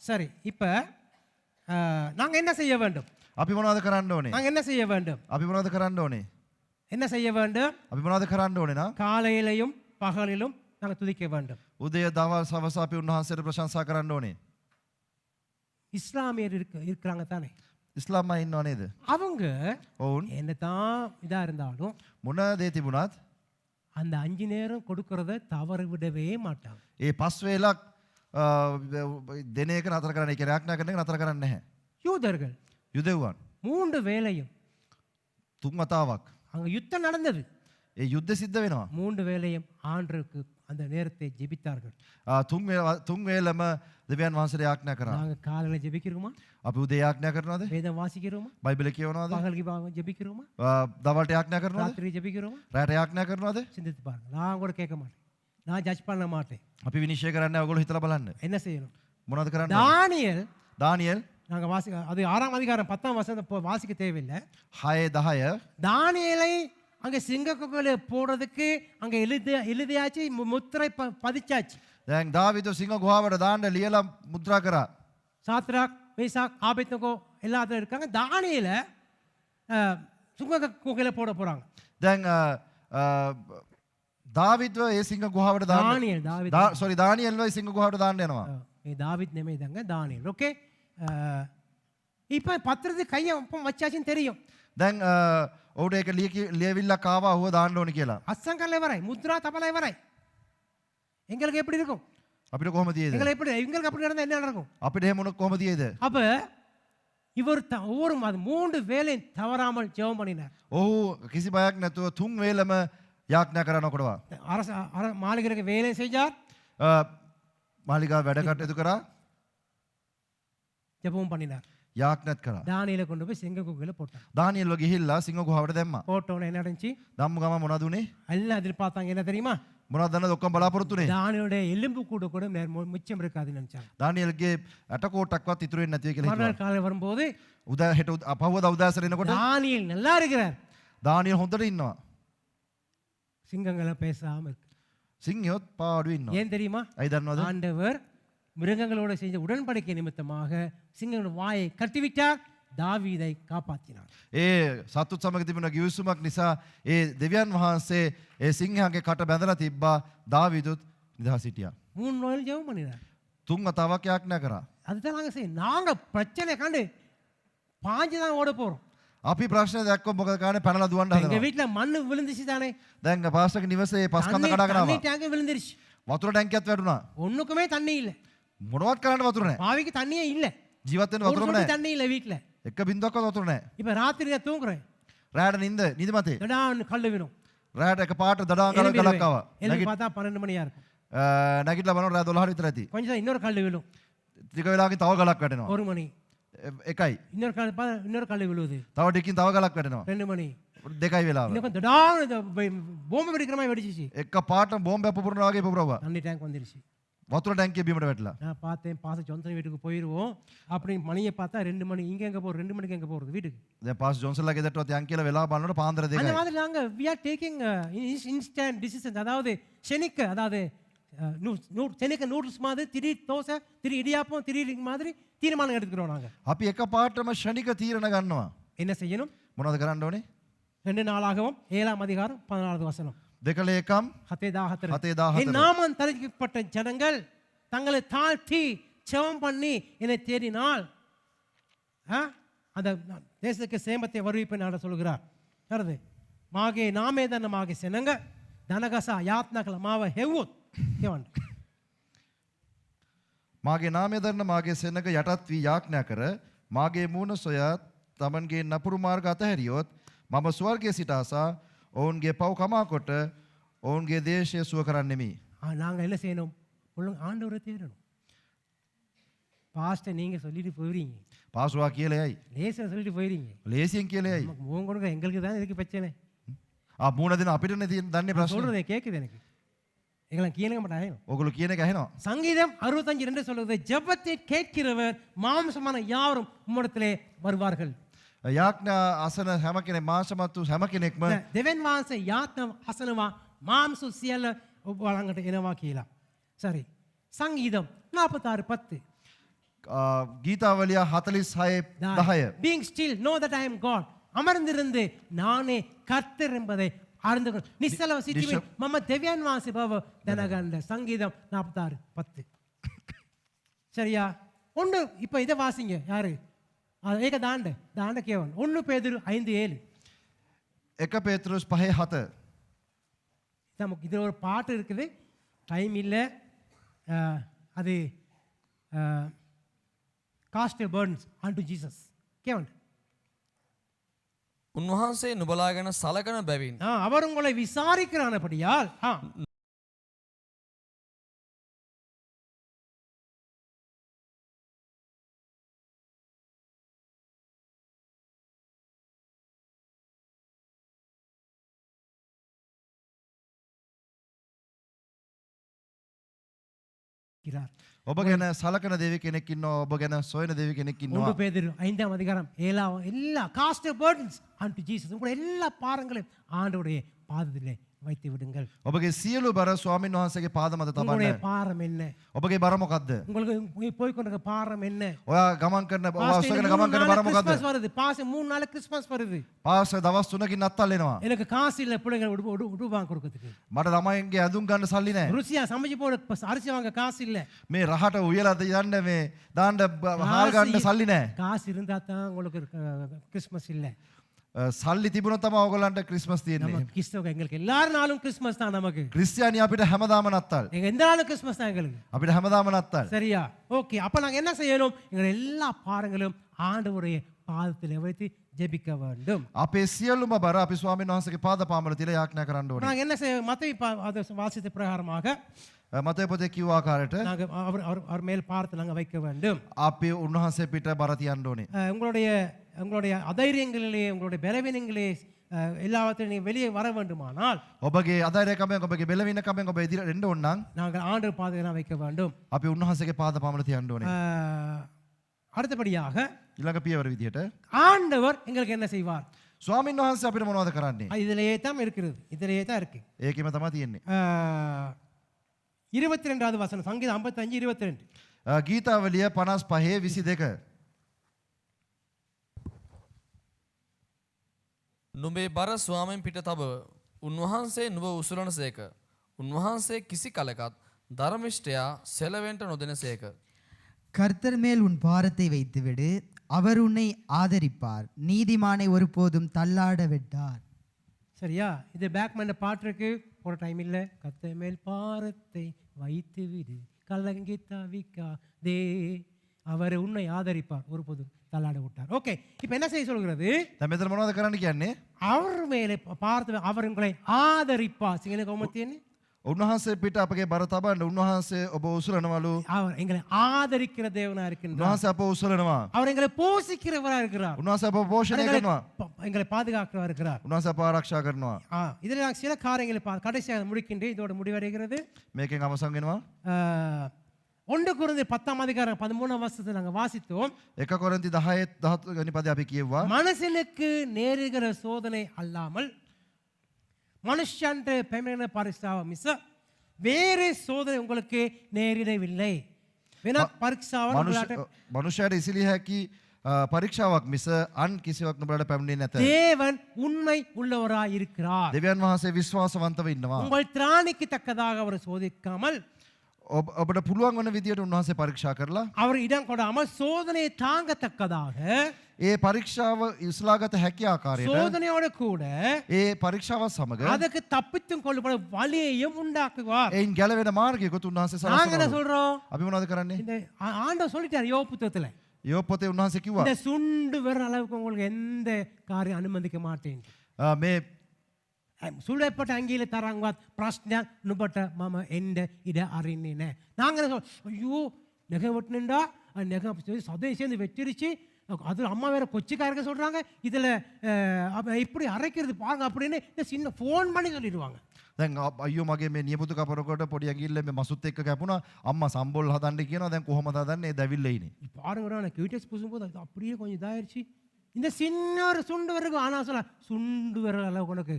சரி இப்ப நாங்க என்ன செய்ய வேண்டும் අපි මොනවද කරන්න ඕනේ? நாங்க என்ன செய்ய வேண்டும் අපි මොනවද කරන්න ඕනේ? என்ன செய்ய வேண்டும் අපි මොනවද කරන්න ඕනේ නම්? காலையிலையும் பகலிலும் நாங்க துதிக்க வேண்டும் උදය දවල් සවස අපි උන්වහන්සේට ප්‍රශංසා කරන්න ඕනේ. இஸ்லாமியர் இருக்கிறாங்க தானே ඉස්ලාම් අය ඉන්නව නේද? அவங்க ඔවුන් என்னதான் இதா இருந்தாலும் මොන දේ තිබුණත් அந்த 5 நேரம் கொடுக்கறத தவறு விடவே மாட்டாங்க ඒ පස් වේලක් දෙන එක නතර කරන්න. ඒ කියන්නේ ආඥා කරන එක නතර කරන්නේ නැහැ. யூதர்கள் යුදෙව්වන් 3 வேளையும் තුන් වතාවක් அங்க யுத்தம் நடந்தது ඒ යුද්ධ සිද්ධ වෙනවා. 3 வேளையும் ஆண்டருக்கு அந்த நேரத்தை ஜெபித்தார்கள் තුන් වේලම දෙවියන් වහන්සේට ආඥා කරා. நாங்க காலையில ஜெபிக்கிறோமா අපි උදේ ආඥා කරනවද? வேதம் வாசிக்கிறோமா බයිබලය කියවනවද? பகலுக்கு ஜெபிக்கிறோமா දවල්ට ආඥා කරනවද? ராத்திரி ஜெபிக்கிறோமா රාත්‍රී ආඥා කරනවද? சிந்தித்து பாருங்க நான் கூட கேட்க மாட்டேன் நான் ஜட்ஜ் பண்ண மாட்டேன் අපි විනිශ්චය කරන්නේ ඔයගොල්ලෝ හිතලා බලන්න. என்ன செய்யணும் මොනවද කරන්න? தானியேல் දානියෙල් நாங்க அது 6ஆம் அதிகாரம் 10ஆம் வசனம் வாசிக்க தேவையில்லை 6:10 தானியேலை அங்க சிங்கக்குள்ள போடுறதுக்கு அங்க எழுதியாச்சு முத்திரை பதிச்சாச்சு දැන් දාවිද සිංහ ගුහාවට දාන්න ලියලා මුද්‍රා කරා. சாத்ராக் மேசாக் ஆபேத்நேகோ எல்லாரும் இருக்காங்க தானியேல சுங்க போட போறாங்க දැන් දාවිද්ව ඒ සිංහ ගුහාවට දාන්න தானியேல் தாவீது සෝරි දානියෙල්ව ඒ සිංහ ගුහාවට දාන්න යනවා. தாவீத் நெமைதாங்க தானியேல் ஓகே இப்போ பத்திரத்து கையை வச்சாச்சுன்னு தெரியும். දැන් ඔහුට ඒක ලියවිල්ලක් ආවා ඔහුව දාන්න ඕනේ කියලා. அசங்கல்ல வரை முத்ரா தபலை வரை எங்களுக்கு எப்படி இருக்கும்? අපිට කොහොමද තියෙද? எங்களுக்கு அப்படி நடந்தா என்ன நடக்கும்? අපිට එහෙම මොන කොහොමද තියෙද? அப்ப இவர் ஒவ்வொரு 3 வேளை தவறாமல் ஜெபம் பண்ணினார். ඔහු කිසි බයක් නැතුව තුන් වේලම යාඥා කරනකොටවා. அரச மாளிகைக்கு வேலை செஞ்சார். මාලිගාව වැඩ කටයුතු කරා. ஜெபம் பண்ணினார். යාඥාත් කරා. தானியேலை கொண்டு போய் சிங்க குகையில போட்டான். දානියෙල්ව ගිහිල්ලා සිංහ ගුහාවට දැම්මා. போட்டோன்னு என்ன நடந்துச்சு? දැම්මු ගම මොනවද උනේ? எல்லாம் எதிர்பார்த்தாங்க என்ன தெரியுமா? මොනවද දන්නද ඔක්කොම බලාපොරොත්තු උනේ? தானியலுடைய எலும்பு கூட கூட மிச்சம் இருக்காதுன்னு நினைச்சாங்க. දානියෙල්ගේ ඇටකොටක්වත් ඉතුරු වෙන්නේ නැති වෙයි කියලා හිතුවා. மறுநாள் காலை வரும்போது උදා හෙට පහවදා උදෑසන එනකොට தானியேல் நல்லா இருக்கிறார். දානියෙල් හොඳට ඉන්නවා. சிங்கங்களை பேசாம இருக்கு. සිංහයොත් පාඩුවේ ඉන්නවා. ஏன் தெரியுமா? ඇයි දන්නවද? ஆண்டவர் மிருகங்களோட செஞ்ச உடன்படிக்கை நிமித்தமாக சிங்கங்களோட வாயை கட்டிவிட்டார். தாவீதை காப்பாற்றினார். ඒ සතුත් සමග තිබුණ ගිවිසුමක් නිසා ඒ දෙවියන් වහන්සේ ඒ සිංහයාගේ කට බැඳලා තිබ්බා. දාවීදුත් නිදහස් හිටියා. 3 நாள் ஜெபம் பண்ணினார். තුන් වතාවක් යාඥා කරා. அதுதான் நாங்க செய்ய நாங்க பிரச்சனை கண்டு பாஞ்சு தான் ஓட போறோம். අපි ප්‍රශ්න දැක්කොත් මොකද කරන්නේ? පැනලා දුවන්න எங்க හදනවා. வீட்டுல மண்ணு விழுந்துச்சு தானே. දැන් පාස්ටර්ගේ නිවසේ පස් කන්ද කඩාගෙන தண்ணி ආවා. டேங்க் விழுந்துருச்சு. වතුර ටැංකියත් වැටුණා. ஒண்ணுக்குமே தண்ணி இல்ல. මොනවත් කරන්න වතුර නැහැ. பாவிக்கு தண்ணியே இல்ல. ජීවත් වෙන්න ஒரு වතුරම சொட்டு නැහැ. தண்ணி இல்ல வீட்டுல. එක බින්දුවක්වත් වතුර නැහැ. இப்ப ராத்திரியில தூங்குறேன். රෑට නිදි මතේ. தடான்னு கல்லு விடும். රෑට එක පාට දඩාන් ගලක් ආවා. எழுப்பி பார்த்தா 12 மணியா இருக்கும். නැගිටලා බලනවා රෑ 12 විතර ඇති. கொஞ்சம் இன்னொரு கல்லு விழும். ටික වෙලාවකින් තව ගලක් වැටෙනවා. 1 மணி. එකයි. இன்னொரு கல்லு விழுவுது. තව ටිකකින් තව ගලක් වැටෙනවා. 2 மணி. දෙකයි වෙලාව. இன்னும் தடான்னு பொம்மை வெடிக்கிற மாதிரி வெடிச்சிச்சு. එක පාට බෝම්බයක් පුපුරනවා වගේ පුපුරවුවා. தண்ணி டேங்க் வந்துருச்சு. වතුර ටැංකිය බිමට වැටලා. நான் பார்த்தேன் பாச ஜொன்சன் வீட்டுக்கு போயிடுவோம். அப்படி மணியை பார்த்தா 2 மணி. இங்க எங்க போறோம்? 2 மணிக்கு எங்க போறது வீட்டுக்கு? දැන් පාස් ජොන්සන්ලා ගෙදරටවත් යන් කියලා වෙලාව බලනකොට පාන්දර அந்த දෙකයි. மாதிரி நாங்க we are taking instant decisions. அதாவது செனிக்க அதாவது செனிக்க நூடுல்ஸ் மாதிரி திடீர் தோசை திடீர் இடியாப்பம் திடீர் மாதிரி தீர்மானம் எடுத்துக்கிறோம் நாங்க. අපි එක පාටම ෂණික තීරණ ගන්නවා. என்ன செய்யணும்? මොනවද කරන්න ඕනේ? 2 நாளாகவும் 7ஆம் அதிகாரம் 14வது வசனம். දෙකලේකම් 7:14. 7:14. என் நாமம் தரிக்கப்பட்ட ஜனங்கள் தங்களை தாழ்த்தி ஜெபம் பண்ணி என்னை தேடினால் அந்த தேசத்துக்கு சேமத்தை வருவிப்பேன் என்று சொல்கிறார். வருது மாகே நாமே தன்னமாகி செனங்க தனகசா யாத்னகல மாவ ஹெவுத் கேவன் මාගේ නාමය දන්න මාගේ සෙනඟ යටත් වී යාඥා කර මාගේ මූණ සොයා තමන්ගේ නපුරු මාර්ග අතහැරියොත් මම ස්වර්ගයේ සිට ආසා ඔවුන්ගේ පව් කමා කොට ඔවුන්ගේ දේශය සුව කරන්නෙමි. நாங்கள் என்ன செய்யணும்? ஆண்டவரை தேடணும். பாஸ்டர் நீங்க சொல்லிட்டு போயிடுறீங்க. පාසුවා කියලයයි. லேசா சொல்லிட்டு போயிடுறீங்க. ලේසියෙන් කියලයයි. முகம் கொடுங்க எங்களுக்கு தான் இதுக்கு பிரச்சனை. මූණ දෙන අපිටනේ තියෙන දන්නේ நான் ප්‍රශ්නේ. சொல்றதை கேக்குது எனக்கு. எங்களை கேளுங்க மாட்டாங்க. ඔගොල්ලෝ කියන එක ඇහෙනවා. சங்கீதம் 65:2 சொல்லுது ஜெபத்தை கேட்கிறவர் மாம்சமான யாவரும் உம்மிடத்திலே வருவார்கள். යාඥා අසන හැම කෙනෙක් මාංශමත්තු හැම කෙනෙක්ම දෙවන් වහන්සේ යාත්ම අසනවා මාම්සු සියල්ල ඔබ ළඟට එනවා කියලා. சரி. சங்கீதம் 46:10. ගීතාවලිය 46:10. being still know that I am God. அமர்ந்திருந்து நானே கர்த்தர் என்பதை அறிந்து கொள். நிச்சலව සිටීමෙන් මම දෙවියන් වහන්සේ බව දැනගන්න. சங்கீதம் 46:10. சரியா? ஒன்று இப்போ இதை வாசிங்க. யாரு? ඒක දාන්න කියවන්න. 1 பேதுரு 5:7. 1 පේතෘස් 5:7. நமக்கு இது ஒரு பாட்டு இருக்குது. டைம் இல்லை. அது cost Burns and Jesus haven. උන්වහන්සේ නුබලා ගැන සලකන බැවින් அவர் உங்களை விசாரிக்கிறானபடியால் ඔබ ගැන සලකන දෙවි කෙනෙක් ඉන්නවා. ඔබ ගැන සොයන දෙවි කෙනෙක් 1 ඉන්නවා. பேதுரு 5ஆம் அதிகாரம் 7 எல்லா காஸ்ட் பர்ன்ஸ் அன்டு ஜீசஸ் உங்களுடைய எல்லா பாரங்களையும் ஆண்டவருடைய பாதத்திலே வைத்து விடுங்கள். ඔබගේ සියලු බර ස්වාමීන් වහන්සේගේ පාද මත உங்களுடைய තබන්න. பாரம் என்ன? ඔබගේ බර මොකද්ද? உங்களுக்கு போய் கொண்டிருக்க பாரம் என்ன? ඔයා ගමන් කරන ඔයා ඔසගෙන ගමන් කරන බර මොකද්ද? கிறிஸ்மஸ் வருது. பாஸ் 3 நாள் கிறிஸ்மஸ் வருது. පාස දවස් 3කින් අත්තල් එනවා. எனக்கு காசு இல்ல பிள்ளைங்க உடுவாங்க கொடுக்கிறதுக்கு. මට ළමයින්ගේ ඇඳුම් ගන්න සල්ලි නැහැ. ருசியா சமைச்சு போட அரிசி வாங்க காசு இல்ல. මේ රහට උයලා යන්න මේ දාන්න හාල් ගන්න සල්ලි නැහැ. காசு இருந்தா தான் உங்களுக்கு கிறிஸ்மஸ் இல்ல. සල්ලි තිබුණොත් තමයි ඕගොල්ලන්ට ක්‍රිස්මස් තියෙන්නේ. நம்ம கிறிஸ்தவங்க எங்களுக்கு எல்லா நாளும் கிறிஸ்மஸ் தான் நமக்கு. ක්‍රිස්තියානි අපිට හැමදාම නත්තල්. எங்க எந்த நாளும் கிறிஸ்மஸ் தான் எங்களுக்கு. අපිට හැමදාම නත්තල්. சரியா? ஓகே. அப்ப நாங்க என்ன செய்யணும்? எங்க எல்லா பாரங்களும் ஆண்டவருடைய பாதத்தில் வைத்து ஜெபிக்க வேண்டும். අපේ සියලුම බර අපි ස්වාමීන් වහන්සේගේ පාද පාමුල තියලා යාඥා කරන්න ඕනේ. நாங்கள் என்ன செய்ய மத்தேயு அது வாசித்த பிரகாரமாக මතේ පොතේ කිව්ව ආකාරයට நாங்கள் அவர் மேல் பாரத்தை நாங்கள் வைக்க வேண்டும். අපි උන්වහන්සේ පිට බර තියන්න ඕනේ. உங்களுடைய அதைரியங்களிலே உங்களுடைய பலவீனங்களே எல்லாவற்றையும் நீங்கள் வெளியே வர வேண்டுமானால் ඔබගේ අධෛර්යකමෙන් ඔබගේ බෙලවිනකමෙන් ඔබ ඉදිරියට එන්න ඕන නම් நாங்கள் ஆண்டவர் பாதையை வைக்க வேண்டும். අපි උන්වහන්සේගේ පාද පාමුල තියන්න ඕනේ. அடுத்தபடியாக ඊළඟ පියවර විදියට ஆண்டவர் எங்களுக்கு என்ன செய்வார்? ස්වාමීන් වහන්සේ අපිට මොනවද කරන්නේ? இதிலேயே தான் இருக்கிறது. இதிலேயே தான் இருக்கு. ඒකෙම තමයි තියෙන්නේ. 22வது வசனம் சங்கீதம் 55:22. ගීතාවලිය 55:22. නුඹේ බර ස්වාමෙන් පිට තබ උන්වහන්සේ නුඹ උසුලන සේක. උන්වහන්සේ කිසි කලකත් ධර්මිෂ්ඨයා සෙලවෙන්ට නොදෙන සේක. கர்த்தர் மேல் உன் பாரத்தை வைத்துவிடு, அவர் உன்னை ஆதரிப்பார், நீதிமானை ஒருபோதும் தள்ளாட விட்டார். சரியா? இது பேக்மேன் பாட்டு இருக்கு, போற டைம் இல்லை. கர்த்தர் மேல் பாரத்தை வைத்து விடு, கலங்கி தவிக்காதே, அவர் உன்னை ஆதரிப்பார், ஒருபோதும் தள்ளாட விட்டார். ஓகே, இப்போ என்ன செய்ய சொல்கிறது? දැන් මෙතන මොනවද කරන්න කියන්නේ? அவர் மேலே பார்த்து அவர் உங்களை ஆதரிப்பார். சிங்கள கோமத்தியன்னு උන්වහන්සේ පිට අපගේ බර තබන්න උන්වහන්සේ ඔබ උසුලනවලු. அவர் எங்களை ஆதரிக்கிற தேவனா இருக்கின்றார். උන්වහන්සේ අප උසුලනවා. அவர் எங்களை போஷிக்கிறவரா இருக்கிறார். උන්වහන්සේ අප පෝෂණය කරනවා. எங்களை பாதுகாக்கிறவா இருக்கிறார். උන්වහන්සේ අප ආරක්ෂා කරනවා. இதில் நான் சில காரியங்களை கடைசியாக முடிக்கின்றேன். இதோட முடிவடைகிறது. මේකෙන් අවසන් වෙනවා. 1 கொரிந்தியர் 10:13 நாங்கள் வாசித்தோம். 1 කොරින්ති 10:13 වෙනි පදේ අපි කියුවා. மனுஷனுக்கு நேருகிற சோதனை அல்லாமல் மனுஷன்ற பெயரின பரிசாவ மிச வேறு சோதனை உங்களுக்கு நேரிடவில்லை. வேணா பரிசாவ මනුෂ්‍යයාට ඉසිලිය හැකි පරීක්ෂාවක් මිස අන් කිසිවක් නුඹලට පැමිණෙන්නේ නැත. தேவன் உண்மை உள்ளவராய் இருக்கிறார். දෙවියන් වහන්සේ විශ්වාසවන්තව ඉන්නවා. உங்கள் திராணிக்கு தக்கதாக அவர் சோதிக்காமல் ඔබට පුළුවන් වන විදියට උන්වහන්සේ පරීක්ෂා කරලා அவர் இடம் கொடாமல் சோதனையை தாங்கத்தக்கதாக ඒ පරීක්ෂාව ඉස්ලාගත හැකි ආකාරයට சோதனையோட கூட ඒ පරීක්ෂාවත් සමග அதுக்கு தப்பித்தும் கொள்ளப்படும் வழியையும் உண்டாக்குவார். එයින් ගැලවෙන මාර්ගයකුත් උන්වහන්සේ நாங்க என்ன සලසනවා. சொல்றோம்? අපි මොනවද කරන්නේ? இந்த ஆண்டவர் சொல்லிட்டார் யோபு புத்தகத்துல, යෝබ් පොතේ උන්වහන්සේ කිව්වා இந்த சுண்டு வர அளவுக்கு உங்களுக்கு எந்த காரியம் அனுமதிக்க மாட்டேன். මේ சுடப்பட்ட அங்கியில தராங்கවත් ප්‍රශ්නයක් නුඹට මම එන්න ඉඩ අරින්නේ නැහැ. நாங்க என்ன சொல்றோம்? ஐயோ நெகை வெட்டினா நெகை சதையை சேர்ந்து வெட்டிருச்சு, அது அம்மா வேற கொச்சிக்காரங்க சொல்றாங்க, இதுல இப்படி அரைக்கிறது பாருங்க அப்படின்னு இந்த சின்ன ஃபோன் பண்ணி சொல்லிடுவாங்க. දැන් අයියෝ මගේ මේ නියපොතු කපරකොට පොඩි ඇඟිල්ල මේ මසුත් එක්ක කැපුණා, අම්මා සම්බොල් හදන්න කියනවා, දැන් කොහොමද හදන්නේ? දැවිල්ල ඉන්නේ. பாருங்கடா நான் கியூட்டஸ் பூசும்போது அது அப்படியே கொஞ்சம் இதாயிருச்சு. இந்த சின்ன ஒரு சுண்டு வரகு ஆனா சொல்ல சுண்டு விரல் அளவு உனக்கு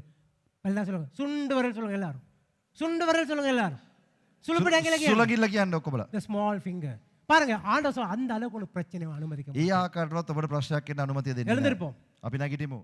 எல்லாம் சொல்லுங்க, சுண்டு விரல் சொல்லுங்க எல்லாரும், சுண்டு விரல் சொல்லுங்க எல்லாரும், සුලගිල්ල කියන්නේ ඔක්කොමලා. the small finger. பாருங்க ஆண்டவர் சொல்ல அந்த அளவுக்கு ஒரு பிரச்சனை அனுமதிக்க ඒ ආකාරයටවත් ඔබට ප්‍රශ්නයක් එන්න අනුමැතිය දෙන්නේ නැහැ. எழுந்திருப்போம். අපි නැගිටිමු.